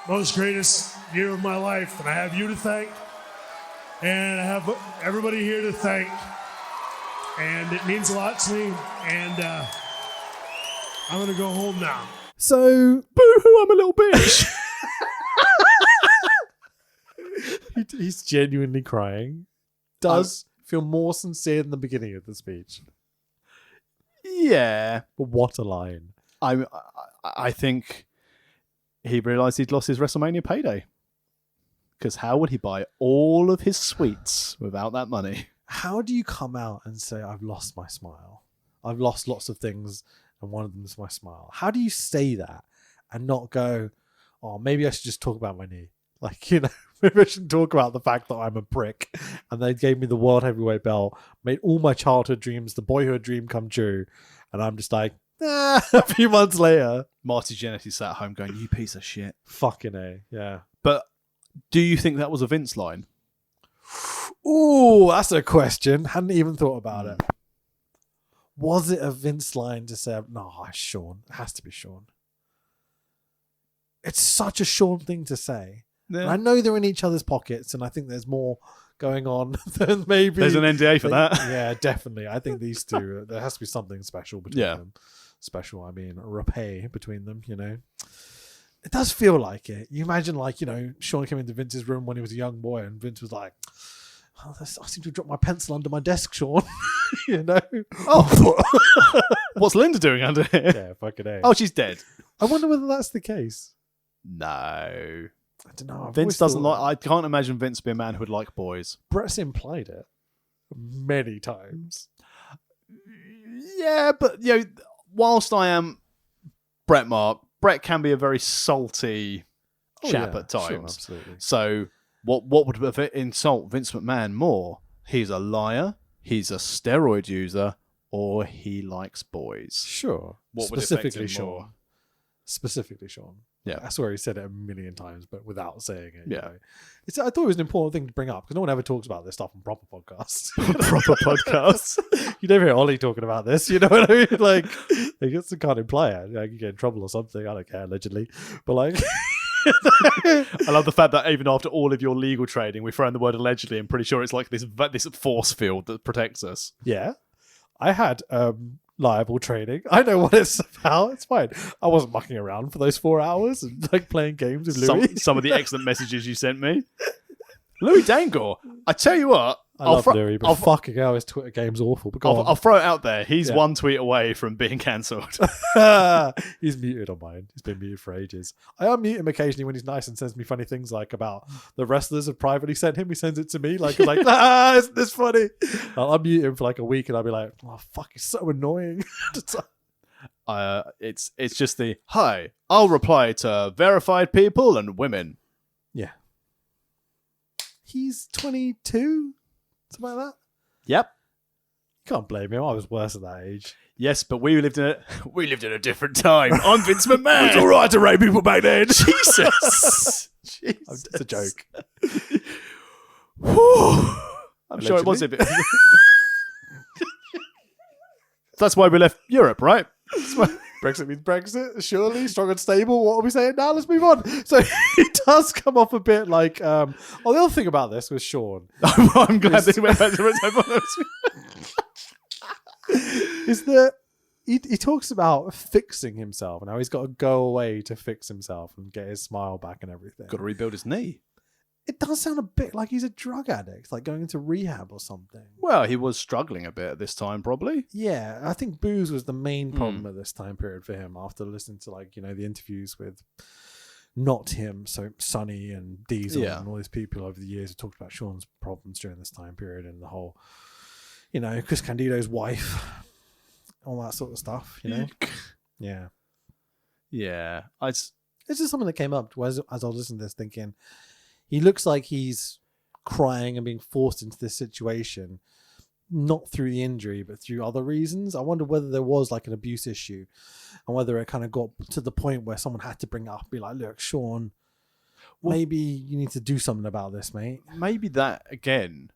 most greatest year of my life. And I have you to thank. And I have everybody here to thank. And it means a lot to me. And I'm going to go home now. So, Boo-hoo, I'm a little bitch. he's genuinely crying. Does feel more sincere than the beginning of the speech. Yeah. But what a line. I think he realised he'd lost his WrestleMania payday. Because how would he buy all of his sweets without that money? How do you come out and say, I've lost my smile? I've lost lots of things, and one of them is my smile. How do you say that and not go, oh, maybe I should just talk about my knee? Like, you know, maybe I should talk about the fact that I'm a prick and they gave me the World Heavyweight belt, made all my childhood dreams, the boyhood dream come true. And I'm just like, a few months later. Marty Jannetty sat at home going, you piece of shit. Fucking A, yeah. But do you think that was a Vince line? Ooh, that's a question. Hadn't even thought about it. Was it a Vince line to say, no, it's Shawn. It has to be Shawn. It's such a Shawn thing to say. Yeah. I know they're in each other's pockets, and I think there's more going on than maybe. There's an NDA for that. Yeah, definitely. I think these two, there has to be something special between them. Special, I mean, repay between them, you know. It does feel like it. You imagine, like, you know, Shawn came into Vince's room when he was a young boy, and Vince was like, oh, I seem to have dropped my pencil under my desk, Shawn. You know? Oh, what's Linda doing under here? Yeah, fucking A. Oh, she's dead. I wonder whether that's the case. No. I don't know. Vince doesn't like. I can't imagine Vince be a man who would like boys. Brett's implied it many times. Yeah, but you know, whilst I am Brett can be a very salty chap at times. Sure, absolutely. So what would insult Vince McMahon more? He's a liar, he's a steroid user, or he likes boys. Sure. What would specifically affect him Shawn? more? Specifically Shawn. Yeah. I swear he said it a million times, but without saying it. Yeah. You know? I thought it was an important thing to bring up because no one ever talks about this stuff on proper podcasts. Proper podcasts. You never hear Ollie talking about this. You know what I mean? Like, I guess you can't imply it. Like, you get in trouble or something. I don't care, allegedly. But like, I love the fact that even after all of your legal training, we throw in the word allegedly. I'm pretty sure it's like this force field that protects us. yeah, I had liable training. I know what it's about. It's fine. I wasn't mucking around for those 4 hours and like playing games with Louis. Some of the excellent messages you sent me. Louis Dangor. I tell you what. I love Louis, but fucking hell, his Twitter game's awful. But I'll throw it out there. He's one tweet away from being cancelled. He's muted on mine. He's been muted for ages. I unmute him occasionally when he's nice and sends me funny things like about the wrestlers have privately sent him. He sends it to me like isn't this funny? I'll unmute him for like a week and I'll be like, oh fuck, he's so annoying. It's just the hi. I'll reply to verified people and women. Yeah. He's 22. Something like that. Yep. You can't blame him. I was worse at that age. Yes, but we lived in a different time. I'm Vince McMahon. It's all right to rape people back then. Jesus. It's a joke. I'm sure it was a bit. That's why we left Europe, right? Brexit means Brexit. Surely, strong and stable. What are we saying now? Let's move on. So he does come off a bit like. The other thing about this was Shawn. I'm glad they went back to Is that he talks about fixing himself and how he's got to go away to fix himself and get his smile back and everything. Got to rebuild his knee. It does sound a bit like he's a drug addict, like going into rehab or something. Well, he was struggling a bit at this time, probably. Yeah, I think booze was the main problem at this time period for him. After listening to the interviews with not him, so Sonny and Diesel and all these people over the years who talked about Shawn's problems during this time period and the whole, Chris Candido's wife, all that sort of stuff. Yeah. It's just something that came up as I was listening to this, thinking. He looks like he's crying and being forced into this situation, not through the injury, but through other reasons. I wonder whether there was like an abuse issue and whether it kind of got to the point where someone had to bring it up and be like, look, Shawn, maybe you need to do something about this, mate. Maybe that, again,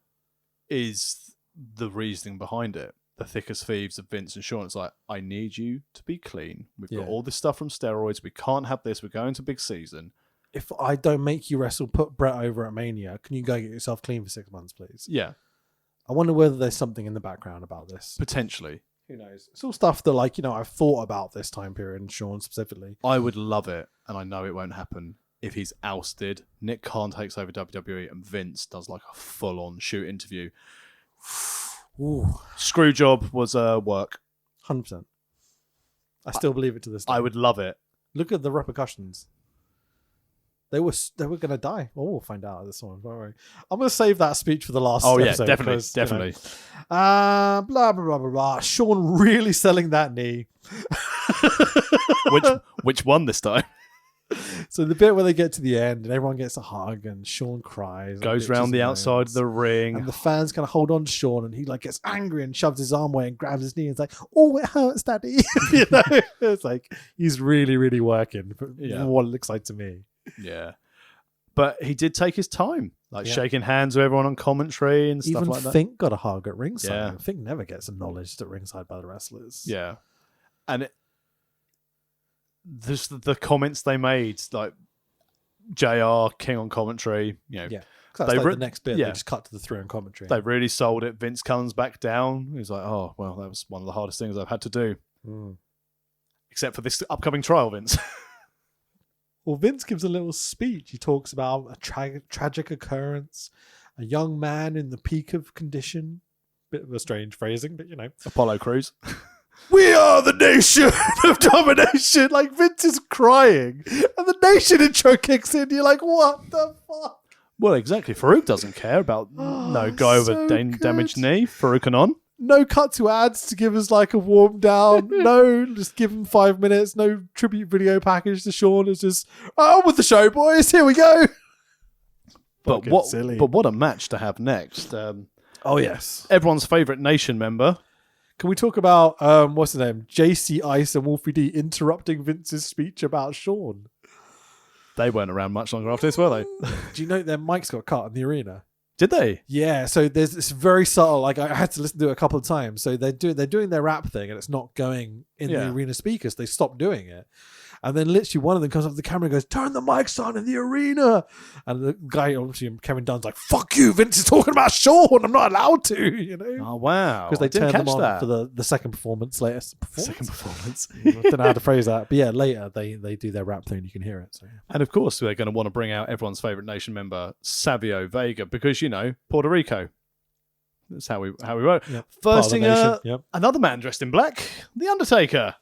is the reasoning behind it. The thick as thieves of Vince and Shawn. It's like, I need you to be clean. We've got all this stuff from steroids. We can't have this. We're going to big season. If I don't make you wrestle, put Brett over at Mania, can you go get yourself clean for 6 months, please? Yeah. I wonder whether there's something in the background about this. Potentially. Who knows? It's all stuff that, I've thought about this time period and Shawn specifically. I would love it, and I know it won't happen, if he's ousted, Nick Khan takes over WWE, and Vince does like a full-on shoot interview. Ooh. Screwjob was work. 100%. I still believe it to this day. I would love it. Look at the repercussions. They were going to die. Oh, we'll find out this one. Don't worry. I'm going to save that speech for the last episode. Definitely. Blah, blah, blah, blah, blah. Shawn really selling that knee. Which one this time? So the bit where they get to the end and everyone gets a hug and Shawn cries. Goes round the outside of the ring. And the fans kind of hold on to Shawn and he gets angry and shoves his arm away and grabs his knee and is like, oh, it hurts, daddy. It's like he's really, really working for what it looks like to me. Yeah. But he did take his time, shaking hands with everyone on commentary and stuff like that. Even Fink got a hug at ringside. Yeah. Fink never gets acknowledged at ringside by the wrestlers. Yeah. And the comments they made, like JR, King on commentary, That's the next bit. They just cut to the throwing commentary. They really sold it. Vince comes back down. He's like, oh, well, that was one of the hardest things I've had to do. Except for this upcoming trial, Vince. Well, Vince gives a little speech. He talks about a tragic occurrence, a young man in the peak of condition. Bit of a strange phrasing, but Apollo Crews. We are the nation of domination. Like Vince is crying, and the nation intro kicks in. You're like, what the fuck? Well, exactly. Farouk doesn't care about no guy with a damaged knee. Farouk and on. No cut to ads to give us like a warm down. No, just give him 5 minutes. No tribute video package to Shawn. It's just, on with the show, boys. Here we go. But what a match to have next. Oh, yes. Everyone's favourite nation member. Can we talk about, what's his name? JC Ice and Wolfie D interrupting Vince's speech about Shawn? They weren't around much longer after this, were they? Do you know their mics got cut in the arena? Did they? Yeah, so there's this very subtle, I had to listen to it a couple of times. So they're doing their rap thing and it's not going in the arena speakers. They stopped doing it. And then literally one of them comes up to the camera and goes, turn the mics on in the arena. And the guy, obviously Kevin Dunn's like, fuck you, Vince is talking about Shawn. I'm not allowed to, Oh, wow. Because they turned them on for the second performance later. Second performance? I don't know how to phrase that. But yeah, later they do their rap thing. You can hear it. So, yeah. And of course, they're going to want to bring out everyone's favourite nation member, Savio Vega, because, Puerto Rico. That's how we wrote. Yep. Firsting another man dressed in black, The Undertaker.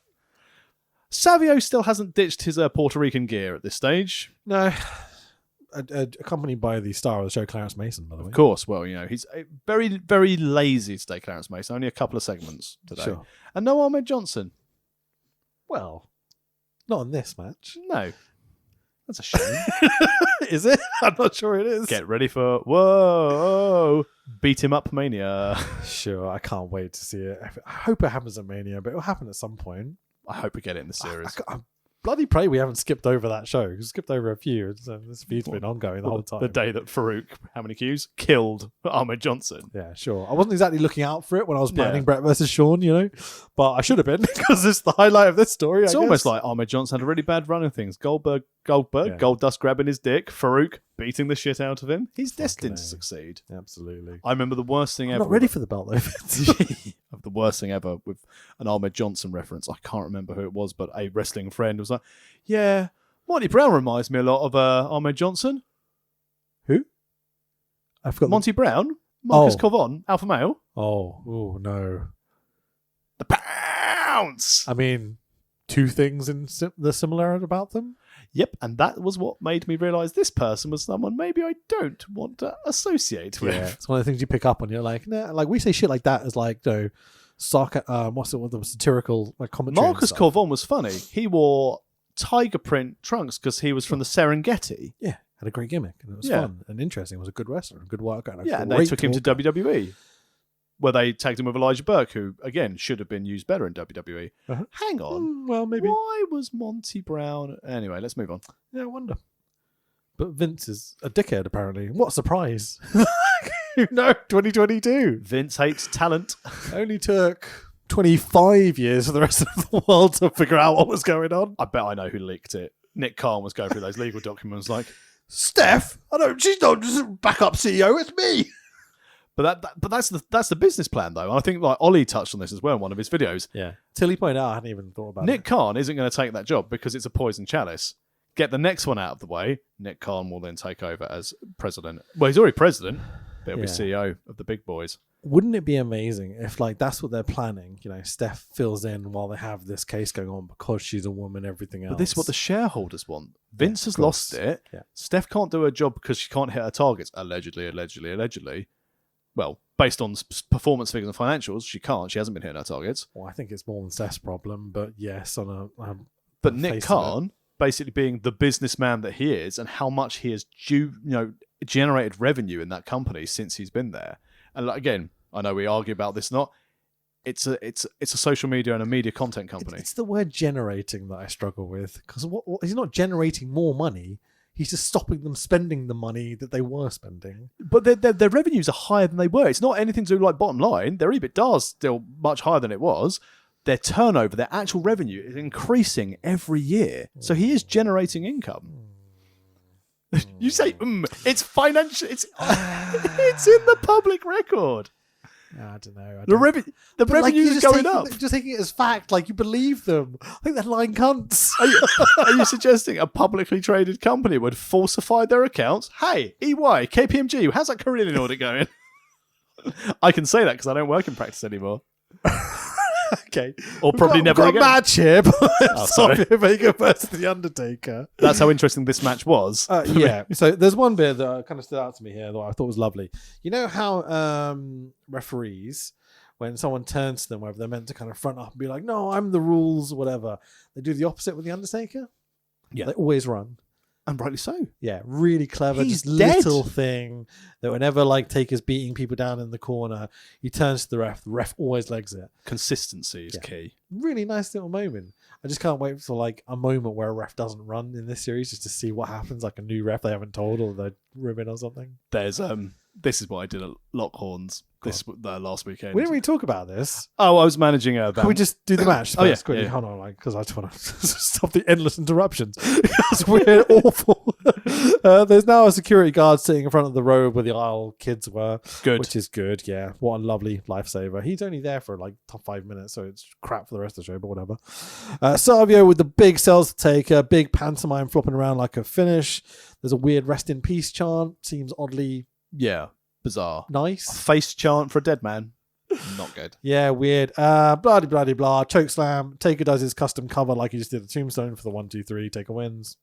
Savio still hasn't ditched his Puerto Rican gear at this stage. No. Accompanied by the star of the show, Clarence Mason, by the way. Of course. Well, he's very, very lazy today, Clarence Mason. Only a couple of segments today. Sure. And no Ahmed Johnson. Well, not in this match. No. That's a shame. Is it? I'm not sure it is. Get ready for, whoa, beat him up Mania. Sure, I can't wait to see it. I hope it happens at Mania, but it'll happen at some point. I hope we get it in the series. bloody pray we haven't skipped over that show. We skipped over a few. So this feud's been ongoing the whole time. The day that Farouk, how many Qs? Killed Ahmed Johnson. Yeah, sure. I wasn't exactly looking out for it when I was planning Brett versus Shawn, but I should have been because it's the highlight of this story. It's almost like Ahmed Johnson had a really bad run of things. Gold dust grabbing his dick. Farouk beating the shit out of him. He's destined to succeed. Absolutely. I remember the worst thing ever. Not ready for the belt though. The worst thing ever with an Ahmed Johnson reference. I can't remember who it was, but a wrestling friend was like, "Yeah, Monty Brown reminds me a lot of Ahmed Johnson." Who? I forgot. Monty Brown, Marcus Covon, Alpha Male. Oh no. The Pounce. I mean, two things the similar about them. Yep, and that was what made me realise this person was someone maybe I don't want to associate with. Yeah, it's one of the things you pick up on. You're like, nah, like we say shit like that as like, the satirical like commentary. Marcus Corvon was funny. He wore tiger print trunks because he was from the Serengeti. Yeah, had a great gimmick and it was fun and interesting. It was a good wrestler, a good worker. And they took him to WWE, where they tagged him with Elijah Burke, who again should have been used better in WWE. Hang on, well maybe. Why was Monty Brown? Anyway, let's move on. Yeah, I wonder. But Vince is a dickhead apparently. What a surprise! 2022. Vince hates talent. Only took 25 years for the rest of the world to figure out what was going on. I bet I know who leaked it. Nick Khan was going through those legal documents like, Steph, she's not just backup CEO, it's me. But that's the business plan though. And I think like Ollie touched on this as well in one of his videos. Yeah. Till he pointed out, I hadn't even thought about it. Nick Khan isn't going to take that job because it's a poison chalice. Get the next one out of the way. Nick Khan will then take over as president. Well, he's already president, but he'll be CEO of the big boys. Wouldn't it be amazing if like that's what they're planning? Steph fills in while they have this case going on because she's a woman, everything else. But this is what the shareholders want. Vince has lost it. Yeah. Steph can't do her job because she can't hit her targets. Allegedly. Well, based on performance figures and financials, she can't. She hasn't been hitting her targets. Well, I think it's more than Steph's problem, but yes, but Nick Khan, basically being the businessman that he is, and how much he has generated revenue in that company since he's been there. And again, I know we argue about this, not. It's a social media and a media content company. It's the word generating that I struggle with because what he's not generating more money. He's just stopping them spending the money that they were spending. But their revenues are higher than they were. It's not anything to do like bottom line. Their EBITDA is still much higher than it was. Their turnover, their actual revenue is increasing every year. So he is generating income. You say, it's financial. It's in the public record. I don't know. The revenue is going up. Just taking it as fact, like you believe them. I think they're lying cunts. Are you suggesting a publicly traded company would falsify their accounts? Hey, EY, KPMG, how's that Carillion audit going? I can say that because I don't work in practice anymore. Okay. Or probably never again. We've got a match here. Sorry. Vega versus The Undertaker. That's how interesting this match was. Yeah. So there's one bit that kind of stood out to me here that I thought was lovely. You know how referees, when someone turns to them, whether they're meant to kind of front up and be like, no, I'm the rules, whatever, they do the opposite with The Undertaker? Yeah. They always run. And rightly so. Yeah, really clever. He's just dead. Little thing that whenever like Taker's beating people down in the corner, he turns to the ref always legs it. Consistency is key. Really nice little moment. I just can't wait for like a moment where a ref doesn't run in this series just to see what happens, like a new ref they haven't told or they're ribbon or something. There's this is what I did at Lockhorns last weekend. We didn't really talk about this. Oh, I was managing a. Can we just do the match first quickly? Yeah. Hold on, like, because I just want to stop the endless interruptions. Because we're awful. There's now a security guard sitting in front of the road where the aisle kids were. Good. Which is good, yeah. What a lovely lifesaver. He's only there for like top 5 minutes, so it's crap for the rest of the show, but whatever. Savio with the big cells to take, a big pantomime flopping around like a finish. There's a weird rest in peace chant. Seems oddly bizarre. Nice. A face chant for a dead man. Not good. Yeah, weird. Blah blah blah. Choke slam. Taker does his custom cover like he just did the tombstone for the 1, 2, 3. Taker wins.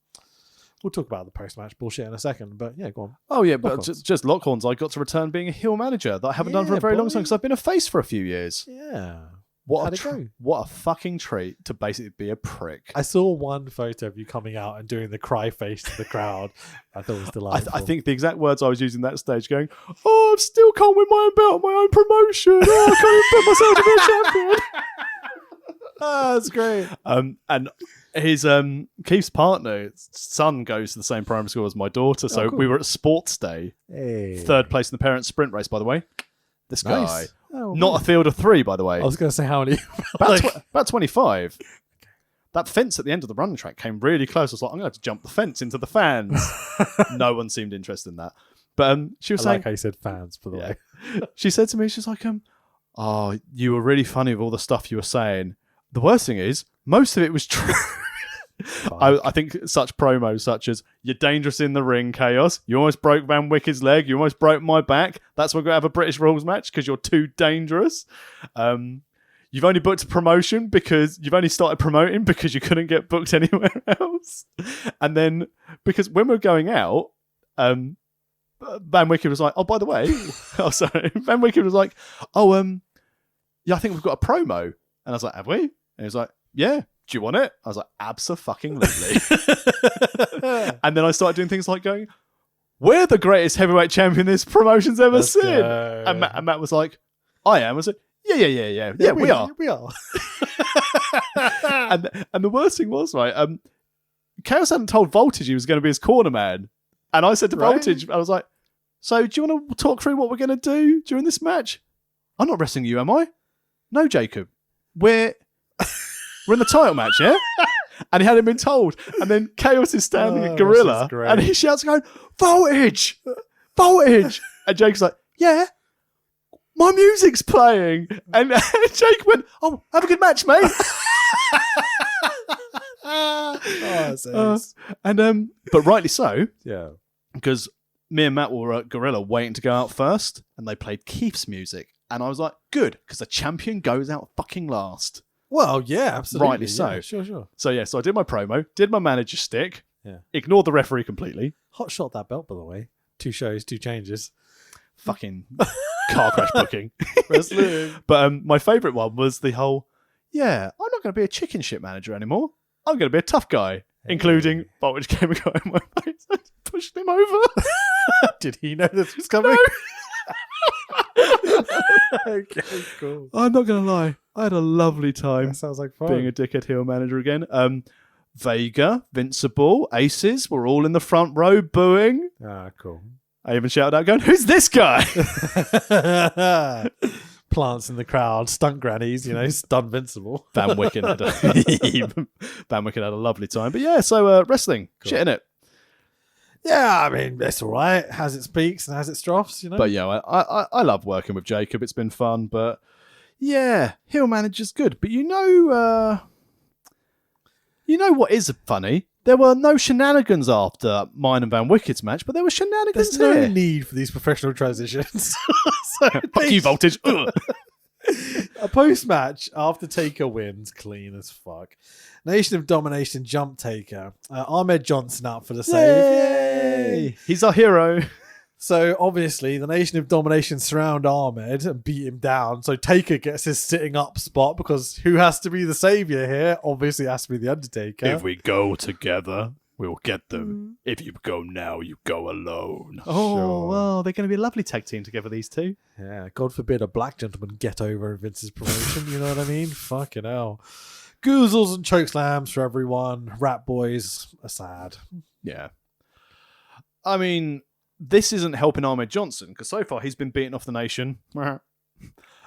We'll talk about the post-match bullshit in a second, but yeah, go on. Oh yeah, but just Lockhorns, I got to return being a heel manager that I haven't done for a very long time because I've been a face for a few years. Yeah. What a fucking treat to basically be a prick. I saw one photo of you coming out and doing the cry face to the crowd. I thought it was delightful. I think the exact words I was using that stage going, I still can't win my own belt, my own promotion. I can't even put myself to be a champion. That's great. And his Keith's partner, son, goes to the same primary school as my daughter. So cool. we were at sports day. Hey. Third place in the parents' sprint race, by the way. This guy. Nice. Oh, Not a field of 3, by the way. I was going to say how many. About 25. That fence at the end of the running track came really close. I was like, I'm going to have to jump the fence into the fans. No one seemed interested in that. But she was I saying... like how you said fans, by the way. She said to me, she's like, oh, you were really funny with all the stuff you were saying. The worst thing is, most of it was true. I think such promos such as, you're dangerous in the ring, Chaos. You almost broke Van Wicked's leg. You almost broke my back. That's why we're going to have a British rules match because you're too dangerous. You've only booked a promotion because you've only started promoting because you couldn't get booked anywhere else. And then, because when we're going out, Van Wicked was like, oh, by the way, Van Wicked was like, yeah, I think we've got a promo. And I was like, have we? And he was like, yeah, do you want it? I was like, abso-fucking-lutely. And then I started doing things like going, we're the greatest heavyweight champion this promotion's ever seen. And Matt was like, I am. I was like, yeah, we are. We are. and the worst thing was, right, Chaos hadn't told Voltage he was going to be his corner man. And I said to Voltage, I was like, so do you want to talk through what we're going to do during this match? I'm not wrestling you, am I? No, Jacob. We're in the title match, yeah? And he hadn't been told. And then Chaos is standing at Gorilla and he shouts going, Voltage! Voltage! And Jacob's like, yeah, my music's playing. And Jake went, oh, have a good match, mate. But rightly so. Yeah. Because me and Matt were at Gorilla waiting to go out first, and they played Keith's music. And I was like, good, because the champion goes out fucking last. Well, yeah, absolutely. Rightly so. Yeah, sure. So I did my promo, did my manager stick, Yeah. ignored the referee completely. Hot shot that belt, by the way. 2 shows, 2 changes. Fucking car crash booking. Wrestling. But my favourite one was the whole, I'm not going to be a chicken shit manager anymore. I'm going to be a tough guy, including Voltage came and got in my face and pushed him over. Did he know this was coming? No. Okay, cool. I'm not going to lie. I had a lovely time. That sounds like fun. Being a dickhead heel manager again. Vega, Vincible, Aces were all in the front row booing. Ah, cool. I even shouted out going, who's this guy? Plants in the crowd, stunt grannies, stunt Vincible. Van Wicken had a lovely time. But yeah, so wrestling, shit in it. Yeah, I mean, it's all right. Has its peaks and has its troughs, But yeah, I love working with Jacob. It's been fun. But yeah, heel manager's good. But you know what is funny? There were no shenanigans after mine and Van Wicked's match, but there were shenanigans There's here. no need for these professional transitions. Fuck you, Voltage. A post-match after Taker wins, clean as fuck. Nation of Domination jump Taker. Ahmed Johnson out for the save. Yay! He's our hero. So obviously the Nation of Domination surround Ahmed and beat him down. So Taker gets his sitting up spot because who has to be the savior here? Obviously it has to be the Undertaker. If we go together, we'll get them. If you go now, you go alone. Oh, Sure. well, they're going to be a lovely tag team together, these two. Yeah, God forbid a black gentleman get over in Vince's promotion. You know what I mean? Fucking hell. Goozles and chokeslams for everyone. Rat boys are sad. Yeah. I mean, this isn't helping Ahmed Johnson because so far he's been beaten off the Nation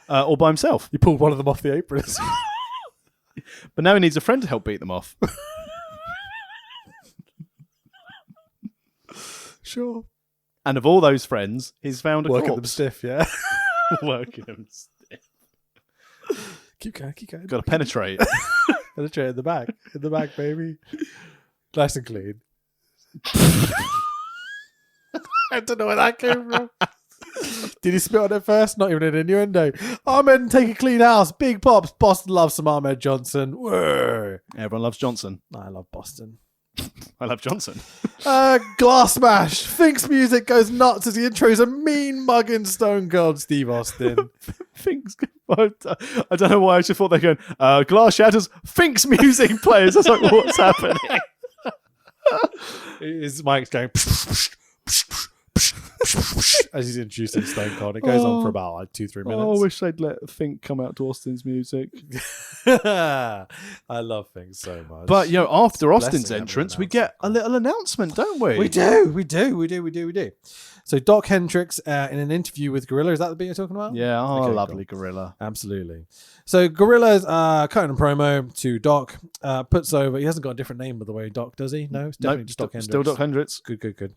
all by himself. You pulled one of them off the aprons. But now he needs a friend to help beat them off. Sure. And of all those friends, he's found a Working them corpse. stiff, yeah. Working them stiff. Keep going. Got to penetrate. Penetrate in the back, baby. Nice and clean. I don't know where that came from. Did he spit on it first? Not even an innuendo. Ahmed and Take a Clean House. Big pops. Boston loves some Ahmed Johnson. Whoa. Everyone loves Johnson. I love Boston. I love Johnson. Glass smash. Fink's music goes nuts as he intros a mean mugging Stone Cold Steve Austin. Fink's. I don't know why I just thought they're going, glass shatters, Fink's music plays. I was like, what's happening? His mic's going. as he's introducing Stone Cold. It goes on for about like 2-3 minutes. Oh, I wish they'd let Fink come out to Austin's music. I love things so much. But after It's a Austin's blessing having entrance, an we get a little announcement, don't we? We do. So Doc Hendricks in an interview with Gorilla, is that the bit you're talking about? Yeah, Okay, lovely cool. gorilla. Absolutely. So Gorilla's cutting a promo to Doc, puts over. He hasn't got a different name, by the way, Doc, does he? No, it's definitely just Doc Hendricks. Still Doc Hendricks. Good.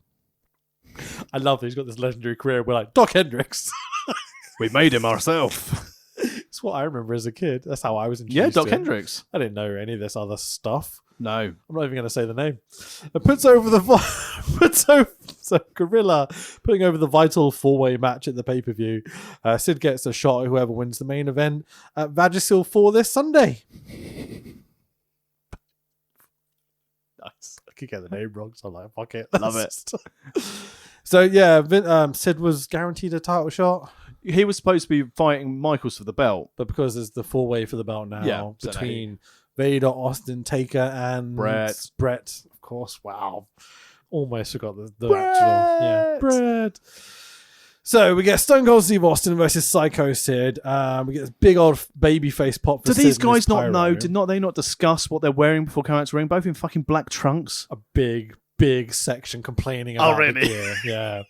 I love that he's got this legendary career. We're like, Doc Hendricks. We made him ourselves. It's what I remember as a kid. That's how I was introduced Doc to him. Hendricks. I didn't know any of this other stuff. No. I'm not even going to say the name. It puts over the so Gorilla putting over the vital 4-way match at the pay-per-view. Sid gets a shot at whoever wins the main event at Vagisil 4 this Sunday. Nice. I could get the name wrong, so I'm like, fuck it. Love it. So yeah, Sid was guaranteed a title shot, He was supposed to be fighting Michaels for the belt. but because there's the 4-way for the belt now Yeah, so between Vader, Austin, Taker, and Brett. of course. Wow, almost forgot the Brett! actual Brett. So we get Stone Cold Steve Austin versus Psycho Sid. We get this big old babyface pop. For Do these Sid and his guys not pyro. know? Did they not discuss what they're wearing before coming out to the ring? Both in fucking black trunks. A big section complaining about really? the gear.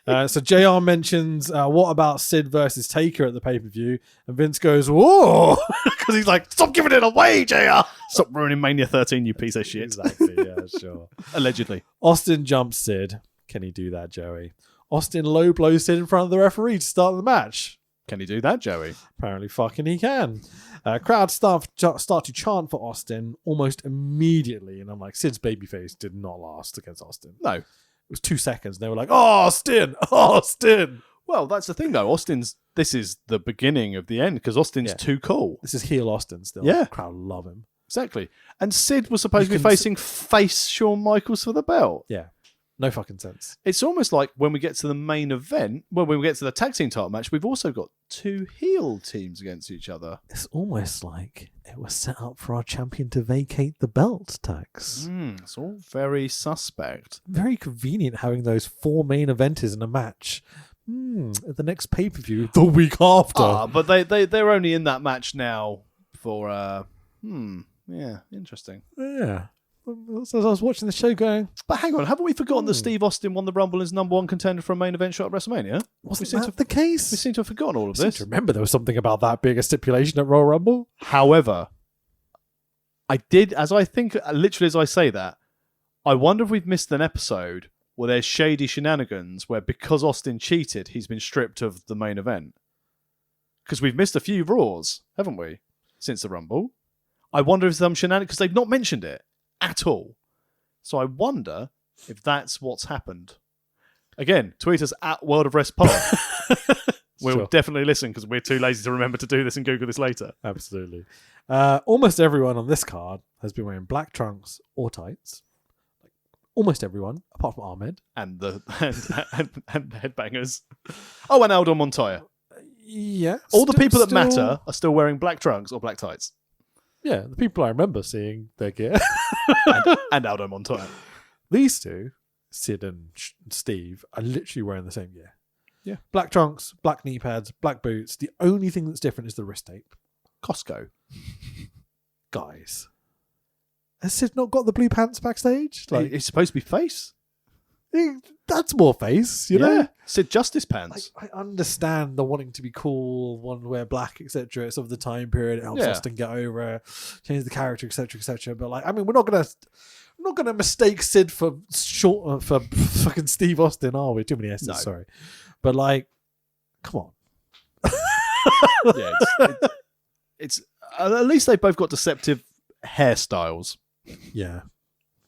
Yeah. So JR mentions, what about Sid versus Taker at the pay-per-view? And Vince goes, whoa! Because he's like, stop giving it away, JR! Stop ruining Mania 13, you piece of shit. Exactly, yeah, sure. Allegedly. Austin jumps Sid. Can he do that, Joey? Austin low blows Sid in front of the referee to start the match. Can he do that, Joey? Apparently fucking he can. Crowd start to chant for Austin almost immediately. And I'm like, Sid's babyface did not last against Austin. No. It was 2 seconds. And they were like, Austin! Well, that's the thing, though. This is the beginning of the end because Austin's too cool. This is heel Austin still. Yeah. The crowd love him. Exactly. And Sid was supposed to be facing face Shawn Michaels for the belt. Yeah. No fucking sense. It's almost like when we get to the main event, when we get to the tag team title match, we've also got 2 heel teams against each other. It's almost like it was set up for our champion to vacate the belt, Tax. It's all very suspect. Very convenient having those 4 main eventers in a match. At the next pay-per-view, the week after. But they're only in that match now for yeah, interesting. Yeah. So I was watching the show going, But hang on, haven't we forgotten that Steve Austin won the Rumble as #1 contender for a main event shot at WrestleMania? wasn't that the case? We seem to have forgotten all of I seem this. to remember there was something about that being a stipulation at Royal Rumble. However, literally as I say that, I wonder if we've missed an episode where there's shady shenanigans where because Austin cheated, he's been stripped of the main event. Because we've missed a few Raws, haven't we, since the Rumble? I wonder if some shenanigans, because they've not mentioned it at all. So I wonder if that's what's happened. Again, tweet us at World of Rest Pod. We'll definitely listen because we're too lazy to remember to do this and Google this later. Absolutely. Almost everyone on this card has been wearing black trunks or tights. Almost everyone, apart from Ahmed. And the and headbangers. Oh, and Aldo Montoya. Yeah. All the people that matter are still wearing black trunks or black tights. Yeah, the people I remember seeing their gear. and Aldo Montoya. These two, Sid and Steve, are literally wearing the same gear. Yeah. Black trunks, black knee pads, black boots. The only thing that's different is the wrist tape. Costco. Guys. Has Sid not got the blue pants backstage? He's supposed to be face. That's more face, you know? Sid Justice pants. I understand the wanting to be cool, wanting to wear black, etc. It's of the time period. It helps Austin get over, change the character, etc., etc. But we're not gonna mistake Sid for fucking Steve Austin, are we? Too many S's, sorry. But come on. Yeah, it's at least they've both got deceptive hairstyles. Yeah,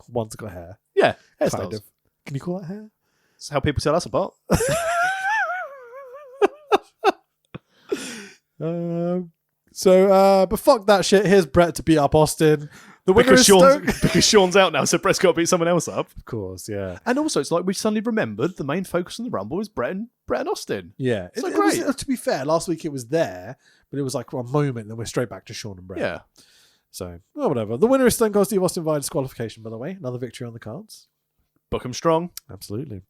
one's got hair. Yeah, hairstyles. Kind of. Can you call that hair? That's how people tell us apart. But fuck that shit. Here's Brett to beat up Austin. The winner is because Shawn's out now, so Brett's got to beat someone else up. Of course, yeah. And also, it's like we suddenly remembered the main focus on the Rumble is Brett and Austin. Yeah. It's great. To be fair, last week it was there, but it was like a moment, then we're straight back to Shawn and Brett. Yeah. So, whatever. The winner is Stone Cold Steve Austin via disqualification, by the way. Another victory on the cards. Book 'em strong. Absolutely.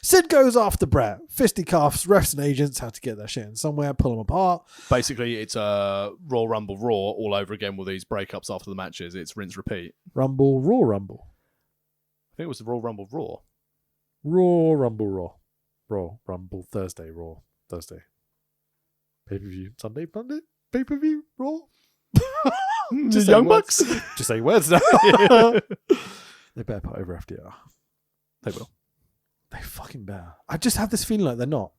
Sid goes after Brett. Fisticuffs, refs and agents have to get their shit in somewhere, pull them apart. Basically, it's a Royal Rumble Raw all over again with these breakups after the matches. It's rinse, repeat. Rumble, Raw Rumble. I think it was the Royal Rumble Raw. Raw Rumble, Raw. Raw Rumble, Thursday, Raw, Thursday. Pay-per-view, Sunday, Monday, pay-per-view, Raw. The Young Bucks? Just say words now. They better put over FDR. They will. They fucking better. I just have this feeling like they're not.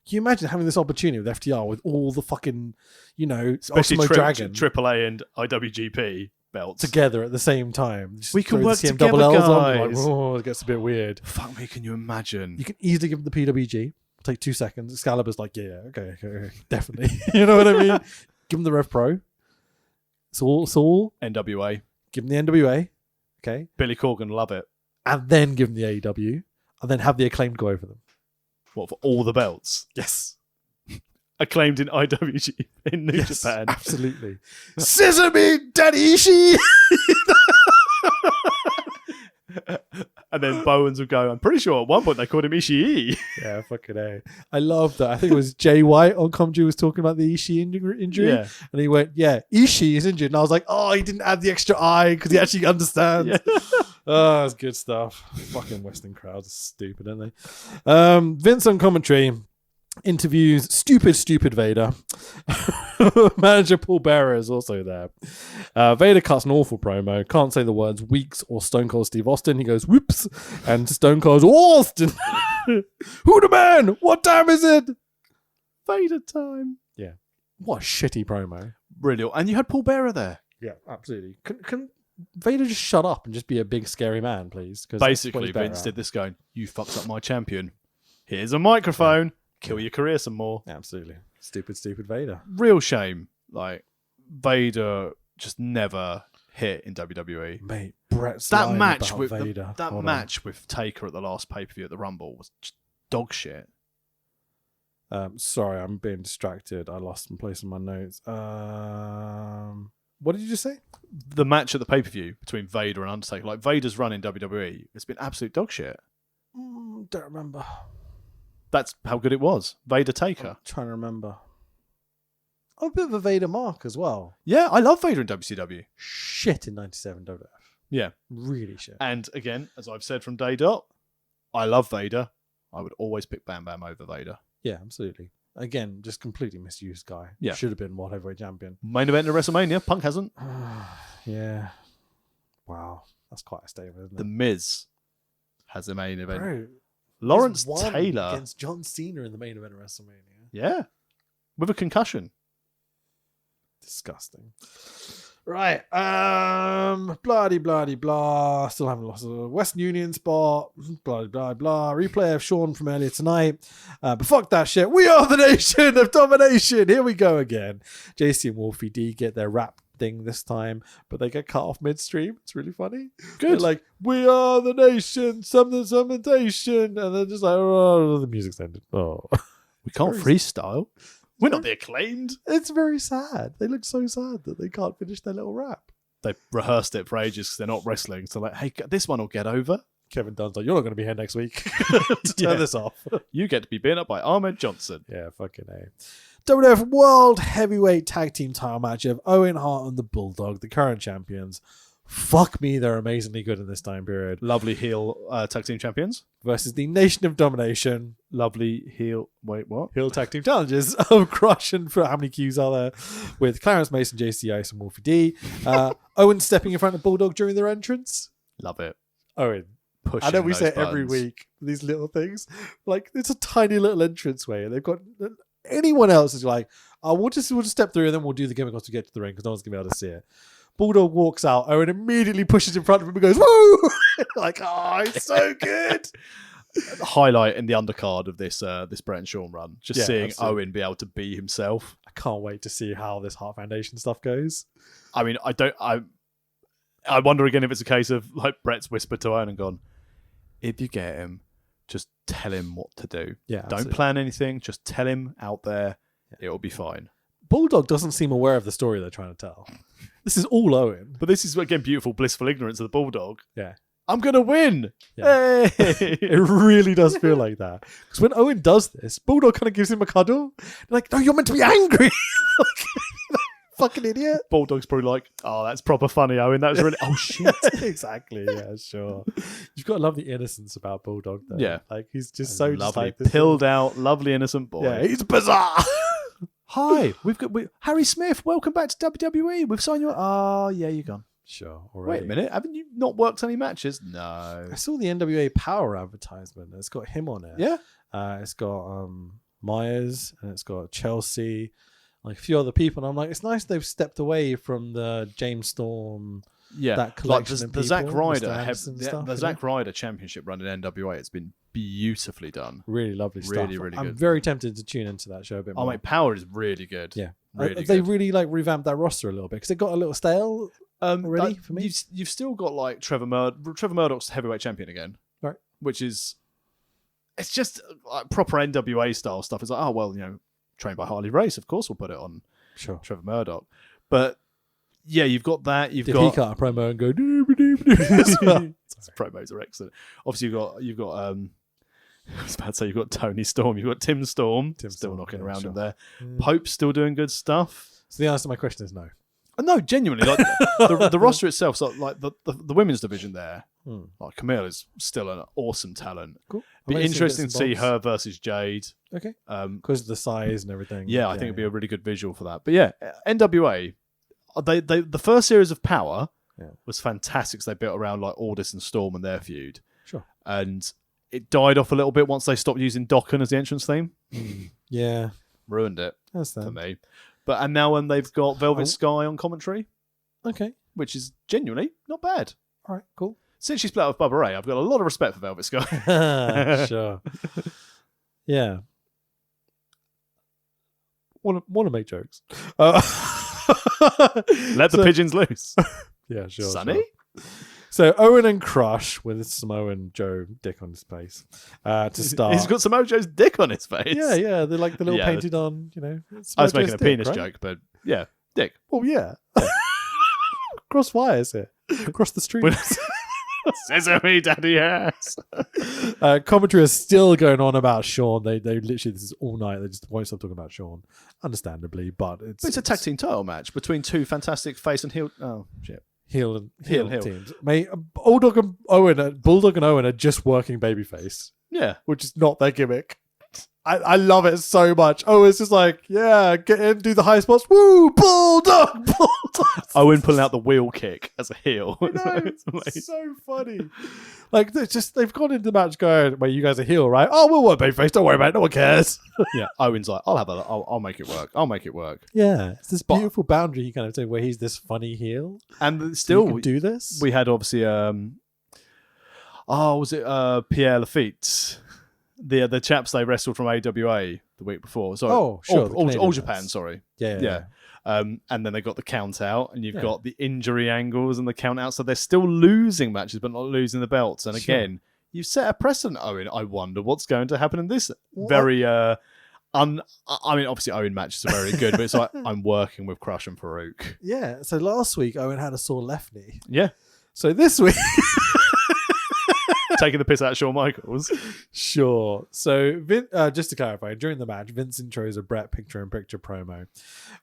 Can you imagine having this opportunity with FTR with all the fucking, Especially Ultimo Dragon AAA and IWGP belts. together at the same time? Just We can throw the work CM together, double Ls on, guys. it gets a bit weird. Fuck me, can you imagine? You can easily give them the PWG. Take 2 seconds. Excalibur's like, yeah, okay, definitely. You know what I mean? Give them the Rev Pro. It's all. NWA. Give them the NWA. Okay. Billy Corgan, love it. And then give them the AEW. And then have the Acclaimed go over them. What, for all the belts? Yes. Acclaimed in IWG in New Japan. Absolutely. Scissor me, Daddy Ishii! And then Bowens would go, I'm pretty sure at one point they called him Ishii. Yeah, fucking A. I love that. I think it was Jay White on commentary was talking about the Ishii injury. Yeah. And he went, yeah, Ishii is injured. And I was like, oh, he didn't add the extra I because he actually understands. Yeah. Oh, that's good stuff. Fucking Western crowds are stupid, aren't they? Vince on commentary interviews stupid Vader. Manager Paul Bearer is also there. Vader cuts an awful promo. Can't say the words Weeks or Stone Cold Steve Austin. He goes, whoops. And Stone Cold Austin. Who the man? What time is it? Vader time. Yeah. What a shitty promo. Brilliant. And you had Paul Bearer there. Yeah, absolutely. Can Vader just shut up and just be a big scary man, please? 'Cause Basically, Vince did this going, you fucked up my champion. Here's a microphone. Yeah. Kill your career some more. Absolutely. Stupid Vader. Real shame. Like, Vader just never hit in WWE. Mate, Brett's that lying match about with Vader. that match with Taker at the last pay-per-view at the Rumble was just dog shit. Sorry, I'm being distracted. I lost some place in my notes. What did you just say? The match at the pay-per-view between Vader and Undertaker. Like, Vader's run in WWE, it's been absolute dog shit. Don't remember. That's how good it was. Vader Taker. I'm trying to remember. I'm a bit of a Vader mark as well. Yeah, I love Vader in WCW. Shit in 97 WWF. Yeah. Really shit. And again, as I've said from day dot, I love Vader. I would always pick Bam Bam over Vader. Yeah, absolutely. Again, just completely misused guy. Yeah. Should have been World Heavyweight Champion. Main event of WrestleMania. Punk hasn't. Yeah. Wow. That's quite a statement, isn't it? The Miz has the main event. Bro, Lawrence he's won Taylor against John Cena in the main event of WrestleMania. Yeah. With a concussion. Disgusting. Right. Bloody blah. Still haven't lost a Western Union spot. Blah. Replay of Shawn from earlier tonight. But fuck that shit. We are the nation of domination. Here we go again. JC and Wolfie D get their rap thing this time, but they get cut off midstream. It's really funny. Good. They're like, we are the nation, summonation. And they're just like, oh, the music's ended. Oh. We can't freestyle. We're not the Acclaimed. It's very sad. They look so sad that they can't finish their little rap. They rehearsed it for ages because they're not wrestling. So like, hey, this one will get over. Kevin Dunn's like, you're not going to be here next week to turn this off. You get to be beaten up by Ahmed Johnson. Yeah, fucking A. WWF World Heavyweight Tag Team title match of Owen Hart and the Bulldog, the current champions. Fuck me, they're amazingly good in this time period. Lovely heel tag team champions. Versus the Nation of Domination. Lovely heel. Wait, what? Heel tag team challenges of Crush and for how many Qs are there? With Clarence Mason, JC Ice, and Wolfie D. Owen stepping in front of Bulldog during their entrance. Love it. Owen. Pushing I know we those say it every buttons. week, these little things. Like, it's a tiny little entranceway. They've got... Anyone else is like, we'll just step through and then we'll do the gimmick once we get to the ring because no one's going to be able to see it. Bulldog walks out. Owen immediately pushes in front of him and goes, woo! Like, oh, it's so good. The highlight in the undercard of this Brett and Shawn run. Just seeing absolutely. Owen be able to be himself. I can't wait to see how this Heart Foundation stuff goes. I mean, I wonder again if it's a case of like Brett's whispered to Owen and gone, if you get him, just tell him what to do. Yeah, Don't absolutely. plan anything. Just tell him out there. It'll be fine. Bulldog doesn't seem aware of the story they're trying to tell. This is all Owen. But this is, again, beautiful, blissful ignorance of the Bulldog. Yeah. I'm gonna win. Yeah. Hey! It really does feel like that. Because when Owen does this, Bulldog kind of gives him a cuddle. Like, no, you're meant to be angry. Fucking idiot. Bulldog's probably like, oh, that's proper funny, Owen. That was really. Oh shit. Exactly. Yeah, sure. You've got to love the innocence about Bulldog, though. Yeah. Like he's just so just lovely, like this pilled out, lovely innocent boy. Yeah, he's bizarre. Hi, we've got Harry Smith. Welcome back to WWE. We've signed you. Oh yeah, you're gone. Sure. Wait Already. a minute. Haven't you not worked any matches? No. I saw the NWA Power advertisement. It's got him on it. Yeah. It's got Myers and it's got Chelsea, like a few other people. And I'm like, it's nice they've stepped away from the James Storm. Yeah, that collection like of the Zack people, Ryder, Mr. Anderson and stuff, the you Zack Ryder Championship run in NWA. It's been beautifully done. Really lovely stuff. Really, really I'm good. very tempted to tune into that show a bit more. Oh, mate, Power is really good. Yeah, really they good. really like revamped that roster a little bit because it got a little stale already for me. You've still got like Trevor Murdoch's heavyweight champion again, Right. Which is it's just like proper NWA style stuff. It's like, oh well, trained by Harley Race, of course we'll put it on Sure. Trevor Murdoch, but. Yeah, you've got that. You've Did got he cut a promo and go doo-ba-doo-ba-doo as well? promos are excellent. Obviously, you've got. I was about to say you've got Tony Storm. You've got Tim Storm. Still Storm, knocking yeah, around sure. in there. Pope's still doing good stuff. So the answer to my question is no. No, genuinely, like the roster itself. So like the women's division there, like Camille is still an awesome talent. Cool. Be I've only seen interesting to bits see and her versus Jade. Okay. Because of the size and everything. Yeah, I think it'd be a really good visual for that. But yeah, NWA. They the first series of Power was fantastic. 'Cause they built around like Aldis and Storm and their feud. Sure. And it died off a little bit once they stopped using Dokken as the entrance theme. Yeah. Ruined it That's for that. me. But and now when they've got Velvet Sky on commentary, Okay. which is genuinely not bad. All right. Cool. Since she split up with Bubba Ray, I've got a lot of respect for Velvet Sky. Sure. Yeah. Want to make jokes? Let the pigeons loose. Yeah, sure. Sonny? Sure. So Owen and Crush with Samoan Joe dick on his face to start. He's got Samoa Joe's dick on his face. Yeah. They're like the little Yeah. painted on, I was making Joe's a dick, penis right? joke, but yeah, dick. Oh yeah. Cross wires here. Across the street. Sesame daddy ass. Commentary is still going on about Shawn. They literally, this is all night. They just won't stop talking about Shawn. Understandably, but It's a tag team title match between two fantastic face and heel. Oh shit! heel Heel. teams. Mate, Bulldog and Owen are just working babyface, Yeah, which is not their gimmick. I love it so much. Oh, it's just like, yeah, get in, do the high spots. Woo, Bulldog. Owen pulling out the wheel kick as a heel. I know, it's so funny. Like they've gone into the match going, "Wait, you guys are heel, right? Oh, we'll work babyface. Don't worry about it. No one cares." Yeah, Owen's like, I'll make it work. I'll make it work. Yeah, it's this beautiful boundary he kind of did where he's this funny heel. And So still, you can do this. we had obviously, was it Pierre Lafitte? The chaps they wrestled from AWA the week before. Sorry. Oh, sure, the All Canadian Japan, guys. sorry. Yeah. And then they got the count out, and you've Yeah. got the injury angles and the count out. So they're still losing matches, but not losing the belts. And Sure. again, you've set a precedent, Owen. I wonder what's going to happen in this very. I mean, obviously Owen matches are very good, but it's like I'm working with Crush and Farouk. Yeah. So last week Owen had a sore left knee. Yeah, So this week, taking the piss out of Shawn Michaels. sure. So just to clarify, during the match, Vince intros a Brett picture-in-picture promo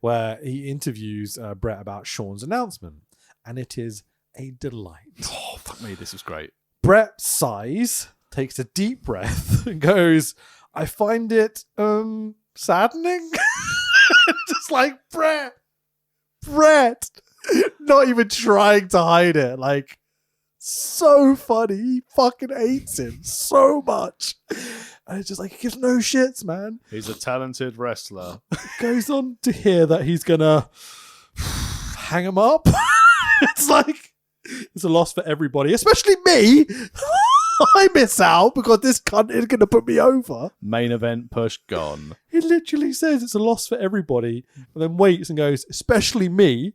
where he interviews Brett about Shawn's announcement, and it is a delight. Oh, fuck me, this was great. Brett sighs, takes a deep breath, and goes, "I find it saddening." Just like Brett, not even trying to hide it. Like, so funny. He fucking hates him so much. And it's just like, he gives no shits, man. He's a talented wrestler. Goes on to hear that he's gonna hang him up. It's like, it's a loss for everybody, especially me. I miss out because this cunt is gonna put me over. Main event push gone. He literally says it's a loss for everybody, and then waits and goes, especially me.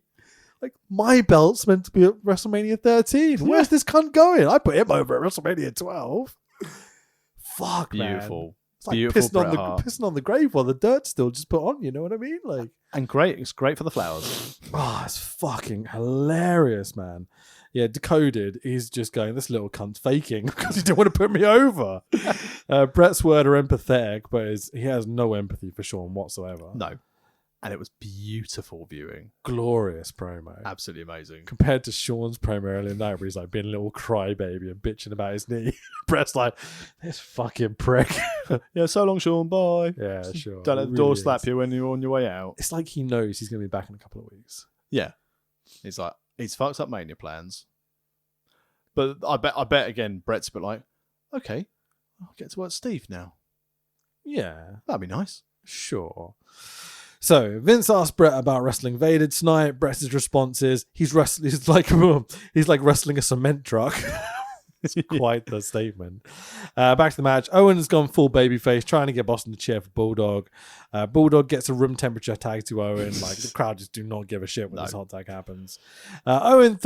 Like, my belt's meant to be at WrestleMania 13. Where's this cunt going? I put him over at WrestleMania 12. Fuck, Beautiful. It's like Beautiful Bret pissing Hart. pissing on the grave while the dirt's still just put on. You know what I mean? Like, And great. It's great for the flowers. oh, it's fucking hilarious, man. Yeah, Decoded is just going, this little cunt's faking because he didn't want to put me over. Bret's word are empathetic, but he has no empathy for Shawn whatsoever. No. And it was beautiful viewing. Glorious promo. Absolutely amazing. Compared to Shawn's promo earlier in the night where he's like being a little crybaby and bitching about his knee. Bret's like, this fucking prick. Yeah, so long, Shawn. Bye. Yeah, sure. Don't let the door slap you when you're on your way out. It's like he knows he's going to be back in a couple of weeks. Yeah. He's like, he's fucked up Mania plans. But I bet again, Bret's a bit like, okay, I'll get to work Steve now. Yeah. That'd be nice. Sure. So Vince asked Bret about wrestling Vader tonight. Bret's response is he's like wrestling a cement truck. It's quite the statement. Back to the match. Owen has gone full babyface, trying to get Boston the chair for Bulldog. Bulldog gets a room temperature tag to Owen. Like, the crowd just do not give a shit when this hot tag happens. Owen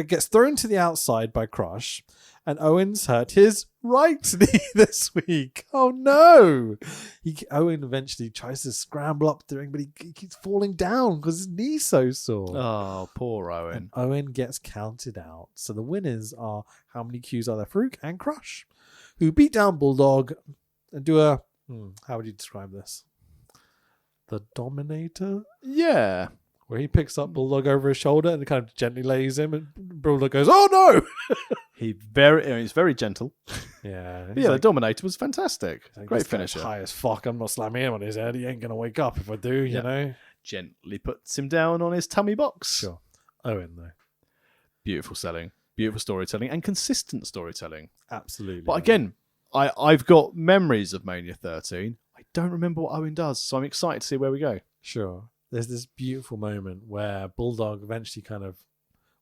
gets thrown to the outside by Crush, and Owen's hurt his right knee this week. Oh no! Owen eventually tries to scramble up the ring, but he keeps falling down because his knee's so sore. Oh, poor Owen. And Owen gets counted out. So the winners are, how many Qs are there? Farouk and Crush, who beat down Bulldog and do a, how would you describe this? The Dominator? Yeah. Where he picks up Bulldog over his shoulder and kind of gently lays him, and Bulldog goes, "Oh no!" He's very gentle. Yeah. But yeah, the Dominator was fantastic. Like, Great this guy's finisher. high as fuck. I'm not slamming him on his head. He ain't gonna wake up if I do. You know. Gently puts him down on his tummy box. Sure. Owen though. Beautiful selling, beautiful storytelling, and consistent storytelling. Absolutely. But again, I've got memories of Mania 13. I don't remember what Owen does, so I'm excited to see where we go. Sure. There's this beautiful moment where Bulldog eventually kind of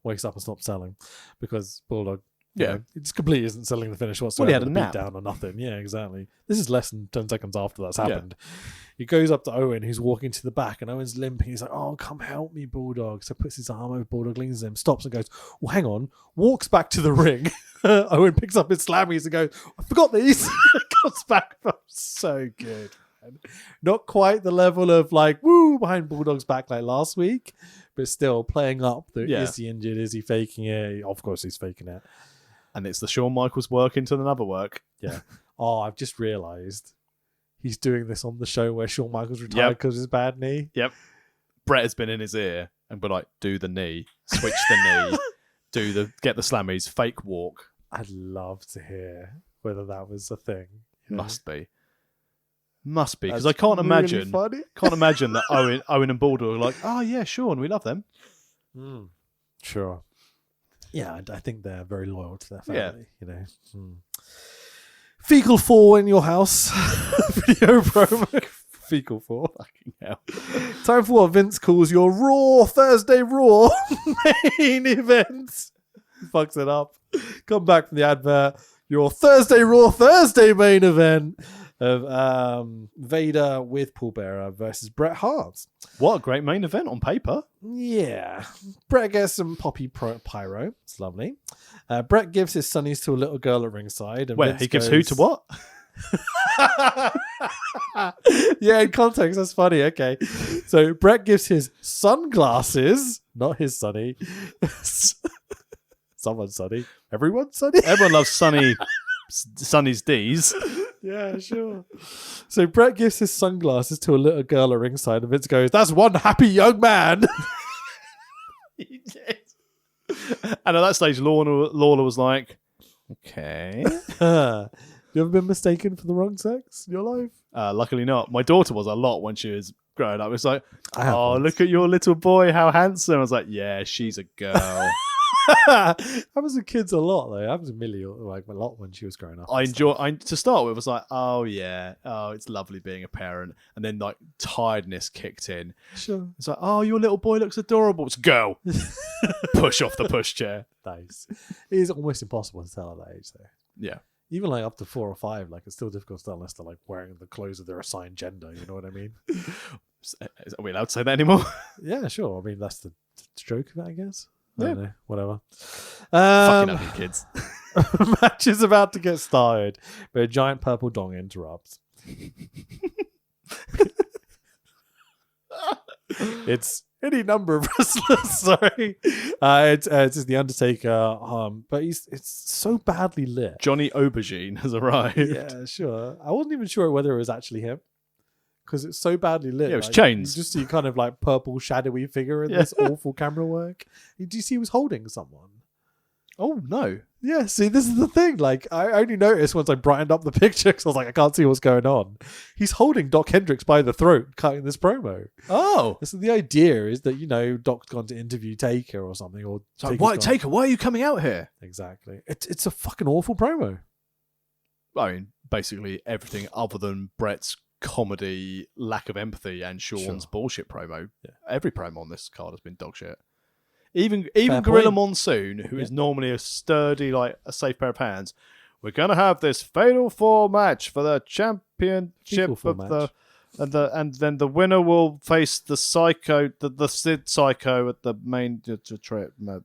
wakes up and stops selling because Bulldog, you know, it just completely isn't selling the finish whatsoever. Well, he had a nap. Beat down or nothing. Yeah, exactly. This is less than 10 seconds after that's happened. He goes up to Owen, who's walking to the back, and Owen's limping. He's like, "Oh, come help me, Bulldog." So puts his arm over Bulldog, leans him, stops and goes, "Well, hang on," walks back to the ring. Owen picks up his slammies and goes, "I forgot these." Comes back. So good. Not quite the level of like woo behind Bulldog's back like last week, but still playing up the is he injured, is he faking it? Of course he's faking it. And it's the Shawn Michaels work into another work. Yeah. Oh, I've just realised he's doing this on the show where Shawn Michaels retired because of his bad knee. Yep. Bret has been in his ear and been like, do the knee, switch the knee, get the slammies, fake walk. I'd love to hear whether that was a thing. Must be, because I can't imagine. Can't imagine that Owen and Bulldog are like, oh yeah, Shawn, we love them. Sure. Yeah, I think they're very loyal to their family. You know, Fecal 4 in your house video promo. Fecal 4. Fucking hell. Time for what Vince calls your Raw Thursday Raw main event. He fucks it up. Come back from the advert. Your Thursday Raw Thursday main event of Vader with Paul Bearer versus Bret Hart. What a great main event on paper. Yeah. Bret gets some poppy pyro. It's lovely. Bret gives his sunnies to a little girl at ringside. And Wait, Vince he gives goes, who to what? Yeah, in context, that's funny. Okay. So Bret gives his sunglasses, not his sunny. Someone's sunny. Everyone's sunny. Everyone loves Sonny's D's. Yeah, sure. So Bret gives his sunglasses to a little girl at ringside, and Vince goes, "That's one happy young man." He did. And at that stage, Lawler was like, "Okay." You ever been mistaken for the wrong sex in your life? Luckily not. My daughter was a lot when she was growing up. It's like, "Oh, look at your little boy, how handsome." I was like, "Yeah, she's a girl." Happens with kids a lot though. Happens with Millie like a lot when she was growing up. To start with, it was like, oh yeah, it's lovely being a parent, and then like tiredness kicked in. Sure. It's like, oh, your little boy looks adorable. It's go. Push off the pushchair. Nice. It is almost impossible to tell at that age though. Yeah. Even like up to 4 or 5, like it's still difficult to tell unless they're like wearing the clothes of their assigned gender. You know what I mean? Are we allowed to say that anymore? Yeah, sure. I mean, that's the joke of it, I guess. I don't know. Whatever. Fucking ugly kids. Match is about to get started, but a giant purple dong interrupts. It's any number of wrestlers. Sorry, it's just the Undertaker. But it's so badly lit. Johnny Aubergine has arrived. Yeah, sure. I wasn't even sure whether it was actually him because it's so badly lit. Yeah, it was like, chains. You just see kind of like purple shadowy figure in this awful camera work. Do you see he was holding someone? Oh no. Yeah, see, this is the thing. Like, I only noticed once I brightened up the picture because I was like, I can't see what's going on. He's holding Doc Hendricks by the throat, cutting this promo. Oh. So the idea is that, Doc's gone to interview Taker or something. Or So Taker, why are you coming out here? Exactly. It's a fucking awful promo. I mean, basically everything other than Brett's comedy, lack of empathy, and Shawn's bullshit promo. Yeah. Every promo on this card has been dog shit. Even Gorilla Monsoon, who is normally a sturdy, like a safe pair of hands, we're gonna have this fatal 4 match for the championship and then the winner will face the Psycho, the Sid Psycho at the main match.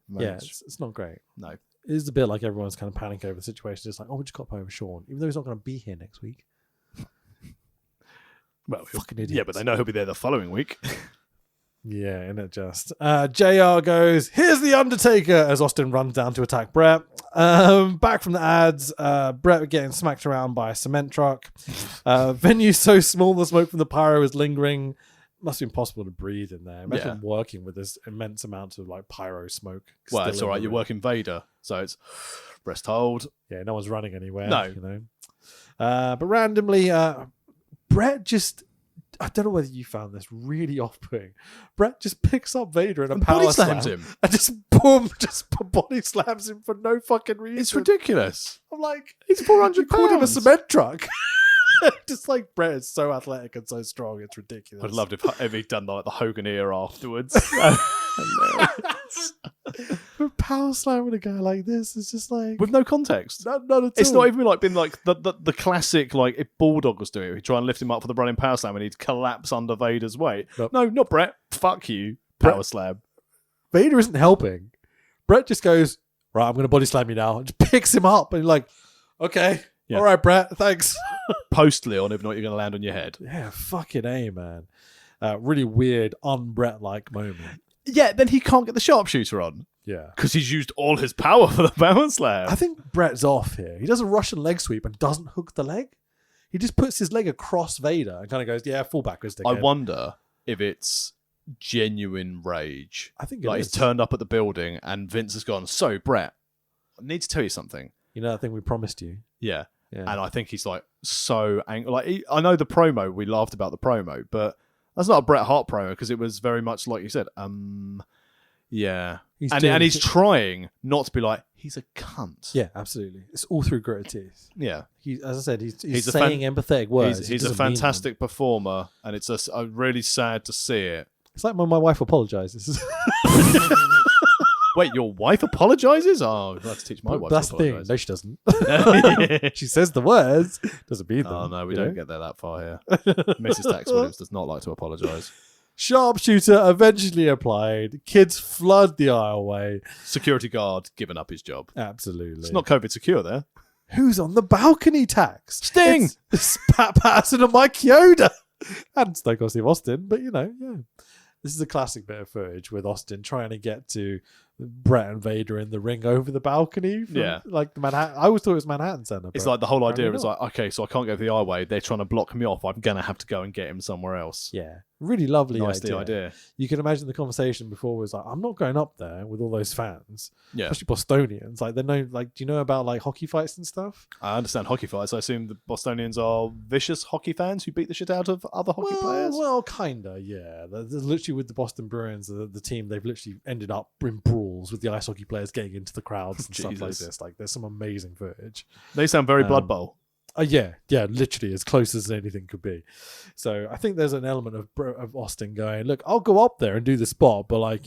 Yeah, it's not great. No, it is a bit like everyone's kind of panicking over the situation. It's like, oh, we just got over Shawn, even though he's not going to be here next week. Well, fucking idiots. yeah, but they know he'll be there the following week. Yeah, and it just JR goes, here's the Undertaker as Austin runs down to attack Brett. Back from the ads, Brett getting smacked around by a cement truck. Venue's so small the smoke from the pyro is lingering. Must be impossible to breathe in there. Imagine working with this immense amount of like pyro smoke. Well, it's all right. You're working Vader, so it's rest hold. Yeah, no one's running anywhere. No, but randomly, Brett just. I don't know whether you found this really off-putting. Brett just picks up Vader in a power slam him. and just boom, just body slams him for no fucking reason. It's ridiculous. I'm like, he's 400 you called him a cement truck. Just like Brett is so athletic and so strong, it's ridiculous. I'd loved if he'd done like the Hogan ear afterwards. But power slamming a guy like this is just like with no context. None at all. It's not even like been like the classic like if Bulldog was doing it, he'd try and lift him up for the running power slam and he'd collapse under Vader's weight. Nope. No, not Brett. Fuck you. Power slam. Vader isn't helping. Brett just goes, right, I'm gonna body slam you now, and just picks him up and you're like, okay. Yeah. All right, Brett, thanks. Post Leon, if not, you're going to land on your head. Yeah, fucking A, man. Really weird, un-Brett-like moment. Yeah, then he can't get the sharpshooter on. Yeah. Because he's used all his power for the power slam. I think Brett's off here. He does a Russian leg sweep and doesn't hook the leg. He just puts his leg across Vader and kind of goes, yeah, fall backwards. I wonder if it's genuine rage. I think he's turned up at the building and Vince has gone, so, Brett, I need to tell you something. You know that thing we promised you? Yeah. And I think he's like so angry. Like I know the promo, we laughed about the promo, but that's not a Bret Hart promo because it was very much like you said. Yeah, and he's trying not to be like he's a cunt. Yeah, absolutely. It's all through gritted teeth. Yeah, as I said, he's saying empathetic words. He's a fantastic performer, and it's really sad to see it. It's like when my wife apologizes. Wait, your wife apologizes? Oh, I'd have to teach my wife that's to the apologize. thing. No, she doesn't. She says the words, doesn't mean them. Oh, no, we don't get there that far here. Mrs. Tex Williams does not like to apologize. Sharpshooter eventually applied. Kids flood the aisleway. Security guard giving up his job. Absolutely. It's not COVID secure there. Who's on the balcony tax? Sting! It's Pat Patterson and Mike Yoda. And Stone Cold Steve Austin, but yeah. This is a classic bit of footage with Austin trying to get to Brett and Vader in the ring over the balcony. From, like the Manhattan. I always thought it was Manhattan Center. It's like the whole idea is like, okay, so I can't go the aisleway. They're trying to block me off. I'm going to have to go and get him somewhere else. Yeah. Really lovely idea. You can imagine the conversation before was like, I'm not going up there with all those fans. Yeah. Especially Bostonians. Like, they know, like, do you know about like hockey fights and stuff? I understand hockey fights. I assume the Bostonians are vicious hockey fans who beat the shit out of other hockey players. Well, kinda, yeah. There's literally with the Boston Bruins, the team, they've literally ended up in brawls with the ice hockey players getting into the crowds and stuff like this. Like, there's some amazing footage. They sound very Blood Bowl. Yeah, literally as close as anything could be. So I think there's an element of Austin going, look, I'll go up there and do the spot, but like,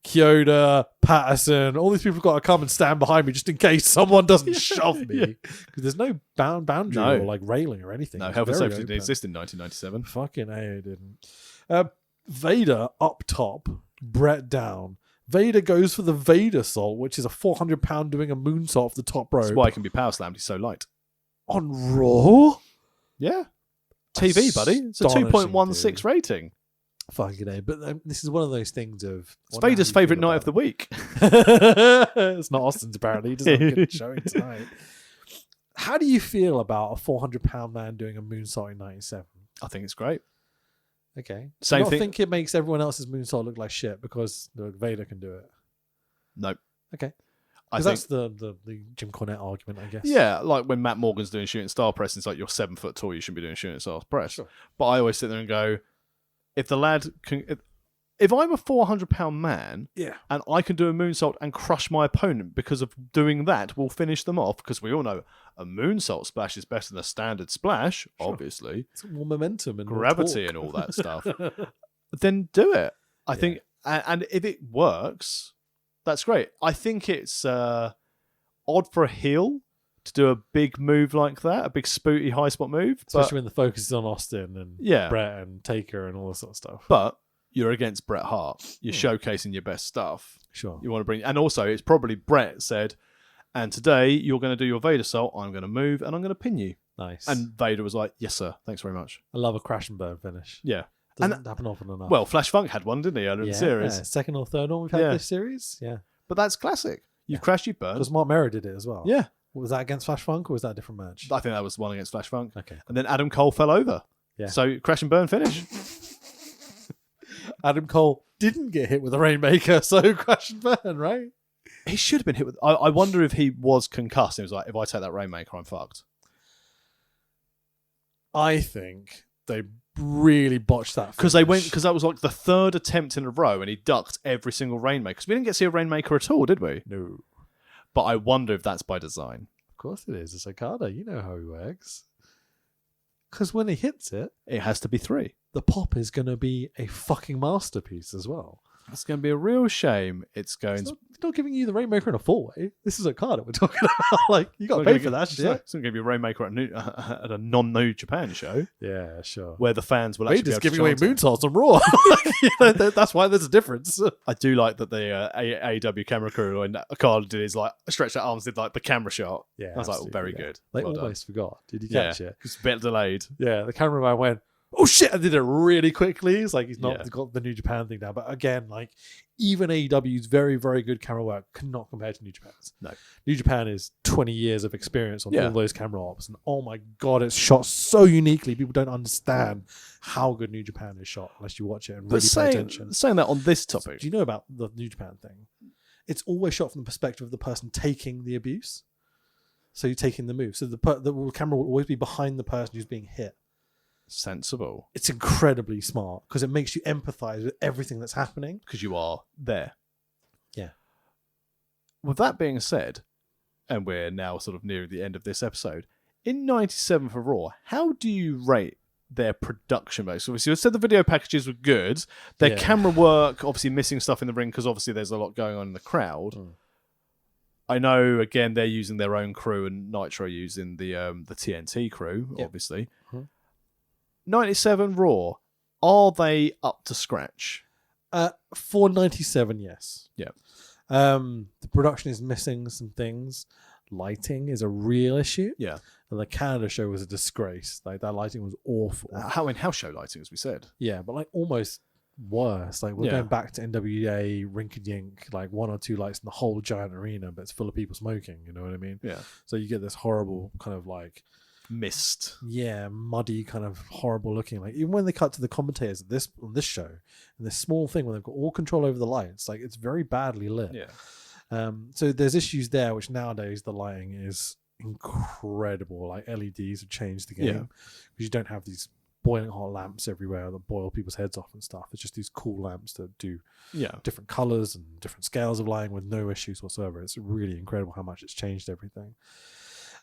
Kyoto, Patterson, all these people have got to come and stand behind me just in case someone doesn't shove me. Because there's no boundary or like railing or anything. No, health and safety didn't exist in 1997. Fucking A, it didn't. Vader up top, Brett down. Vader goes for the Vader salt, which is a 400-pound doing a moonsault off the top rope. That's why he can be power slammed. He's so light. On Raw? Yeah. TV, buddy. It's a Astonishing, 2.16 dude. rating. Fucking A. But this is one of those things of... It's Vader's favourite night of the week. It's not Austin's, apparently. He doesn't have a good showing tonight. How do you feel about a 400-pound man doing a moonsault in 97? I think it's great. Okay. Same I don't thing. think it makes everyone else's moonsault look like shit because Vader can do it. No. Okay. I Because think, that's the Jim Cornette argument, I guess. yeah, like when Matt Morgan's doing shooting star press, it's like you're 7 foot tall, you shouldn't be doing shooting star press. Sure. But I always sit there and go, if the lad can, if I'm a 400-pound man, Yeah. and I can do a moonsault and crush my opponent because of doing that, we'll finish them off because we all know a moonsault splash is better than a standard splash, obviously. It's more momentum and more Gravity torque. and all that stuff. Then do it. I think, and if it works, that's great. I think it's odd for a heel to do a big move like that, a big spooty high spot move. Especially when the focus is on Austin and Yeah. Brett and Taker and all this sort of stuff. But you're against Bret Hart. You're showcasing your best stuff. Sure. You want to bring, and also it's probably Bret said, and today you're going to do your Vader salt. I'm going to move and I'm going to pin you. Nice. And Vader was like, "Yes, sir. Thanks very much." I love a crash and burn finish. Yeah. Doesn't happen often enough. Well, Flash Funk had one, didn't he, earlier in the series? Second or third one we've had Yeah. this series. Yeah. But that's classic. You crash, you burn. Because Mark Merrow did it as well. Yeah. Was that against Flash Funk or was that a different match? I think that was one against Flash Funk. Okay. And then Adam Cole fell over. Yeah. So crash and burn finish. Adam Cole didn't get hit with a Rainmaker, so crash and burn, right? He should have been hit with. I wonder if he was concussed. He was like, if I take that Rainmaker, I'm fucked. I think they really botched that Because finish. that was like the third attempt in a row, and he ducked every single Rainmaker. Because we didn't get to see a Rainmaker at all, did we? No. But I wonder if that's by design. Of course it is. It's Okada. You know how he works. Because when he hits it, It has to be 3. the pop is going to be a fucking masterpiece as well. It's going to be a real shame. It's going It's to. not giving you the Rainmaker in a 4-way. This is Okada we're talking about. Like, you got to pay for that shit. It's going to give you a Rainmaker at a non-New Japan show Yeah, sure. where the fans will actually Vader's be able giving away to chant it. moonsaults on Raw. You know, that's why there's a difference. I do like that the AEW camera crew and Okada did his like stretched out arms, did like the camera shot. Yeah, I was like, absolutely, very yeah. good. They Well done. almost forgot. Did you Yeah, catch it? it's a bit delayed. Yeah, the cameraman went, oh shit, I did it really quickly. It's like he's not Yeah. got the New Japan thing down. But again, like, even AEW's very, very good camera work cannot compare to New Japan's. No. New Japan is 20 years of experience on Yeah. all those camera ops. And oh my God, it's shot so uniquely. People don't understand how good New Japan is shot unless you watch it and really pay attention. saying that on this topic, Do you know about the New Japan thing? It's always shot from the perspective of the person taking the abuse. So you're taking the move. So the camera will always be behind the person who's being hit. sensible It's incredibly smart because it makes you empathize with everything that's happening. because you are there. Yeah. With that being said, and we're now sort of nearing the end of this episode, in 97 for Raw, how do you rate their production base? Obviously, you said the video packages were good. Their Yeah. camera work, obviously missing stuff in the ring because obviously there's a lot going on in the crowd. I know, again, they're using their own crew and Nitro using the TNT crew, Yep. obviously. Mhm. 97 Raw, are they up to scratch? For 97, yes. Yeah. The production is missing some things. Lighting is a real issue. Yeah. And the Canada show was a disgrace. Like, that lighting was awful. How in house show lighting, as we said. Yeah, but like almost worse. Like, we're Yeah. going back to NWA, rink-a-dink, like 1 or 2 lights in the whole giant arena, but it's full of people smoking. You know what I mean? Yeah. So you get this horrible kind of like, Mist. yeah, muddy, kind of horrible looking. Like, even when they cut to the commentators on this show, and this small thing where they've got all control over the lights, like, it's very badly lit. Yeah. So there's issues there, which nowadays the lighting is incredible. Like, LEDs have changed the game Yeah. because you don't have these boiling hot lamps everywhere that boil people's heads off and stuff. It's just these cool lamps that do Yeah. different colors and different scales of lighting with no issues whatsoever. It's really incredible how much it's changed everything.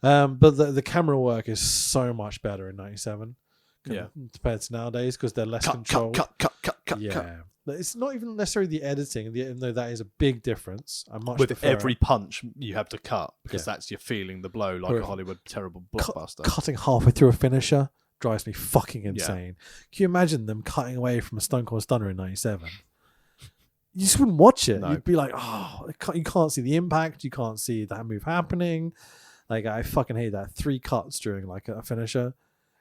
But the camera work is so much better in 97 Yeah. compared to nowadays because they're less Cut. controlled. Yeah. Yeah. But it's not even necessarily the editing, even though that is a big difference. I much With prefer every punch you have to cut because Yeah. that's you're feeling the blow like Or a Hollywood terrible Cut- blockbuster. cutting halfway through a finisher drives me fucking insane. Can you imagine them cutting away from a Stone Cold Stunner in 97? you just wouldn't watch it. No. You'd be like, oh, you can't see the impact. You can't see that move happening. Like, I fucking hate that. 3 cuts during like a finisher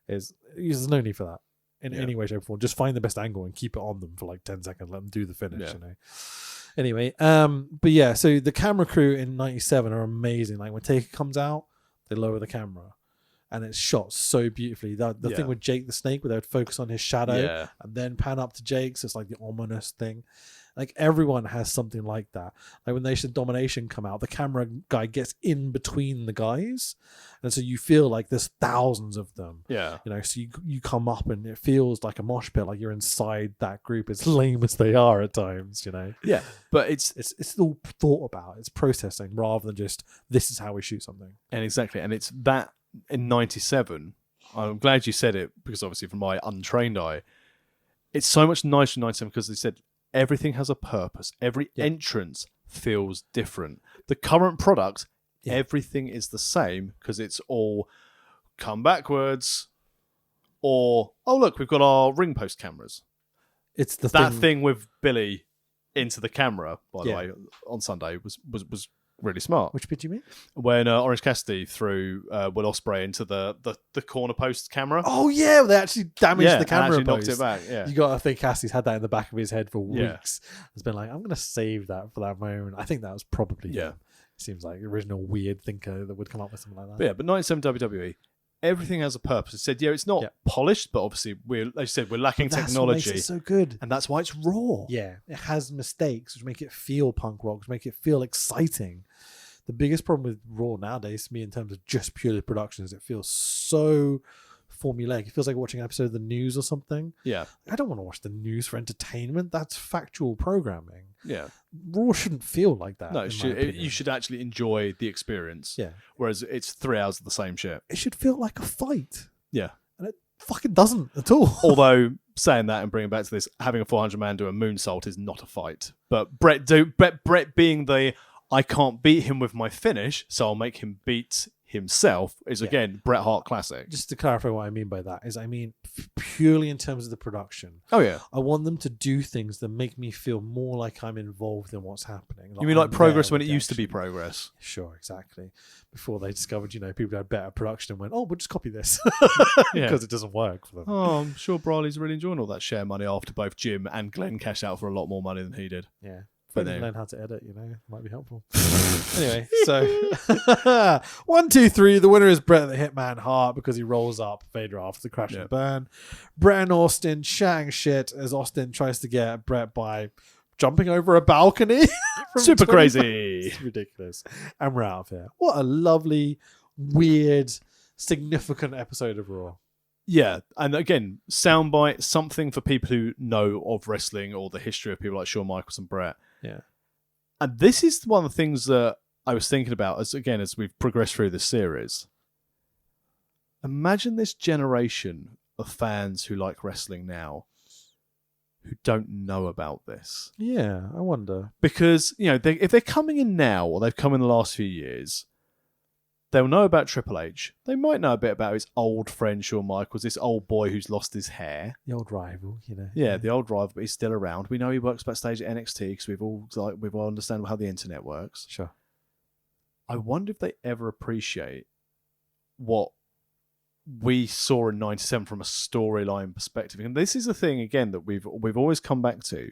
there's no need for that in any way, shape, or form. Just find the best angle and keep it on them for like 10 seconds. Let them do the finish, you know. Anyway, but yeah, so the camera crew in 97 are amazing. Like when Taker comes out, they lower the camera. And it's shot so beautifully. The thing with Jake the Snake, where they would focus on his shadow and then pan up to Jake, so it's like the ominous thing. Like everyone has something like that. Like when Nation of Domination come out, the camera guy gets in between the guys, and so you feel like there's thousands of them. Yeah, you know. So you come up and it feels like a mosh pit, like you're inside that group. As lame as they are at times, you know. Yeah, but it's all thought about. It's processing rather than just this is how we shoot something. And exactly, and it's that. In 97, I'm glad you said it, because obviously from my untrained eye, it's so much nicer in 97 because they said everything has a purpose. Every entrance feels different. The current product, everything is the same because it's all come backwards or, oh, look, we've got our ring post cameras. It's the thing with Billy into the camera, by the way, on Sunday was really smart. Which bit do you mean? When Orange Cassidy threw Will Ospreay into the corner post camera. Oh yeah, they actually damaged the camera and post. knocked it back. Yeah, you got to think Cassidy's had that in the back of his head for weeks. It's been like, I'm going to save that for that moment. I think that was probably him. It seems like the original weird thinker that would come up with something like that. But 97 WWE, everything has a purpose. It said, it's not polished, but obviously we're lacking technology. What makes it so good, and that's why it's raw. Yeah, it has mistakes which make it feel punk rock, which make it feel exciting. The biggest problem with Raw nowadays, to me, in terms of just purely production, is it feels so formulaic. It feels like watching an episode of the news or something. Yeah. I don't want to watch the news for entertainment. That's factual programming. Yeah. Raw shouldn't feel like that. No, you should actually enjoy the experience. Yeah. Whereas it's 3 hours of the same shit. It should feel like a fight. Yeah. And it fucking doesn't at all. Although, saying that and bringing back to this, having a 400-man do a moonsault is not a fight. But Brett being the, I can't beat him with my finish, so I'll make him beat himself, is again Bret Hart classic. Just to clarify what I mean by that is, I mean purely in terms of the production. Oh yeah, I want them to do things that make me feel more like I'm involved in what's happening. You mean like Progress when it used to be Progress? Sure, exactly. Before they discovered, people had better production and went, oh, we'll just copy this because it doesn't work for them. Oh, I'm sure Briley's really enjoying all that share money after both Jim and Glenn cashed out for a lot more money than he did. Yeah. But learn how to edit, might be helpful. Anyway, so 1, 2, 3. The winner is Bret the Hitman Hart because he rolls up Vader after the crash and burn. Bret and Austin chatting shit as Austin tries to get Bret by jumping over a balcony. Super crazy. It's ridiculous. And we're out of here. What a lovely, weird, significant episode of Raw. Yeah, and again, soundbite, something for people who know of wrestling or the history of people like Shawn Michaels and Bret. Yeah. And this is one of the things that I was thinking about as we've progressed through this series. Imagine this generation of fans who like wrestling now who don't know about this. Yeah, I wonder. Because, if they're coming in now or they've come in the last few years, they'll know about Triple H. They might know a bit about his old friend Shawn Michaels, this old boy who's lost his hair. The old rival, Yeah, the old rival, but he's still around. We know he works backstage at NXT because we've all understand how the internet works. Sure. I wonder if they ever appreciate what we saw in 97 from a storyline perspective. And this is the thing, again, that we've always come back to.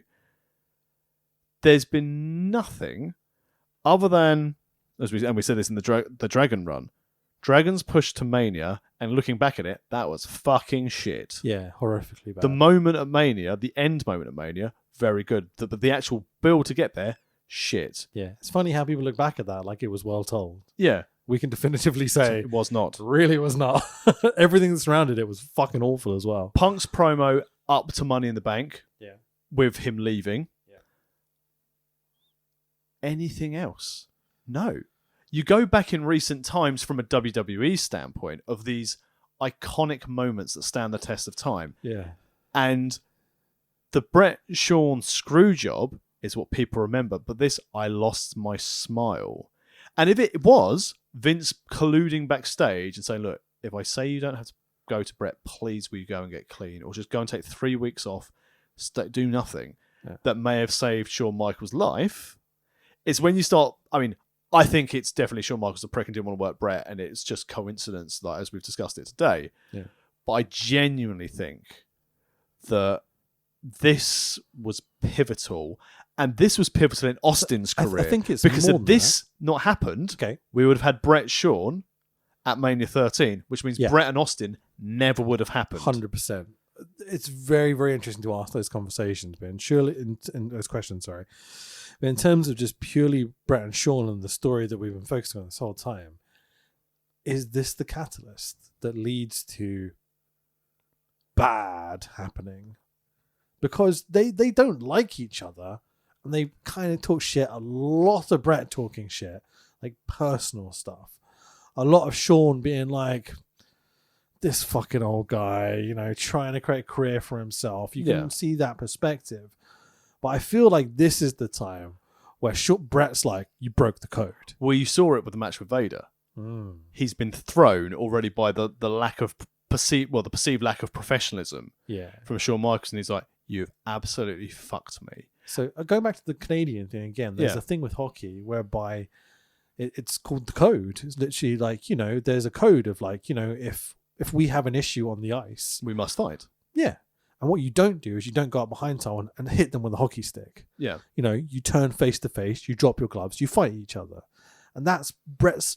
There's been nothing other than, we said this in the Dragon run, Dragon's push to Mania, and looking back at it, that was fucking shit. Yeah, horrifically bad. The moment at Mania, the end moment at Mania, very good. But the actual build to get there, shit. Yeah, it's funny how people look back at that like it was well told. Yeah. We can definitively say it was not. Really was not. Everything that surrounded it was fucking awful as well. Punk's promo up to Money in the Bank. Yeah. With him leaving. Yeah. Anything else? No. You go back in recent times from a WWE standpoint of these iconic moments that stand the test of time. Yeah. And the Bret Shawn screw job is what people remember. But this, I lost my smile. And if it was Vince colluding backstage and saying, look, if I say you don't have to go to Bret, please will you go and get clean? Or just go and take 3 weeks off, do nothing. that may have saved Shawn Michaels' life. It's when you start. I mean, I think it's definitely Shawn Michaels a prick and didn't want to work Brett, and it's just coincidence, like as we've discussed it today. Yeah. But I genuinely think that this was pivotal, and this was pivotal in Austin's career. I think it's because more if than this not happened, Okay. we would have had Brett Shawn at Mania 13, which means Yeah. Brett and Austin never would have happened. 100%. It's very, very interesting to ask those conversations, but surely in those questions, sorry. But in terms of just purely Brett and Shawn and the story that we've been focusing on this whole time, is this the catalyst that leads to bad happening? Because they don't like each other, and they kind of talk shit. A lot of Brett talking shit, like personal stuff. A lot of Shawn being like, this fucking old guy, trying to create a career for himself. You can see that perspective. But I feel like this is the time where Brett's like, you broke the code. Well, you saw it with the match with Vader. He's been thrown already by the lack of the perceived lack of professionalism from Shawn Michaels, and he's like, you've absolutely fucked me. So going back to the Canadian thing again, there's a thing with hockey whereby it's called the code. It's literally like, there's a code of like, if we have an issue on the ice, we must fight. Yeah. And what you don't do is you don't go up behind someone and hit them with a hockey stick. Yeah. You turn face to face, you drop your gloves, you fight each other. And that's Brett's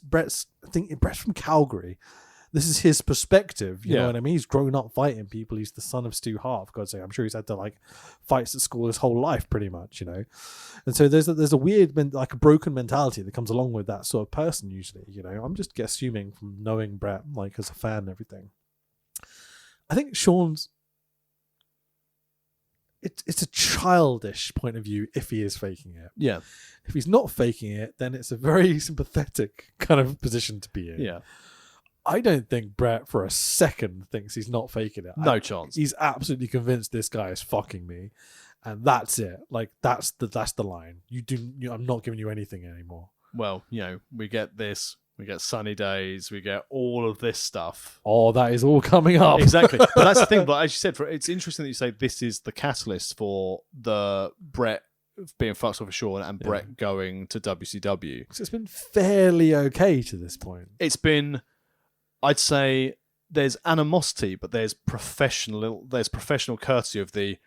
from Calgary. This is his perspective. You know what I mean? He's grown up fighting people. He's the son of Stu Hart, for God's sake. I'm sure he's had to like fights at school his whole life, pretty much, And so there's a weird, like a broken mentality that comes along with that sort of person usually, I'm just assuming from knowing Brett, like as a fan and everything. I think Shawn's, it's a childish point of view if he is faking it. Yeah. If he's not faking it, then it's a very sympathetic kind of position to be in. Yeah. I don't think Brett for a second thinks he's not faking it. No chance. He's absolutely convinced this guy is fucking me, and that's it. Like that's the line. I'm not giving you anything anymore. Well, we get this. We get sunny days. We get all of this stuff. Oh, that is all coming up. Exactly. But that's the thing. But as you said, it's interesting that you say this is the catalyst for the Brett being fucked off of Shawn and Brett going to WCW. So it's been fairly okay to this point. It's been, I'd say, there's animosity, but there's professional courtesy of the,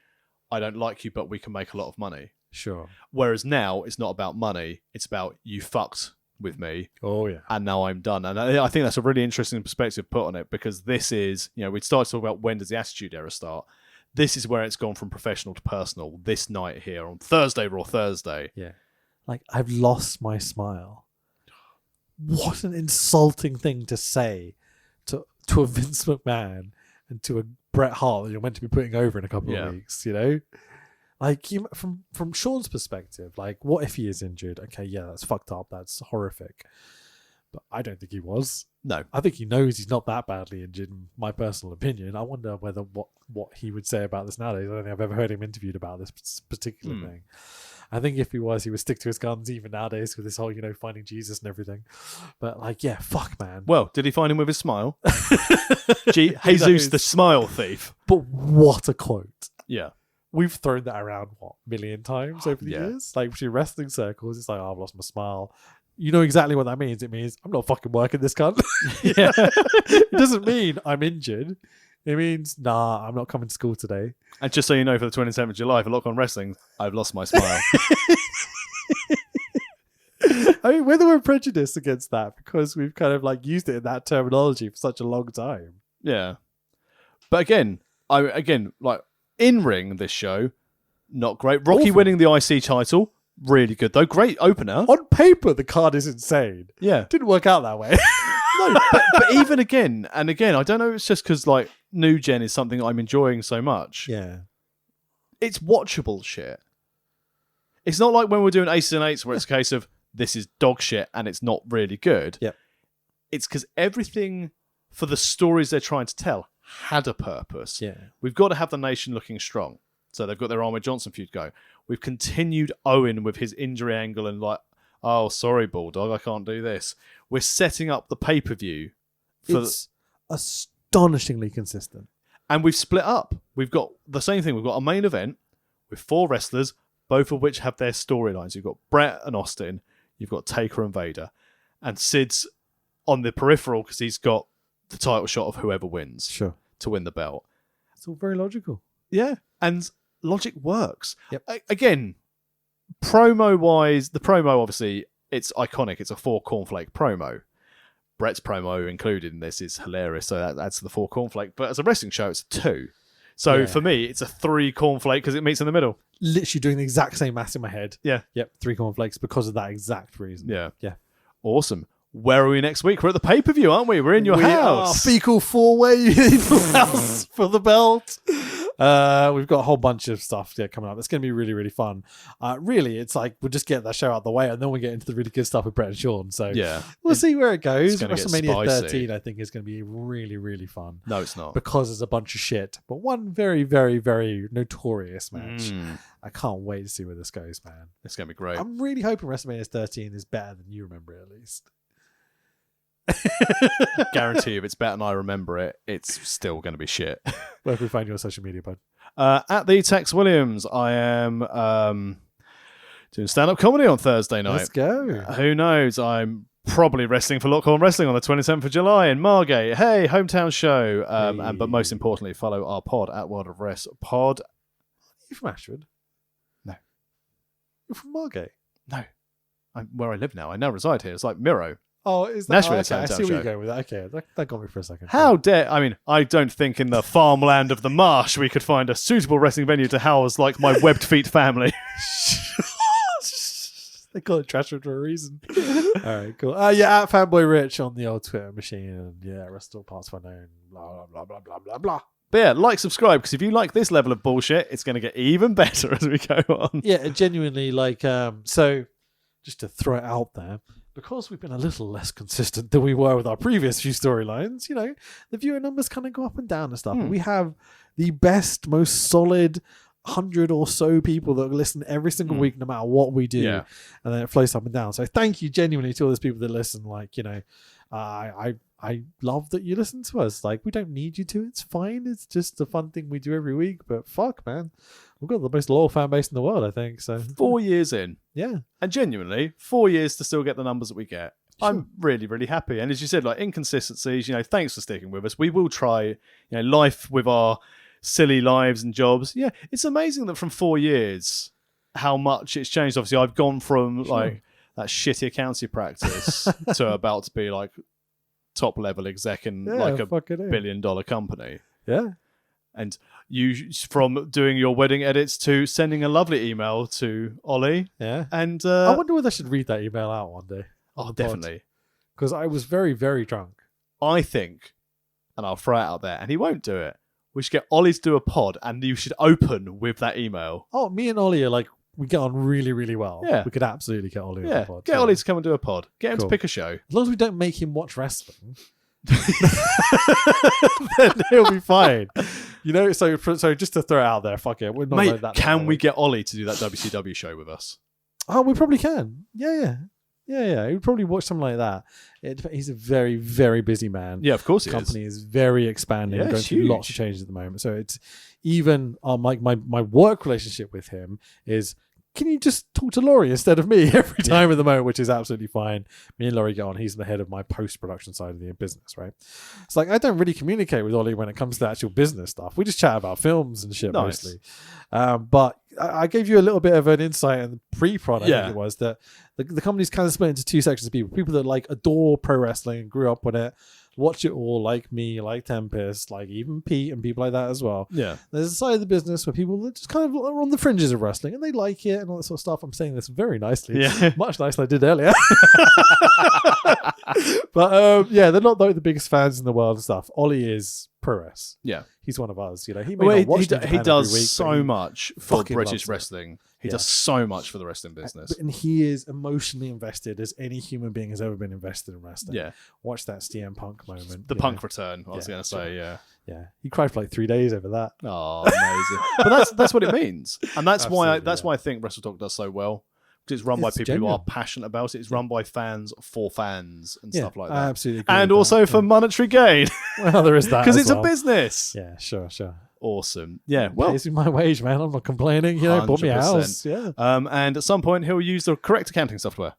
I don't like you, but we can make a lot of money. Sure. Whereas now it's not about money; it's about you fucked with me. Oh yeah. And now I'm done. And I think that's a really interesting perspective put on it, because this is, we'd started to talk about when does the Attitude Era start. This is where it's gone from professional to personal this night here on Thursday RAW Thursday. Yeah. Like, I've lost my smile. What an insulting thing to say to a Vince McMahon and to a Bret Hart that you're meant to be putting over in a couple of weeks, Like, from Shawn's perspective, like, what if he is injured? Okay, yeah, that's fucked up. That's horrific. But I don't think he was. No. I think he knows he's not that badly injured, in my personal opinion. I wonder whether what he would say about this nowadays. I don't think I've ever heard him interviewed about this particular thing. I think if he was, he would stick to his guns even nowadays with this whole, finding Jesus and everything. But like, yeah, fuck, man. Well, did he find him with his smile? Jesus the smile thief. But what a quote. Yeah. We've thrown that around, a million times over the years? Like, between wrestling circles, it's like, oh, I've lost my smile. You know exactly what that means. It means I'm not fucking working this cunt. Yeah. It doesn't mean I'm injured. It means, nah, I'm not coming to school today. And just so you know, for the 27th of July, for Lock On Wrestling, I've lost my smile. I mean, whether we're prejudiced against that because we've kind of like used it in that terminology for such a long time. Yeah. But again, like in ring this show, not great. Rocky Awful. winning the IC title, really good though. Great opener. On paper, the card is insane. Yeah. Didn't work out that way. No, but even again, I don't know, it's just because like New Gen is something I'm enjoying so much. Yeah. It's watchable shit. It's not like when we're doing Aces and Eights where it's a case of this is dog shit and it's not really good. Yep. It's because everything for the stories they're trying to tell had a purpose. Yeah. We've got to have the nation looking strong. So they've got their Ahmed Johnson feud go. We've continued Owen with his injury angle and like, oh, sorry, Bulldog, I can't do this. We're setting up the pay-per-view. It's astonishingly consistent. And we've split up. We've got the same thing. We've got a main event. with 4 wrestlers, both of which have their storylines. You've got Brett and Austin, you've got Taker and Vader, and Sid's on the peripheral because he's got the title shot of whoever wins to win the belt. It's all very logical. Yeah, and logic works. Yep. Again, promo-wise, the promo, obviously, it's iconic. It's a 4 cornflake promo. Brett's promo included in this is hilarious, so that adds to the 4 cornflake. But as a wrestling show, it's a 2. So for me, it's a 3 cornflake because it meets in the middle. Literally doing the exact same math in my head. Yeah. Yep, 3 cornflakes because of that exact reason. Yeah. Yeah. Awesome. Where are we next week? We're at the pay-per-view, aren't we? We're in your house. Fecal 4-way house for the belt. We've got a whole bunch of stuff coming up. It's going to be really, really fun. Really, it's like we'll just get that show out the way and then we'll get into the really good stuff with Brett and Shawn. So we'll see where it goes. WrestleMania 13, I think, is going to be really, really fun. No, it's not. Because it's a bunch of shit. But one very, very, very notorious match. I can't wait to see where this goes, man. It's going to be great. I'm really hoping WrestleMania 13 is better than you remember it, at least. Guarantee if it's better than I remember it, it's still going to be shit. Where can we find you on social media, bud? At the Tex Williams, I am doing stand-up comedy on Thursday night. Let's go. Who knows? I'm probably wrestling for Lockhorn Wrestling on the 27th of July in Margate. Hey, hometown show. But most importantly, follow our pod at World of Rest Pod. Are you from Ashford? No. You're from Margate? No. I'm where I live now. I now reside here. It's like Miro. Oh, is that Nashville? okay. I see where you're going with that. Okay, that got me for a second. How dare... I mean, I don't think in the farmland of the marsh we could find a suitable wrestling venue to house like my webbed feet family. They call it Trashford for a reason. All right, cool. Yeah, at Fanboy Rich on the old Twitter machine. And yeah, rest all parts unknown. Blah, blah, blah, blah, blah, blah. But yeah, like, subscribe, because if you like this level of bullshit, it's going to get even better as we go on. Yeah, genuinely, like, so just to throw it out there, because we've been a little less consistent than we were with our previous few storylines, you know, the viewer numbers kind of go up and down and stuff. We have the best, most solid 100 or so people that listen every single week, no matter what we do. Yeah. And then it flows up and down. So thank you genuinely to all those people that listen. Like, you know, I love that you listen to us. Like, we don't need you to. It's fine. It's just a fun thing we do every week. But fuck, man. We've got the most loyal fan base in the world, I think. So 4 years in. Yeah. And genuinely, 4 years to still get the numbers that we get. Sure. I'm really, really happy. And as you said, like, inconsistencies, you know, thanks for sticking with us. We will try, you know, life with our silly lives and jobs. Yeah, it's amazing that from 4 years, how much it's changed. Obviously, I've gone from like that shitty accountancy practice to about to be like top level exec in like a $1 billion company. Yeah. And you from doing your wedding edits to sending a lovely email to Ollie. Yeah. And I wonder whether I should read that email out one day. Oh, definitely. Because I was very, very drunk. I think, and I'll throw it out there, and he won't do it, we should get Ollie to do a pod, and you should open with that email. Oh, me and Ollie are like, we get on really, really well. Yeah. We could absolutely get Ollie on the pod. Get Ollie to come and do a pod. Get him to pick a show. As long as we don't make him watch wrestling, then he'll be fine. You know, so just to throw it out there, fuck it. We're not Mate, like that. can we get Ollie to do that WCW show with us? Oh, we probably can. Yeah. He would probably watch something like that. He's a very, very busy man. Yeah, of course he is. The company is very expanding, going through lots of changes at the moment. So it's even like my work relationship with him is, can you just talk to Laurie instead of me every time at the moment, which is absolutely fine. Me and Laurie get on. He's the head of my post-production side of the business, right? It's like I don't really communicate with Ollie when it comes to actual business stuff. We just chat about films and shit mostly. But I gave you a little bit of an insight in the pre-prod, I think it was, that the company's kind of split into two sections of people. People that like adore pro wrestling, grew up with it, watch it all, like me, like Tempest, like even Pete and people like that as well. Yeah. There's a side of the business where people that just kind of are on the fringes of wrestling and they like it and all that sort of stuff. I'm saying this very nicely. Yeah. Much nicer than I did earlier. But they're not like the biggest fans in the world and stuff. Ollie is pro res. Yeah. He's one of us. You know, he does so much for British wrestling. He does so much for the wrestling business. And he is emotionally invested as any human being has ever been invested in wrestling. Yeah. Watch that CM Punk moment. The Punk return, I was going to say, Yeah. He cried for like 3 days over that. Oh, amazing. But that's what it means. And that's why I think Wrestle Talk does so well. Because it's run by people who are passionate about it. It's run by fans for fans and stuff like that. I absolutely agree and with also that. for monetary gain. Well, there is that. Because it's a business. Yeah, sure. Awesome. Yeah. Well, pays me my wage, man. I'm not complaining. You know, bought me a 100%. house. Yeah. And at some point, he'll use the correct accounting software.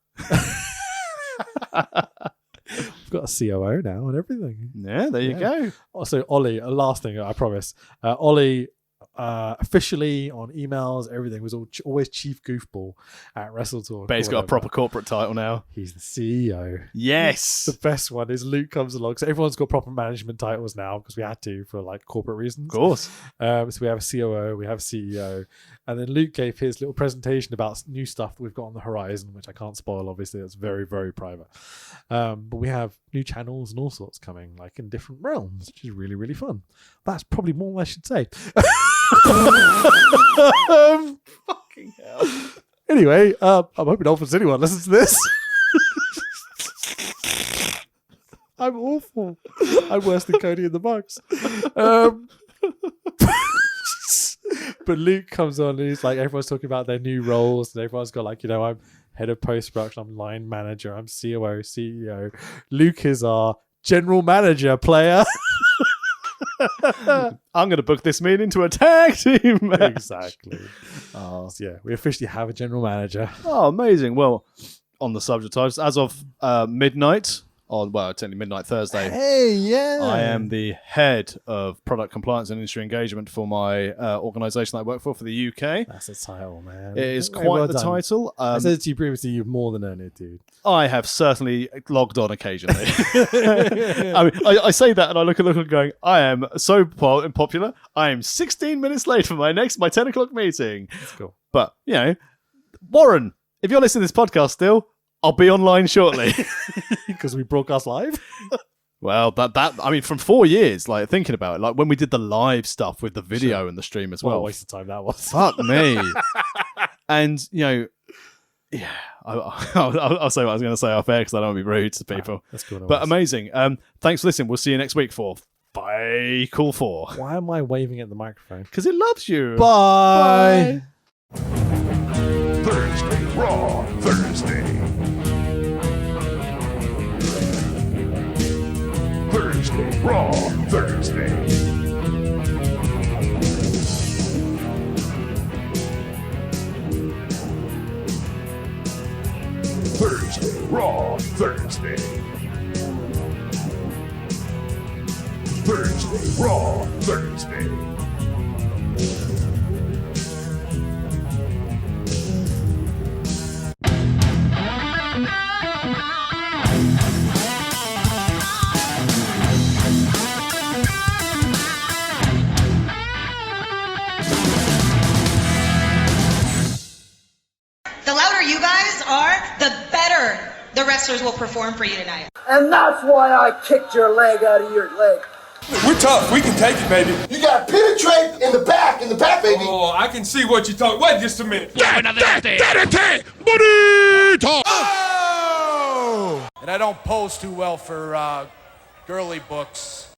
We've got a COO now and everything. Yeah, there you go. Also, Ollie, last thing, I promise. Ollie, officially on emails, everything was always Chief Goofball at WrestleTalk. But he's got a proper corporate title now. He's the CEO. Yes. The best one is Luke comes along. So everyone's got proper management titles now because we had to for like corporate reasons. Of course. So we have a COO, we have a CEO. And then Luke gave his little presentation about new stuff that we've got on the horizon, which I can't spoil, obviously. It's very, very private. But we have new channels and all sorts coming, like in different realms, which is really, really fun. That's probably more than I should say. Fucking hell. Anyway, I'm hoping Dolphins anyone listens to this. I'm awful. I'm worse than Cody in the Bucks. But Luke comes on and he's like, everyone's talking about their new roles, and everyone's got like, I'm head of post-production, I'm line manager, I'm COO, CEO. Luke is our general manager player. I'm going to book this meeting to a tag team match. Exactly. So yeah, we officially have a general manager. Oh, amazing. Well, on the subject times, as of midnight, technically midnight Thursday, Hey, yeah. I am the head of product compliance and industry engagement for my organisation that I work for the UK. That's a title, man. It is Very quite well the done. title. I said to you previously, you've more than earned it, dude. I have certainly logged on occasionally. I mean, I say that and I look at and going, I am so popular. I am 16 minutes late for my 10 o'clock meeting. That's cool. But, Warren, if you're listening to this podcast still, I'll be online shortly. Because we broadcast live? Well, from 4 years, like thinking about it, like when we did the live stuff with the video and the stream as What a well. waste of time that was. Fuck me. And, I'll say what I was going to say off air because I don't want to be rude to people. That's cool. But amazing. Thanks for listening. We'll see you next week for Bye Cool 4. Why am I waving at the microphone? Because it loves you. Bye. Thursday Raw Thursday. Thursday Raw Thursday. Thursday Raw Thursday. Thursday Raw Thursday. The louder you guys are, the better the wrestlers will perform for you tonight. And that's why I kicked your leg out of your leg. We're tough. We can take it, baby. You gotta penetrate in the back, baby. Oh, I can see what you're talking. Wait just a minute. Oh! And I don't pose too well for girly books.